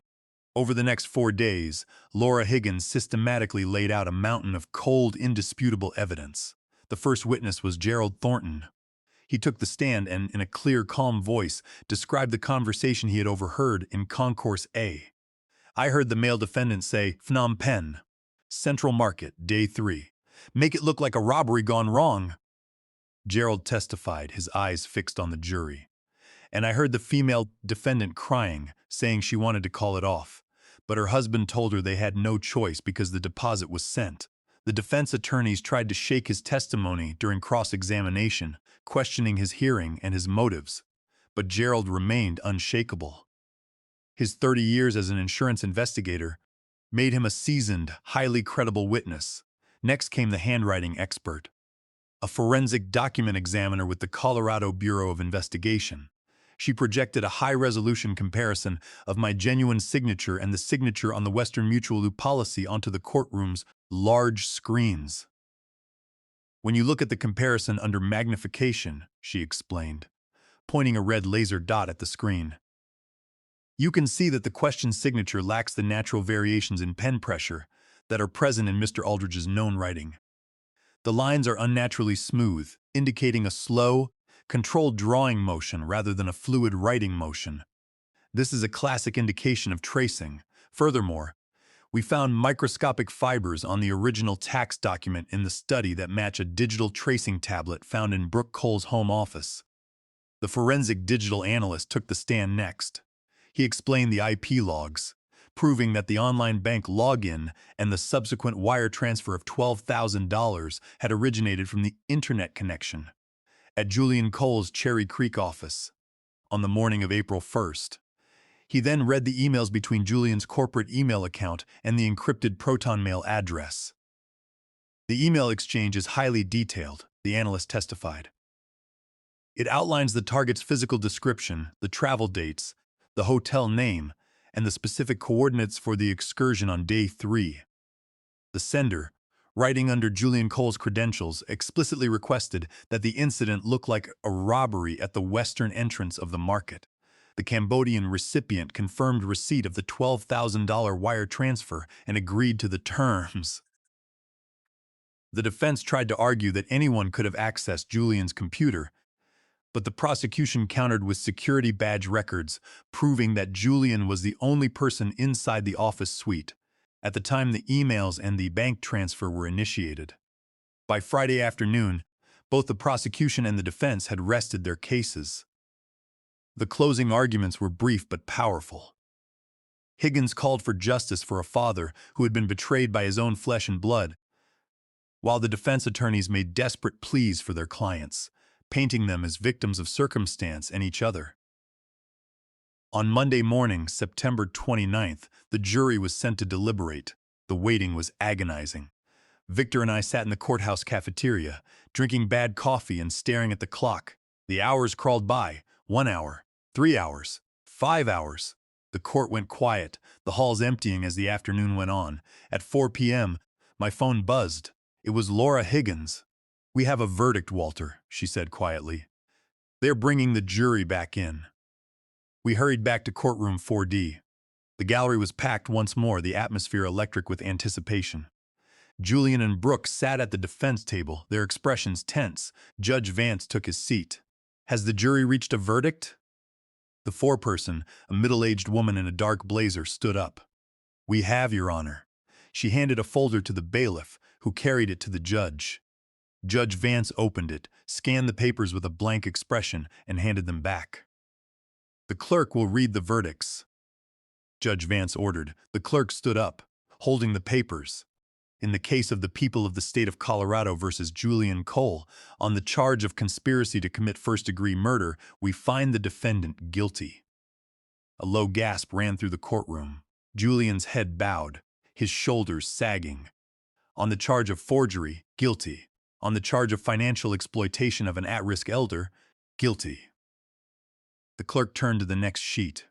A: Over the next 4 days, Laura Higgins systematically laid out a mountain of cold, indisputable evidence. The first witness was Gerald Thornton. He took the stand and, in a clear, calm voice, described the conversation he had overheard in Concourse A. I heard the male defendant say, Phnom Penh, Central Market, Day 3. Make it look like a robbery gone wrong. Gerald testified, his eyes fixed on the jury. And I heard the female defendant crying, saying she wanted to call it off. But her husband told her they had no choice because the deposit was sent. The defense attorneys tried to shake his testimony during cross-examination, questioning his hearing and his motives. But Gerald remained unshakable. His 30 years as an insurance investigator made him a seasoned, highly credible witness. Next came the handwriting expert, a forensic document examiner with the Colorado Bureau of Investigation. She projected a high-resolution comparison of my genuine signature and the signature on the Western Mutual policy onto the courtroom's large screens. When you look at the comparison under magnification, she explained, pointing a red laser dot at the screen, you can see that the question's signature lacks the natural variations in pen pressure that are present in Mr. Aldridge's known writing. The lines are unnaturally smooth, indicating a slow, controlled drawing motion rather than a fluid writing motion. This is a classic indication of tracing. Furthermore, we found microscopic fibers on the original tax document in the study that match a digital tracing tablet found in Brooke Cole's home office. The forensic digital analyst took the stand next. He explained the IP logs, proving that the online bank login and the subsequent wire transfer of $12,000 had originated from the internet connection at Julian Cole's Cherry Creek office on the morning of April 1st. He then read the emails between Julian's corporate email account and the encrypted Proton Mail address. The email exchange is highly detailed, the analyst testified. It outlines the target's physical description, the travel dates, the hotel name, and the specific coordinates for the excursion on Day 3. The sender, writing under Julian Cole's credentials, explicitly requested that the incident look like a robbery at the western entrance of the market. The Cambodian recipient confirmed receipt of the $12,000 wire transfer and agreed to the terms. The defense tried to argue that anyone could have accessed Julian's computer, but the prosecution countered with security badge records, proving that Julian was the only person inside the office suite at the time the emails and the bank transfer were initiated. By Friday afternoon, both the prosecution and the defense had rested their cases. The closing arguments were brief but powerful. Higgins called for justice for a father who had been betrayed by his own flesh and blood, while the defense attorneys made desperate pleas for their clients, painting them as victims of circumstance and each other. On Monday morning, September 29th, the jury was sent to deliberate. The waiting was agonizing. Victor and I sat in the courthouse cafeteria, drinking bad coffee and staring at the clock. The hours crawled by, 1 hour, 3 hours, 5 hours. The court went quiet, the halls emptying as the afternoon went on. At 4 p.m., my phone buzzed. It was Laura Higgins. "We have a verdict, Walter," she said quietly. "They're bringing the jury back in." We hurried back to courtroom 4D. The gallery was packed once more, the atmosphere electric with anticipation. Julian and Brooke sat at the defense table, their expressions tense. Judge Vance took his seat. "Has the jury reached a verdict?" The foreperson, a middle-aged woman in a dark blazer, stood up. "We have, Your Honor." She handed a folder to the bailiff, who carried it to the judge. Judge Vance opened it, scanned the papers with a blank expression, and handed them back. "The clerk will read the verdicts," Judge Vance ordered. The clerk stood up, holding the papers. "In the case of the people of the state of Colorado versus Julian Cole, on the charge of conspiracy to commit first-degree murder, we find the defendant guilty." A low gasp ran through the courtroom. Julian's head bowed, his shoulders sagging. "On the charge of forgery, guilty. On the charge of financial exploitation of an at-risk elder, guilty." The clerk turned to the next sheet.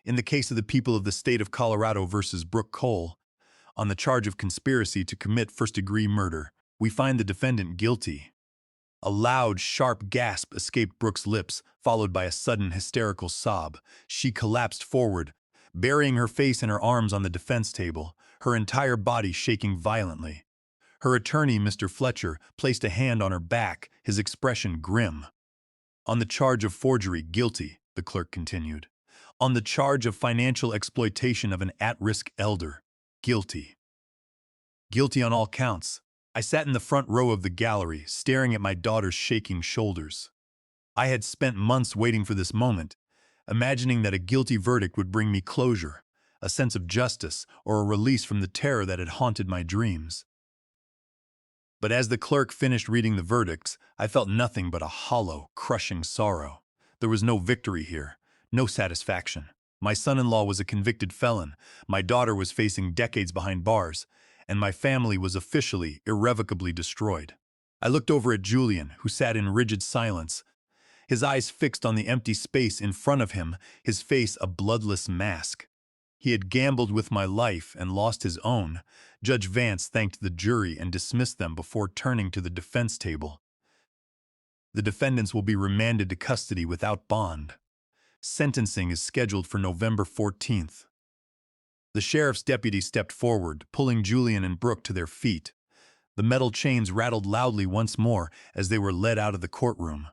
A: "In the case of the people of the state of Colorado versus Brooke Cole, on the charge of conspiracy to commit first-degree murder, we find the defendant guilty." A loud, sharp gasp escaped Brooke's lips, followed by a sudden hysterical sob. She collapsed forward, burying her face in her arms on the defense table, her entire body shaking violently. Her attorney, Mr. Fletcher, placed a hand on her back, his expression grim. "On the charge of forgery, guilty," the clerk continued. "On the charge of financial exploitation of an at-risk elder, guilty." Guilty on all counts. I sat in the front row of the gallery, staring at my daughter's shaking shoulders. I had spent months waiting for this moment, imagining that a guilty verdict would bring me closure, a sense of justice, or a release from the terror that had haunted my dreams. But as the clerk finished reading the verdicts, I felt nothing but a hollow, crushing sorrow. There was no victory here, no satisfaction. My son-in-law was a convicted felon, my daughter was facing decades behind bars, and my family was officially, irrevocably destroyed. I looked over at Julian, who sat in rigid silence, his eyes fixed on the empty space in front of him, his face a bloodless mask. He had gambled with my life and lost his own. Judge Vance thanked the jury and dismissed them before turning to the defense table. "The defendants will be remanded to custody without bond. Sentencing is scheduled for November 14th. The sheriff's deputy stepped forward, pulling Julian and Brooke to their feet. The metal chains rattled loudly once more as they were led out of the courtroom.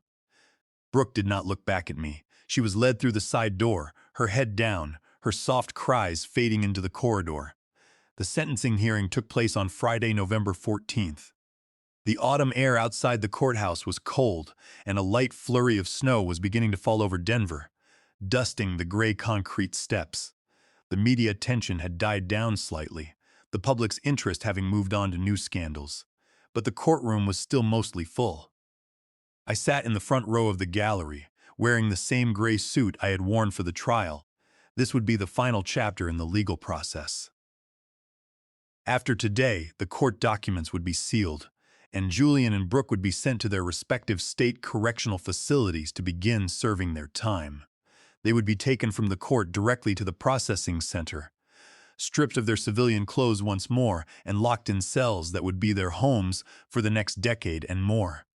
A: Brooke did not look back at me. She was led through the side door, her head down, her soft cries fading into the corridor. The sentencing hearing took place on Friday, November 14th. The autumn air outside the courthouse was cold, and a light flurry of snow was beginning to fall over Denver, dusting the gray concrete steps. The media attention had died down slightly, the public's interest having moved on to new scandals. But the courtroom was still mostly full. I sat in the front row of the gallery, wearing the same gray suit I had worn for the trial. This would be the final chapter in the legal process. After today, the court documents would be sealed, and Julian and Brooke would be sent to their respective state correctional facilities to begin serving their time. They would be taken from the court directly to the processing center, stripped of their civilian clothes once more and locked in cells that would be their homes for the next decade and more.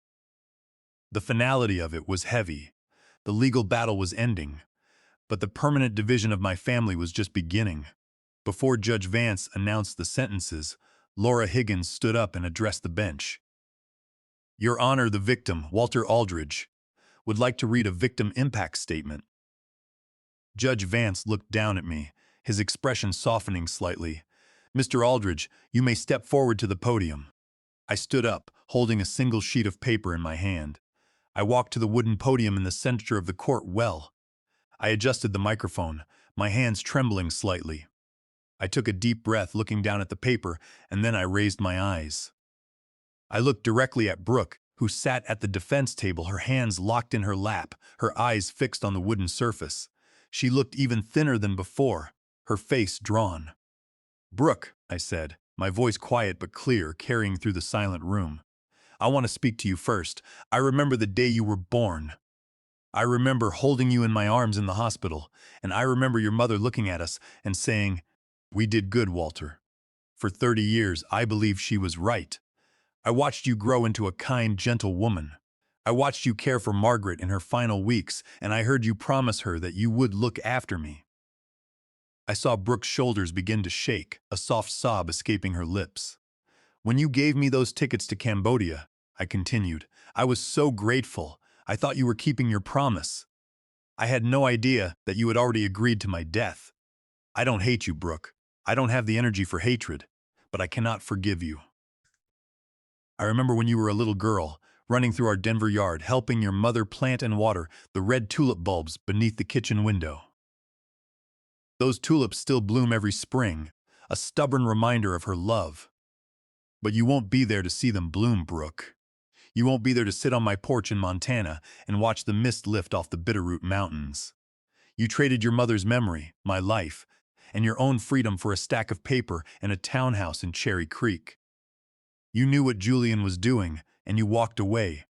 A: The finality of it was heavy. The legal battle was ending, but the permanent division of my family was just beginning. Before Judge Vance announced the sentences, Laura Higgins stood up and addressed the bench. "Your Honor, the victim, Walter Aldridge, would like to read a victim impact statement." Judge Vance looked down at me, his expression softening slightly. "Mr. Aldridge, you may step forward to the podium." I stood up, holding a single sheet of paper in my hand. I walked to the wooden podium in the center of the court well. I adjusted the microphone, my hands trembling slightly. I took a deep breath, looking down at the paper, and then I raised my eyes. I looked directly at Brooke, who sat at the defense table, her hands locked in her lap, her eyes fixed on the wooden surface. She looked even thinner than before, her face drawn. "Brooke," I said, my voice quiet but clear, carrying through the silent room. "I want to speak to you first. I remember the day you were born. I remember holding you in my arms in the hospital, and I remember your mother looking at us and saying, 'We did good, Walter.' For 30 years, I believed she was right. I watched you grow into a kind, gentle woman. I watched you care for Margaret in her final weeks, and I heard you promise her that you would look after me. I saw Brooke's shoulders begin to shake, a soft sob escaping her lips. When you gave me those tickets to Cambodia, I continued, I was so grateful. I thought you were keeping your promise. I had no idea that you had already agreed to my death. I don't hate you, Brooke. I don't have the energy for hatred, but I cannot forgive you. I remember when you were a little girl, running through our Denver yard, helping your mother plant and water the red tulip bulbs beneath the kitchen window. Those tulips still bloom every spring, a stubborn reminder of her love. But you won't be there to see them bloom, Brooke. You won't be there to sit on my porch in Montana and watch the mist lift off the Bitterroot Mountains. You traded your mother's memory, my life, and your own freedom for a stack of paper and a townhouse in Cherry Creek. You knew what Julian was doing, and you walked away.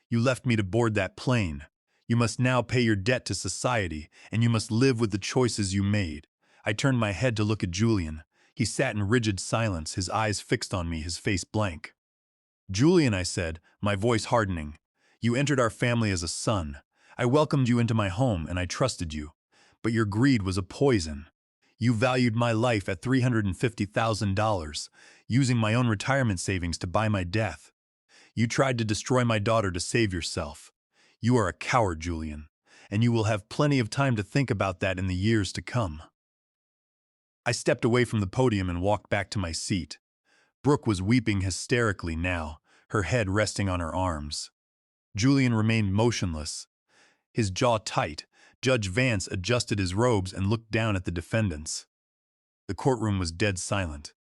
A: You left me to board that plane. You must now pay your debt to society, and you must live with the choices you made. I turned my head to look at Julian. He sat in rigid silence, his eyes fixed on me, his face blank. Julian, I said, my voice hardening, you entered our family as a son. I welcomed you into my home, and I trusted you. But your greed was a poison. You valued my life at $350,000, using my own retirement savings to buy my death. You tried to destroy my daughter to save yourself. You are a coward, Julian, and you will have plenty of time to think about that in the years to come. I stepped away from the podium and walked back to my seat. Brooke was weeping hysterically now, her head resting on her arms. Julian remained motionless, his jaw tight. Judge Vance adjusted his robes and looked down at the defendants. The courtroom was dead silent.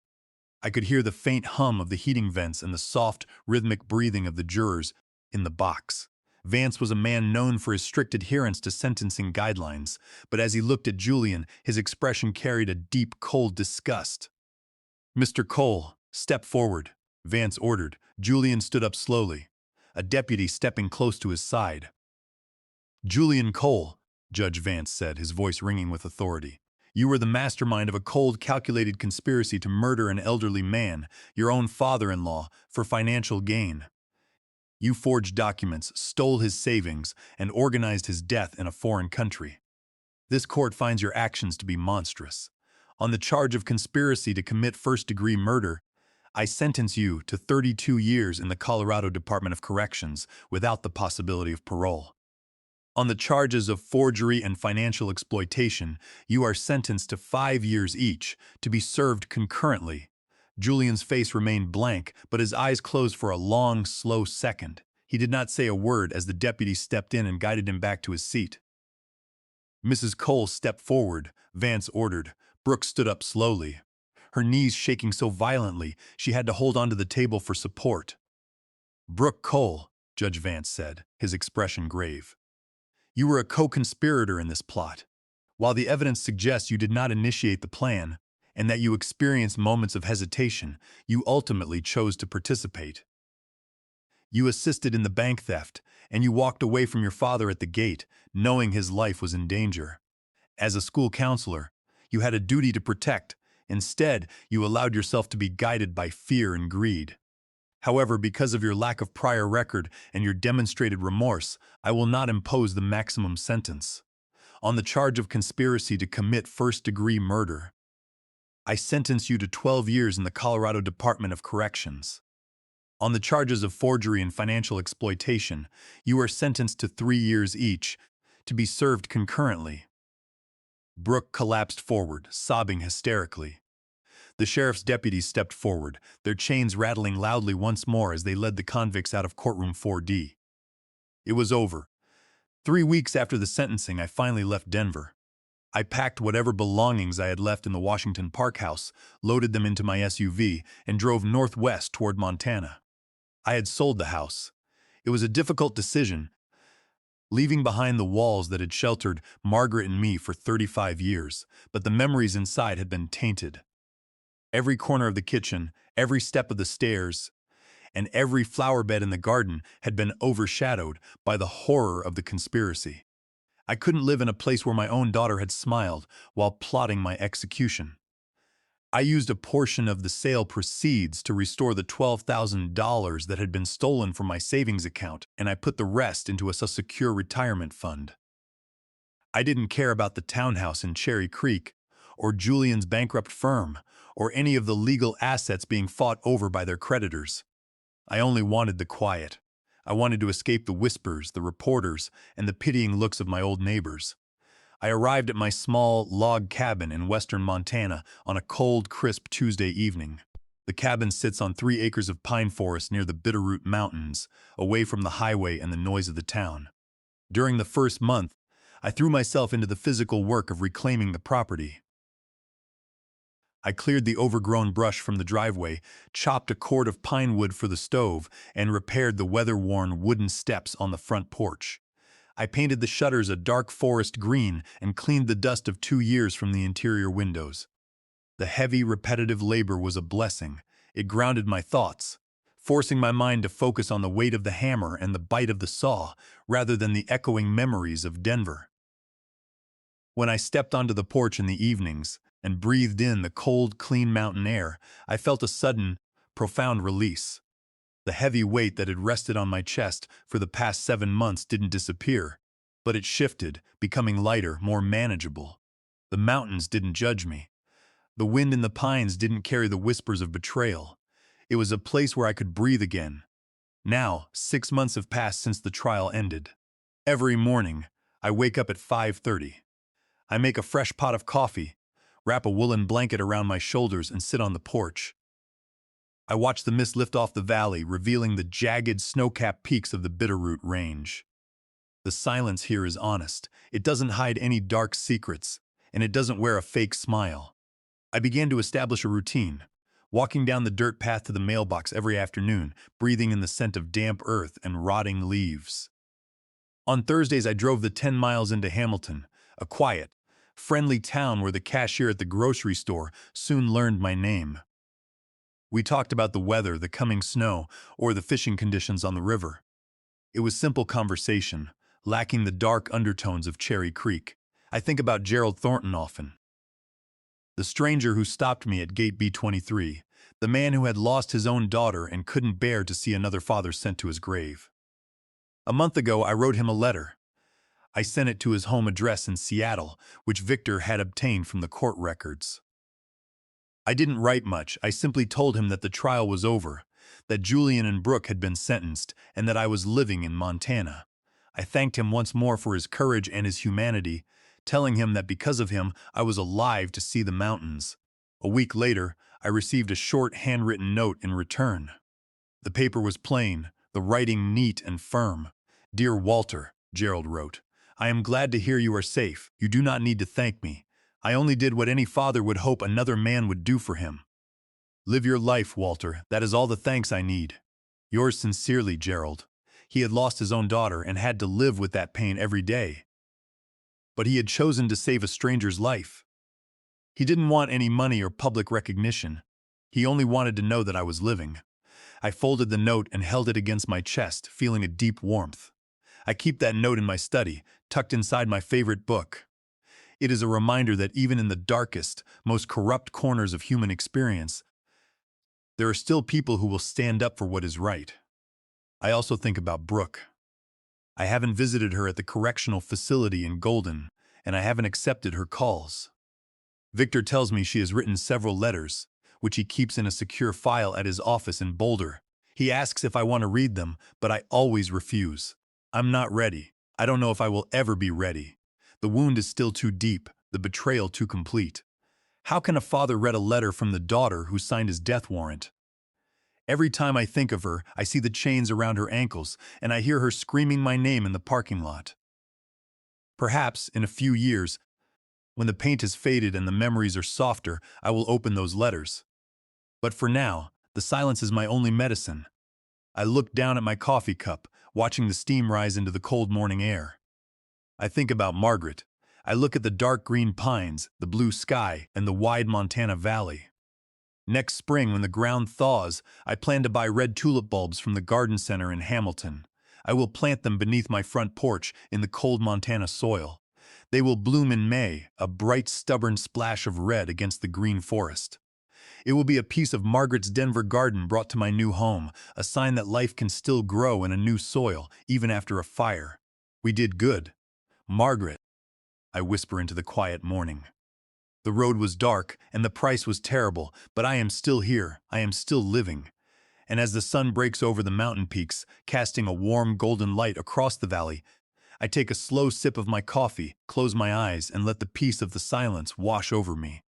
A: I could hear the faint hum of the heating vents and the soft, rhythmic breathing of the jurors in the box. Vance was a man known for his strict adherence to sentencing guidelines, but as he looked at Julian, his expression carried a deep, cold disgust. "Mr. Cole, step forward," Vance ordered. Julian stood up slowly, a deputy stepping close to his side. "Julian Cole," Judge Vance said, his voice ringing with authority, "you were the mastermind of a cold, calculated conspiracy to murder an elderly man, your own father-in-law, for financial gain. You forged documents, stole his savings, and organized his death in a foreign country. This court finds your actions to be monstrous. On the charge of conspiracy to commit first-degree murder, I sentence you to 32 years in the Colorado Department of Corrections without the possibility of parole. On the charges of forgery and financial exploitation, you are sentenced to 5 years each, to be served concurrently." Julian's face remained blank, but his eyes closed for a long, slow second. He did not say a word as the deputy stepped in and guided him back to his seat. "Mrs. Cole, step forward," Vance ordered. Brooke stood up slowly, her knees shaking so violently she had to hold onto the table for support. "Brooke Cole," Judge Vance said, his expression grave. "You were a co-conspirator in this plot. While the evidence suggests you did not initiate the plan, and that you experienced moments of hesitation, you ultimately chose to participate. You assisted in the bank theft, and you walked away from your father at the gate, knowing his life was in danger. As a school counselor, you had a duty to protect. Instead, you allowed yourself to be guided by fear and greed. However, because of your lack of prior record and your demonstrated remorse, I will not impose the maximum sentence. On the charge of conspiracy to commit first-degree murder, I sentence you to 12 years in the Colorado Department of Corrections. On the charges of forgery and financial exploitation, you are sentenced to 3 years each, to be served concurrently." Brooke collapsed forward, sobbing hysterically. The sheriff's deputies stepped forward, their chains rattling loudly once more as they led the convicts out of courtroom 4D. It was over. 3 weeks after the sentencing, I finally left Denver. I packed whatever belongings I had left in the Washington Park house, loaded them into my SUV, and drove northwest toward Montana. I had sold the house. It was a difficult decision, leaving behind the walls that had sheltered Margaret and me for 35 years, but the memories inside had been tainted. Every corner of the kitchen, every step of the stairs, and every flower bed in the garden had been overshadowed by the horror of the conspiracy. I couldn't live in a place where my own daughter had smiled while plotting my execution. I used a portion of the sale proceeds to restore the $12,000 that had been stolen from my savings account, and I put the rest into a secure retirement fund. I didn't care about the townhouse in Cherry Creek, or Julian's bankrupt firm, or any of the legal assets being fought over by their creditors. I only wanted the quiet. I wanted to escape the whispers, the reporters, and the pitying looks of my old neighbors. I arrived at my small log cabin in western Montana on a cold, crisp Tuesday evening. The cabin sits on 3 acres of pine forest near the Bitterroot Mountains, away from the highway and the noise of the town. During the first month, I threw myself into the physical work of reclaiming the property. I cleared the overgrown brush from the driveway, chopped a cord of pine wood for the stove, and repaired the weather-worn wooden steps on the front porch. I painted the shutters a dark forest green and cleaned the dust of 2 years from the interior windows. The heavy, repetitive labor was a blessing. It grounded my thoughts, forcing my mind to focus on the weight of the hammer and the bite of the saw, rather than the echoing memories of Denver. When I stepped onto the porch in the evenings and breathed in the cold, clean mountain air, I felt a sudden, profound release. The heavy weight that had rested on my chest for the past 7 months didn't disappear, but it shifted, becoming lighter, more manageable. The mountains didn't judge me. The wind in the pines didn't carry the whispers of betrayal. It was a place where I could breathe again. Now, 6 months have passed since the trial ended. Every morning, I wake up at 5:30. I make a fresh pot of coffee, wrap a woolen blanket around my shoulders, and sit on the porch. I watch the mist lift off the valley, revealing the jagged, snow-capped peaks of the Bitterroot Range. The silence here is honest. It doesn't hide any dark secrets, and it doesn't wear a fake smile. I began to establish a routine, walking down the dirt path to the mailbox every afternoon, breathing in the scent of damp earth and rotting leaves. On Thursdays, I drove the 10 miles into Hamilton, a quiet, friendly town where the cashier at the grocery store soon learned my name. We talked about the weather, the coming snow, or the fishing conditions on the river. It was simple conversation, lacking the dark undertones of Cherry Creek. I think about Gerald Thornton often. The stranger who stopped me at gate B23, the man who had lost his own daughter and couldn't bear to see another father sent to his grave. A month ago, I wrote him a letter. I sent it to his home address in Seattle, which Victor had obtained from the court records. I didn't write much. I simply told him that the trial was over, that Julian and Brooke had been sentenced, and that I was living in Montana. I thanked him once more for his courage and his humanity, telling him that because of him, I was alive to see the mountains. A week later, I received a short handwritten note in return. The paper was plain, the writing neat and firm. "Dear Walter," Gerald wrote, "I am glad to hear you are safe. You do not need to thank me. I only did what any father would hope another man would do for him. Live your life, Walter. That is all the thanks I need. Yours sincerely, Gerald." He had lost his own daughter and had to live with that pain every day. But he had chosen to save a stranger's life. He didn't want any money or public recognition. He only wanted to know that I was living. I folded the note and held it against my chest, feeling a deep warmth. I keep that note in my study, tucked inside my favorite book. It is a reminder that even in the darkest, most corrupt corners of human experience, there are still people who will stand up for what is right. I also think about Brooke. I haven't visited her at the correctional facility in Golden, and I haven't accepted her calls. Victor tells me she has written several letters, which he keeps in a secure file at his office in Boulder. He asks if I want to read them, but I always refuse. I'm not ready. I don't know if I will ever be ready. The wound is still too deep, the betrayal too complete. How can a father read a letter from the daughter who signed his death warrant? Every time I think of her, I see the chains around her ankles, and I hear her screaming my name in the parking lot. Perhaps, in a few years, when the paint has faded and the memories are softer, I will open those letters. But for now, the silence is my only medicine. I look down at my coffee cup, watching the steam rise into the cold morning air. I think about Margaret. I look at the dark green pines, the blue sky, and the wide Montana valley. Next spring, when the ground thaws, I plan to buy red tulip bulbs from the garden center in Hamilton. I will plant them beneath my front porch in the cold Montana soil. They will bloom in May, a bright, stubborn splash of red against the green forest. It will be a piece of Margaret's Denver garden brought to my new home, a sign that life can still grow in a new soil, even after a fire. We did good. Margaret, I whisper into the quiet morning. The road was dark, and the price was terrible, but I am still here, I am still living. And as the sun breaks over the mountain peaks, casting a warm golden light across the valley, I take a slow sip of my coffee, close my eyes, and let the peace of the silence wash over me.